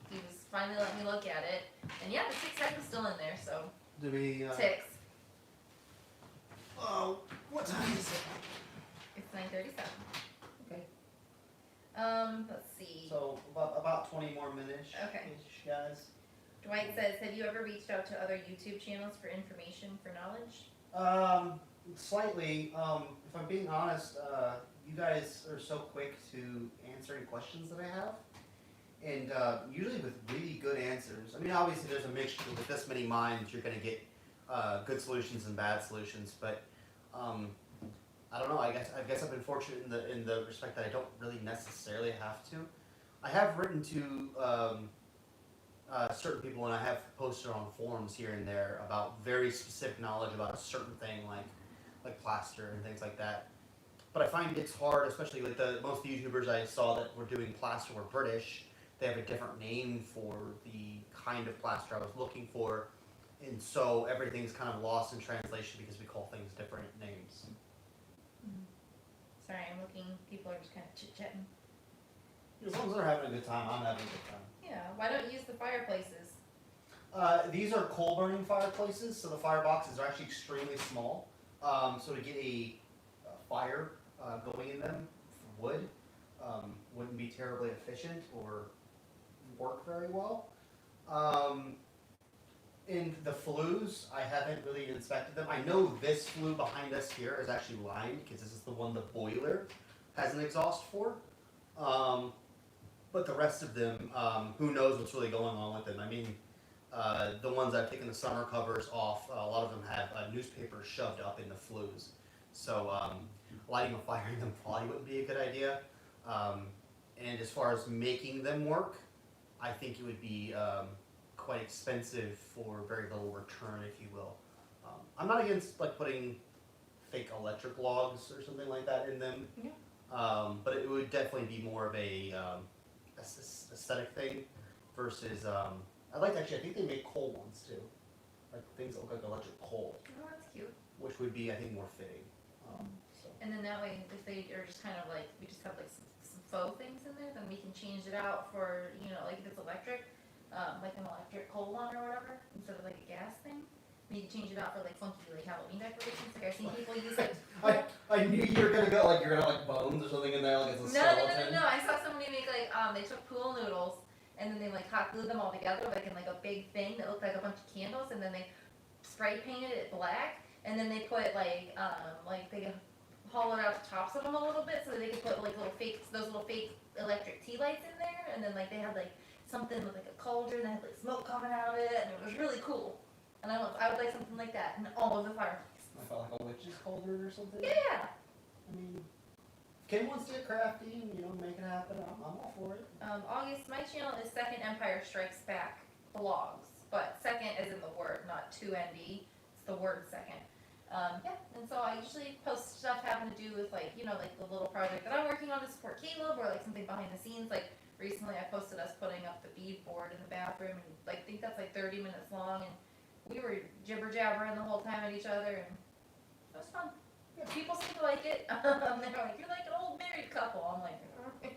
S1: he was finally letting me look at it, and yeah, the tick's head was still in there, so
S2: Do we?
S1: ticks.
S2: Oh, what time is it?
S1: It's 9:37.
S2: Okay.
S1: Let's see.
S2: So about 20 more minutes.
S1: Okay.
S2: Guys.
S1: Dwight says, have you ever reached out to other YouTube channels for information, for knowledge?
S2: Slightly. If I'm being honest, you guys are so quick to answering questions that I have, and usually with really good answers. I mean, obviously there's a mixture. With this many minds, you're going to get good solutions and bad solutions. But I don't know. I guess I've been fortunate in the respect that I don't really necessarily have to. I have written to certain people, and I have posted on forums here and there about very specific knowledge about a certain thing, like plaster and things like that. But I find it's hard, especially like most of the YouTubers I saw that were doing plaster were British. They have a different name for the kind of plaster I was looking for, and so everything's kind of lost in translation because we call things different names.
S1: Sorry, I'm looking. People are just kind of chit-chatting.
S2: As long as they're having a good time, I'm having a good time.
S1: Yeah, why don't you use the fireplaces?
S2: These are coal burning fireplaces, so the fireboxes are actually extremely small. So to get a fire going in them for wood wouldn't be terribly efficient or work very well. In the flues, I haven't really inspected them. I know this flue behind us here is actually lined because this is the one the boiler has an exhaust for. But the rest of them, who knows what's really going on with them. I mean, the ones I've taken the summer covers off, a lot of them have newspaper shoved up in the flues. So lighting a fire in them probably wouldn't be a good idea. And as far as making them work, I think it would be quite expensive for very little return, if you will. I'm not against like putting fake electric logs or something like that in them.
S1: Yeah.
S2: But it would definitely be more of a aesthetic thing versus I think they make coal ones too, like things that look like electric coal,
S1: Oh, that's cute.
S2: which would be I think more fitting. So.
S1: And then that way, if they are just kind of like, we just have like some faux things in there, then we can change it out for, you know, like if it's electric, like an electric coal one or whatever, instead of like a gas thing. We can change it out for like funky like Halloween decorations. Like I've seen people use like.
S2: I knew you were gonna go like you're gonna have like bones or something in there, like it's a skeleton.
S1: No. I saw somebody make like they took pool noodles and then they like hot glued them all together like in like a big thing that looked like a bunch of candles, and then they spray painted it black, and then they put like they hollowed out the tops of them a little bit so that they could put like those little fake electric tea lights in there, and then like they had like something with like a cauldron that had like smoke coming out of it, and it was really cool. And I would like something like that in all of the fireplaces.
S2: I felt like a witch's cauldron or something.
S1: Yeah.
S2: I mean, Kim wants to get crafty and, you know, make it happen. I'm all for it.
S1: August, my channel is Second Empire Strikes Back vlogs, but second is in the word, not 2ND. It's the word second. Yeah, and so I usually post stuff having to do with like, you know, like the little project that I'm working on to support Caleb, or like something behind the scenes. Like recently I posted us putting up the bead board in the bathroom, and like I think that's like 30 minutes long, and we were jibber jabbering the whole time at each other, and it was fun. Yeah, people seem to like it. They're like, "You're like an old married couple." I'm like, okay.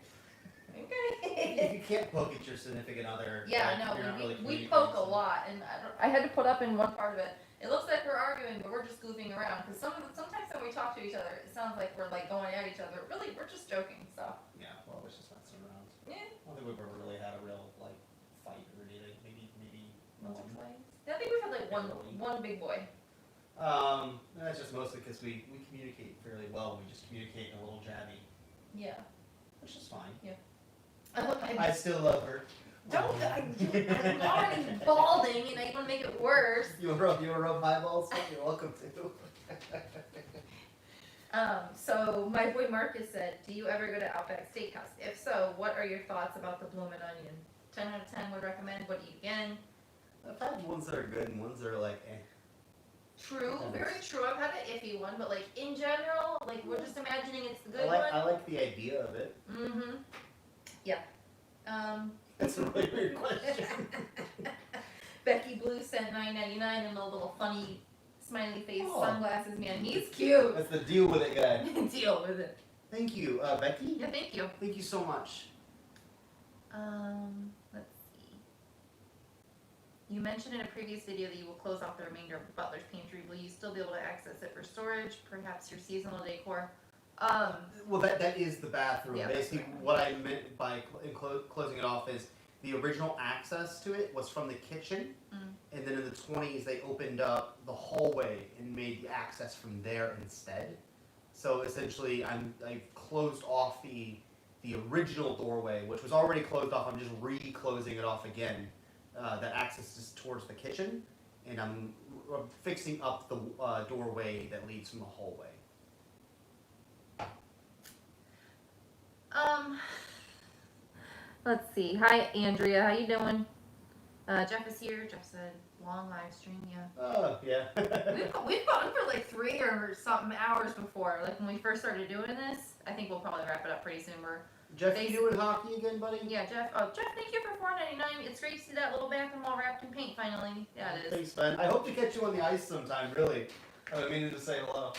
S2: You can't poke at your significant other.
S1: Yeah,
S2: like,
S1: no,
S2: really
S1: we poke a lot, and I had to put up in one part of it. It looks like we're arguing, but we're just goofing around. Because sometimes when we talk to each other, it sounds like we're like going at each other. Really, we're just joking. So.
S2: Yeah, well, it's just messing around.
S1: Yeah.
S2: I don't think we've ever really had a real like fight or anything. Maybe
S1: Once or twice. Yeah, I think we've had like one big boy.
S2: That's just mostly because we communicate fairly well. We just communicate in a little jabby.
S1: Yeah.
S2: Which is fine.
S1: Yeah.
S2: I still love her.
S1: Don't. I'm already balding, and I want to make it worse.
S2: You wanna rub my balls? You're welcome to.
S1: So my boy Marcus said, "Do you ever go to Outback Steakhouse? If so, what are your thoughts about the bloomin' onion? 10 out of 10 would recommend. Would eat again."
S2: I've had ones that are good and ones that are like, eh.
S1: True, very true. I've had an iffy one, but like in general, like we're just imagining it's the good
S2: I
S1: one.
S2: like the idea of it.
S1: Mm-hmm. Yeah.
S2: That's a really weird question.
S1: Becky Blue sent $9.99 and a little funny smiley face
S2: Oh.
S1: sunglasses. Man, he's cute.
S2: That's the deal with it guy.
S1: Deal with it.
S2: Thank you, Becky.
S1: Yeah, thank you.
S2: Thank you so much.
S1: Let's see. You mentioned in a previous video that you will close off the remainder of the butler's pantry. Will you still be able to access it for storage? Perhaps your seasonal decor?
S2: Well, that is the bathroom.
S1: Yeah,
S2: Basically,
S1: that's right.
S2: what I meant by closing it off is the original access to it was from the kitchen, and then in the 20s they opened up the hallway and made the access from there instead. So essentially, I closed off the original doorway, which was already closed off. I'm just re-closing it off again. That access is towards the kitchen, and I'm fixing up the doorway that leads from the hallway.
S1: Let's see. Hi, Andrea. How you doing? Jeff is here. Jeff said, long live stream, yeah.
S2: Oh, yeah.
S1: We've gone for like 3 or something hours before. Like when we first started doing this. I think we'll probably wrap it up pretty soon.
S2: Jeff, you doing hockey again, buddy?
S1: Yeah, Jeff. Oh, Jeff, thank you for $4.99. It's great to see that little bathroom all wrapped in paint finally. Yeah, it is.
S2: Thanks, man. I hope to catch you on the ice sometime, really. I've been meaning to say hello.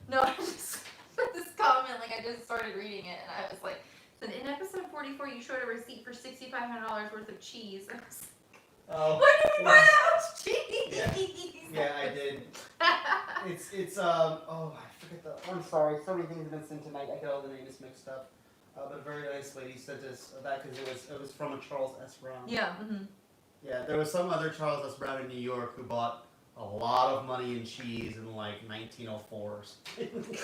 S1: No, I just this comment, like I just started reading it, and I was like, so in episode 44, you showed a receipt for $6,500 worth of cheese.
S2: Oh.
S1: Where did you buy that much cheese?
S2: Yeah, I did. Oh, I forget the. I'm sorry. So many things have been sent tonight. I got all the names mixed up. But a very nice lady sent us that because it was from a Charles S. Brown.
S1: Yeah. Mm-hmm.
S2: Yeah, there was some other Charles S. Brown in New York who bought a lot of money in cheese in like 1904.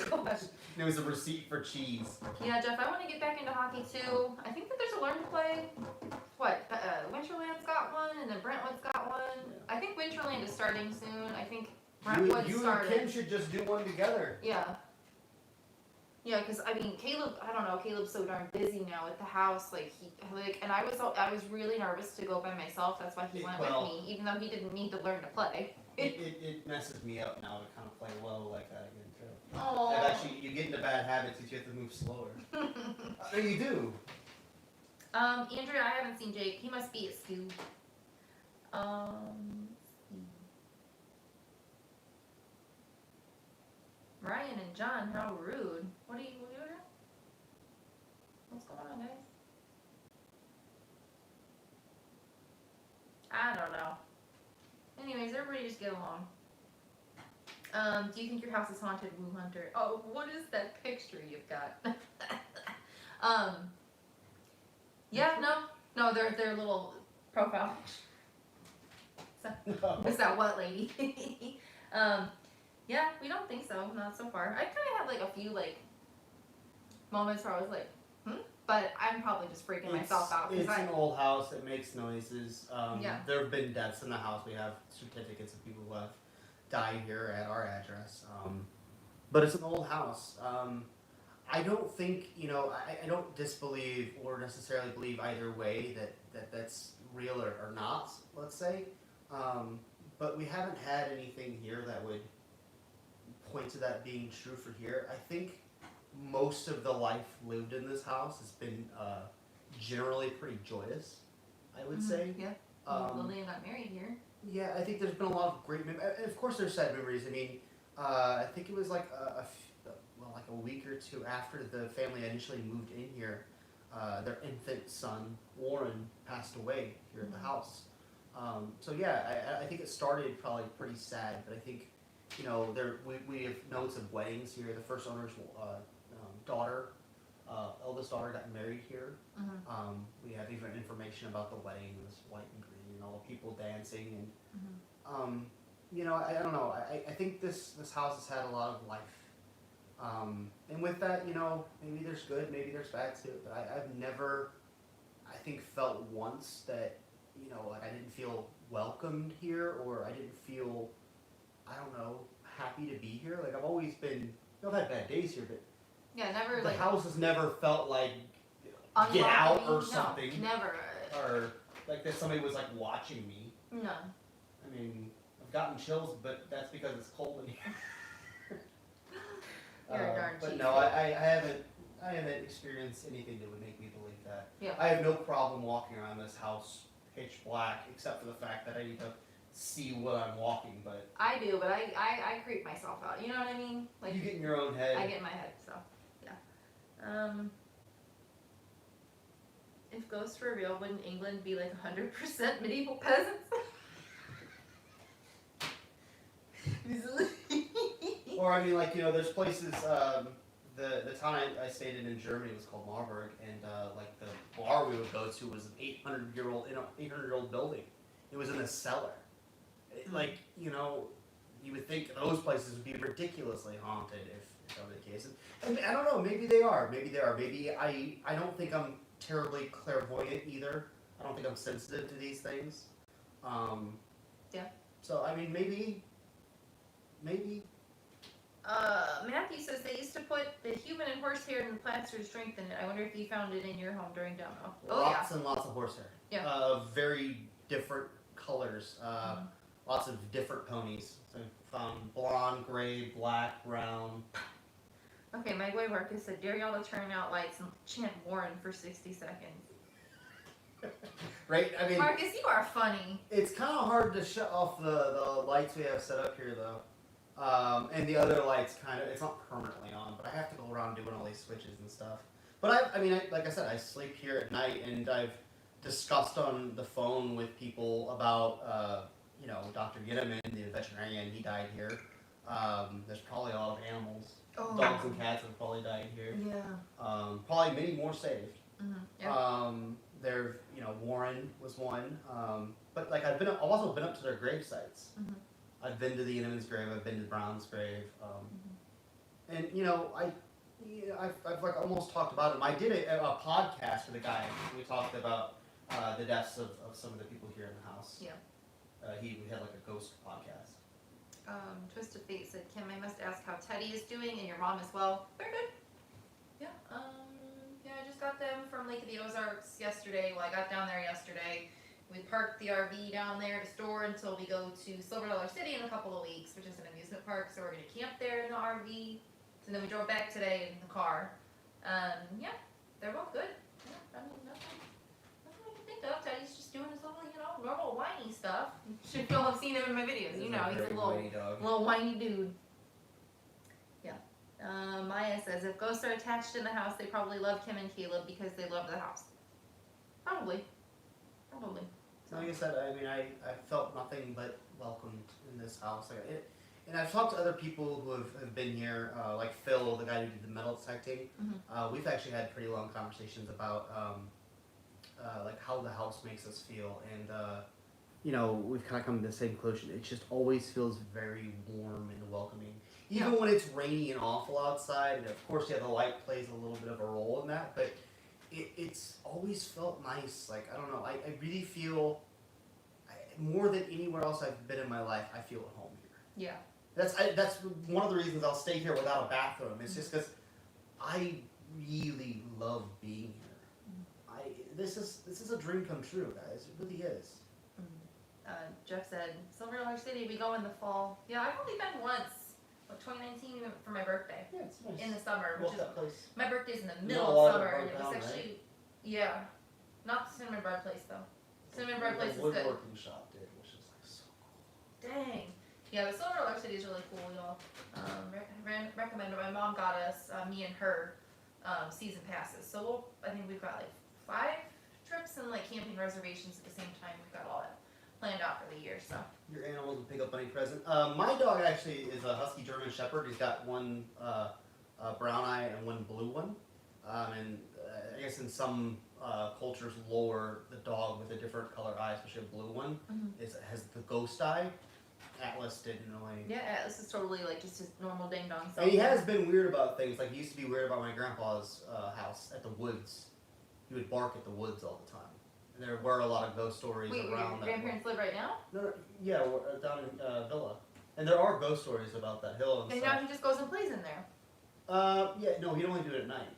S1: Gosh.
S2: It was a receipt for cheese.
S1: Yeah, Jeff, I want to get back into hockey too. I think that there's a learn to play. What? Winterland's got one, and then Brentwood's got one.
S2: Yeah.
S1: I think Winterland is starting soon. I think Brentwood
S2: You
S1: started.
S2: and Kim should just do one together.
S1: Yeah. Yeah, because I mean, Caleb. I don't know. Caleb's so darn busy now at the house. And I was really nervous to go by myself. That's why he went with me, even though he didn't need to learn to play.
S2: It messes me up now to kind of play low like that again too.
S1: Oh.
S2: And actually, you get into bad habits because you have to move slower. You do.
S1: Andrea, I haven't seen Jake. He must be at school. Ryan and John, how rude. What are you doing? going on, guys? I don't know. Anyways, everybody just get along. Do you think your house is haunted, Woo Hunter? Oh, what is that picture you've got? Yeah, no, they're little profile. Miss that what, lady? Yeah, we don't think so, not so far. I kind of have like a few like moments where I was like, but I'm probably just freaking myself out.
S2: It's an old house. It makes noises.
S1: Yeah.
S2: There have been deaths in the house. We have certificates of people who have died here at our address. But it's an old house. I don't think, I don't disbelieve or necessarily believe either way that's real or not, let's say. But we haven't had anything here that would point to that being true for here. I think most of the life lived in this house has been generally pretty joyous, I would say.
S1: Yeah. Lillian got married here.
S2: Yeah, I think there's been a lot of great memories. Of course, there's sad memories. I mean, I think it was like a week or two after the family initially moved in here, their infant son Warren passed away here at the house. So yeah, I think it started probably pretty sad, but I think we have notes of weddings here. The first owner's daughter, eldest daughter, got married here. We have even information about the wedding. It was white and green, and all the people dancing, and I don't know. I think this house has had a lot of life. And with that, maybe there's good, maybe there's bad too. But I've never, I think, felt once that, like I didn't feel welcomed here, or I didn't feel, I don't know, happy to be here. Like I've always been, I've had bad days here, but
S1: yeah, never.
S2: The house has never felt like
S1: get
S2: out or something.
S1: No, never.
S2: Or like that somebody was like watching me.
S1: No.
S2: I mean, I've gotten chills, but that's because it's cold in here.
S1: You're a darn
S2: but
S1: cheap
S2: no, I haven't experienced anything that would make me believe that.
S1: Yeah.
S2: I have no problem walking around this house pitch black, except for the fact that I need to see what I'm walking. But
S1: I do, but I creep myself out. You know what I mean? Like
S2: you get in your own head.
S1: I get in my head, so yeah. If ghosts were real, wouldn't England be like 100% medieval peasants?
S2: Or I mean, like there's places. The town I stayed in Germany was called Marburg, and like the bar we would go to was an 800-year-old building. It was in a cellar. Like you would think those places would be ridiculously haunted if that were the case. And I don't know. Maybe they are. Maybe I don't think I'm terribly clairvoyant either. I don't think I'm sensitive to these things.
S1: Yeah.
S2: So I mean, maybe.
S1: Matthew says they used to put the human and horsehair in the plants to strengthen it. I wonder if you found it in your home during demo.
S2: Lots and lots of horsehair.
S1: Yeah.
S2: Very different colors. Lots of different ponies. So I found blonde, gray, black, brown.
S1: Okay, my boy Marcus said, dare y'all to turn out lights and chant Warren for 60 seconds.
S2: Right? I mean,
S1: Marcus, you are funny.
S2: It's kind of hard to shut off the lights we have set up here, though. And the other lights it's not permanently on, but I have to go around doing all these switches and stuff. But like I said, I sleep here at night, and I've discussed on the phone with people about, Dr. Ginneman, the veterinarian. He died here. There's probably a lot of animals.
S1: Oh.
S2: Dogs and cats have probably died here.
S1: Yeah.
S2: Probably many more saved.
S1: Yeah.
S2: There, Warren was one. But like I've also been up to their grave sites. I've been to the Inman's grave. I've been to Brown's grave. And I've like almost talked about him. I did a podcast with a guy. We talked about the deaths of some of the people here in the house.
S1: Yeah.
S2: We had like a ghost podcast.
S1: Twist of Fate said, Kim, I must ask how Teddy is doing and your mom as well. They're good. Yeah. I just got them from Lake of the Ozarks yesterday. Well, I got down there yesterday. We parked the RV down there to store until we go to Silver Dollar City in a couple of weeks, which is an amusement park. So we're going to camp there in the RV. And then we drove back today in the car. They're both good. Yeah, I mean, nothing I can think of. Teddy's just doing his little, normal whiny stuff. Should y'all have seen him in my videos. He's a little whiny dude. Yeah. Maya says, if ghosts are attached in the house, they probably love Kim and Caleb because they love the house. Probably.
S2: Like I said, I mean, I felt nothing but welcomed in this house. And I've talked to other people who have been here, like Phil, the guy who did the metal detecting. We've actually had pretty long conversations about like how the house makes us feel, and you know, we've kind of come to the same conclusion. It just always feels very warm and welcoming, even when it's rainy and awful outside. And of course, yeah, the light plays a little bit of a role in that, but it's always felt nice. Like, I don't know, I really feel, more than anywhere else I've been in my life, I feel at home here.
S1: Yeah.
S2: That's one of the reasons I'll stay here without a bathroom. It's just because I really love being here. This is a dream come true, guys. It really is.
S1: Jeff said, Silver Dollar City, we go in the fall. Yeah, I've only been once. 2019, we went for my birthday.
S2: Yeah, it's nice.
S1: In the summer,
S2: Love
S1: which is,
S2: that place.
S1: my birthday's in the
S2: You
S1: middle
S2: know, a lot
S1: of
S2: of
S1: summer,
S2: it
S1: and it was
S2: burnt down,
S1: actually, yeah, not the Cinnamon Bread Place though. Cinnamon Bread Place is good.
S2: Woodworking shop did, which is like so cool.
S1: Dang. Yeah, the Silver Dollar City is really cool, y'all. Recommended. My mom got us, me and her, season passes. So I think we've got like 5 trips and like camping reservations at the same time. We've got all that planned out for the year, so.
S2: Your animals will pick up any present. My dog actually is a husky German Shepherd. He's got one brown eye and one blue one. And I guess in some cultures lore, the dog with a different color eye, especially a blue one, has the ghost eye. Atlas didn't really.
S1: Yeah, Atlas is totally like just his normal ding dong self.
S2: And he has been weird about things. Like, he used to be weird about my grandpa's house at the woods. He would bark at the woods all the time. And there were a lot of ghost stories
S1: Wait,
S2: around
S1: your
S2: that.
S1: grandparents live right now?
S2: No, yeah, we're down in Villa. And there are ghost stories about that hill and
S1: And
S2: stuff.
S1: now he just goes and plays in there.
S2: Yeah, no, he'd only do it at night.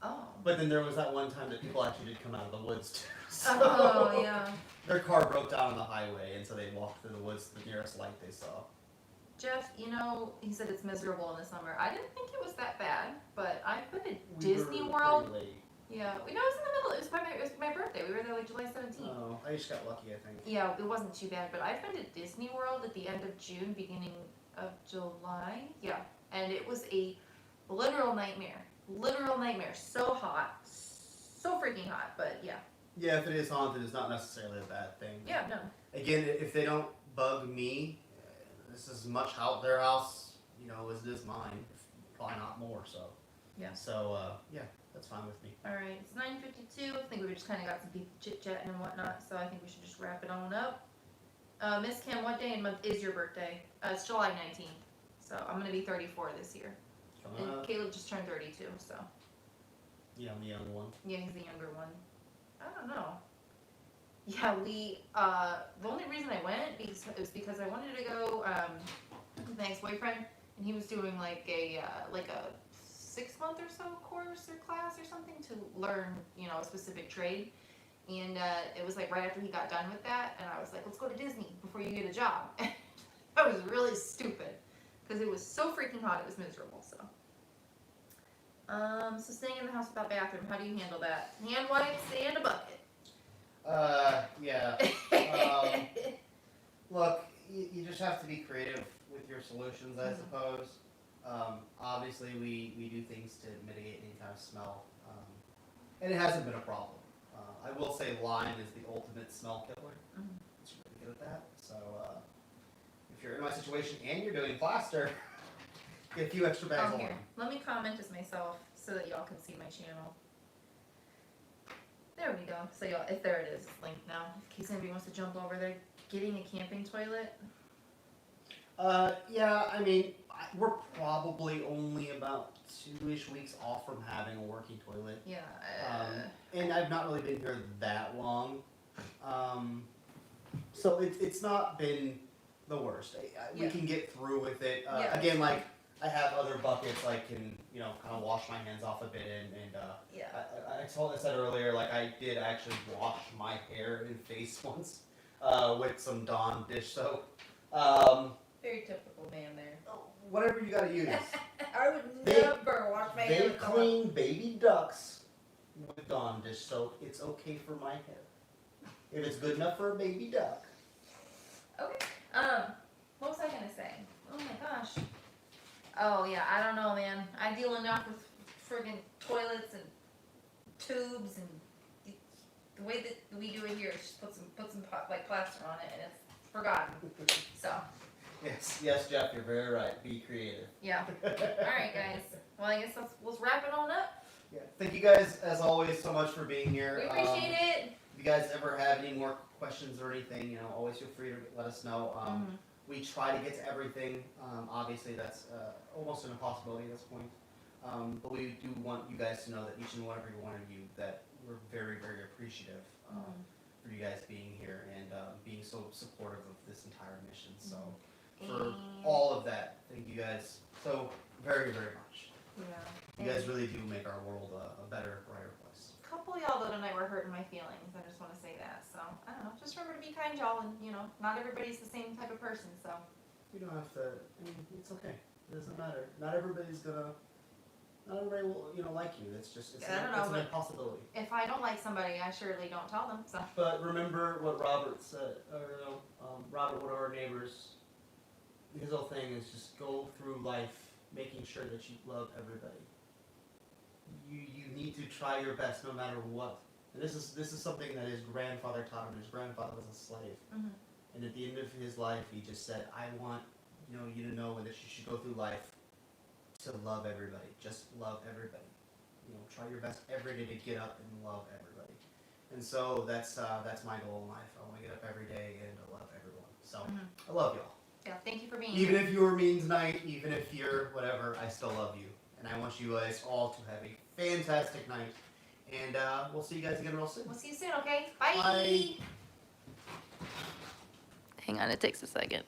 S1: Oh.
S2: But then there was that one time that people actually did come out of the woods too. So
S1: Oh, yeah.
S2: their car broke down on the highway, and so they walked through the woods to the nearest light they saw.
S1: Jeff, you know, he said it's miserable in the summer. I didn't think it was that bad, but I've been to
S2: We
S1: Disney
S2: were
S1: World.
S2: pretty late.
S1: Yeah, we know it was in the middle. It was my birthday. We were there like July 17th.
S2: Oh, I just got lucky, I think.
S1: Yeah, it wasn't too bad, but I've been to Disney World at the end of June, beginning of July. Yeah, and it was a literal nightmare. Literal nightmare. So hot. So freaking hot, but yeah.
S2: Yeah, if it is haunted, it's not necessarily a bad thing.
S1: Yeah, no.
S2: Again, if they don't bug me, this is as much their house, you know, as it is mine. Probably not more, so.
S1: Yeah.
S2: So, yeah, that's fine with me.
S1: Alright, it's 9:52. I think we just kind of got some people chit-chatting and whatnot, so I think we should just wrap it on up. Miss Kim, what day and month is your birthday? It's July 19th, so I'm going to be 34 this year. And Caleb just turned 32, so.
S2: Yeah, I'm the young one.
S1: Yeah, he's the younger one. I don't know. Yeah, the only reason I went was because I wanted to go with my ex-boyfriend, and he was doing like a 6-month or so course or class or something to learn, you know, a specific trade. And it was like right after he got done with that, and I was like, let's go to Disney before you get a job. I was really stupid because it was so freaking hot, it was miserable, so. So staying in the house without bathroom, how do you handle that? Hand wipes and a bucket.
S2: Yeah. Look, you just have to be creative with your solutions, I suppose. Obviously, we do things to mitigate any kind of smell, and it hasn't been a problem. I will say lime is the ultimate smell killer. It's really good at that. So, if you're in my situation and you're doing plaster, get a few extra bags of lime.
S1: Let me comment as myself so that y'all can see my channel. There we go. So y'all, if there it is, it's linked now. In case anybody wants to jump over there, getting a camping toilet.
S2: Yeah, I mean, we're probably only about 2-ish weeks off from having a working toilet.
S1: Yeah.
S2: And I've not really been here that long. So it's not been the worst. We can get through with it. Again, like, I have other buckets I can, you know, kind of wash my hands off a bit in, and I said earlier, like, I did actually wash my hair and face once with some Dawn dish soap.
S1: Very typical man there.
S2: Whatever you gotta use.
S1: I would never wash my hair
S2: They
S1: with
S2: clean baby ducks with Dawn dish soap. It's okay for my hair. If it's good enough for a baby duck.
S1: Okay. What was I gonna say? Oh my gosh. Oh yeah, I don't know, man. I deal enough with friggin' toilets and tubes and the way that we do it here is just put some like plaster on it and it's forgotten. So
S2: Yes, Jeff, you're very right. Be creative.
S1: yeah. All right, guys. Well, I guess let's wrap it on up.
S2: Yeah. Thank you guys, as always, so much for being here.
S1: We appreciate it.
S2: If you guys ever have any more questions or anything, you know, always feel free to let us know. We try to get to everything. Obviously, that's almost an impossibility at this point. But we do want you guys to know that each and every one of you, that we're very, very appreciative for you guys being here and being so supportive of this entire mission. So for all of that, thank you guys so very, very much.
S1: Yeah.
S2: You guys really do make our world a better, brighter place.
S1: A couple of y'all though tonight were hurting my feelings. I just want to say that. So I don't know. Just remember to be kind, y'all, and you know, not everybody's the same type of person. So
S2: You don't have to. I mean, it's okay. It doesn't matter. Not everybody will, you know, like you. It's just it's
S1: I don't know,
S2: an
S1: but
S2: impossibility.
S1: if I don't like somebody, I surely don't tell them. So
S2: But remember what Robert said, or Robert, one of our neighbors. His whole thing is just go through life making sure that you love everybody. You need to try your best no matter what. And this is something that his grandfather taught him. His grandfather was a slave, and at the end of his life, he just said, "I want you to know that you should go through life to love everybody. Just love everybody. You know, try your best every day to get up and love everybody." And so that's my goal in life. I want to get up every day and to love everyone. So I love y'all.
S1: yeah, thank you for being
S2: Even
S1: here.
S2: if you were mean tonight, even if you're whatever, I still love you. And I want you guys all to have a fantastic night. And we'll see you guys again real soon.
S1: We'll see you soon. Okay. Bye.
S2: Bye.
S1: Hang on, it takes a second.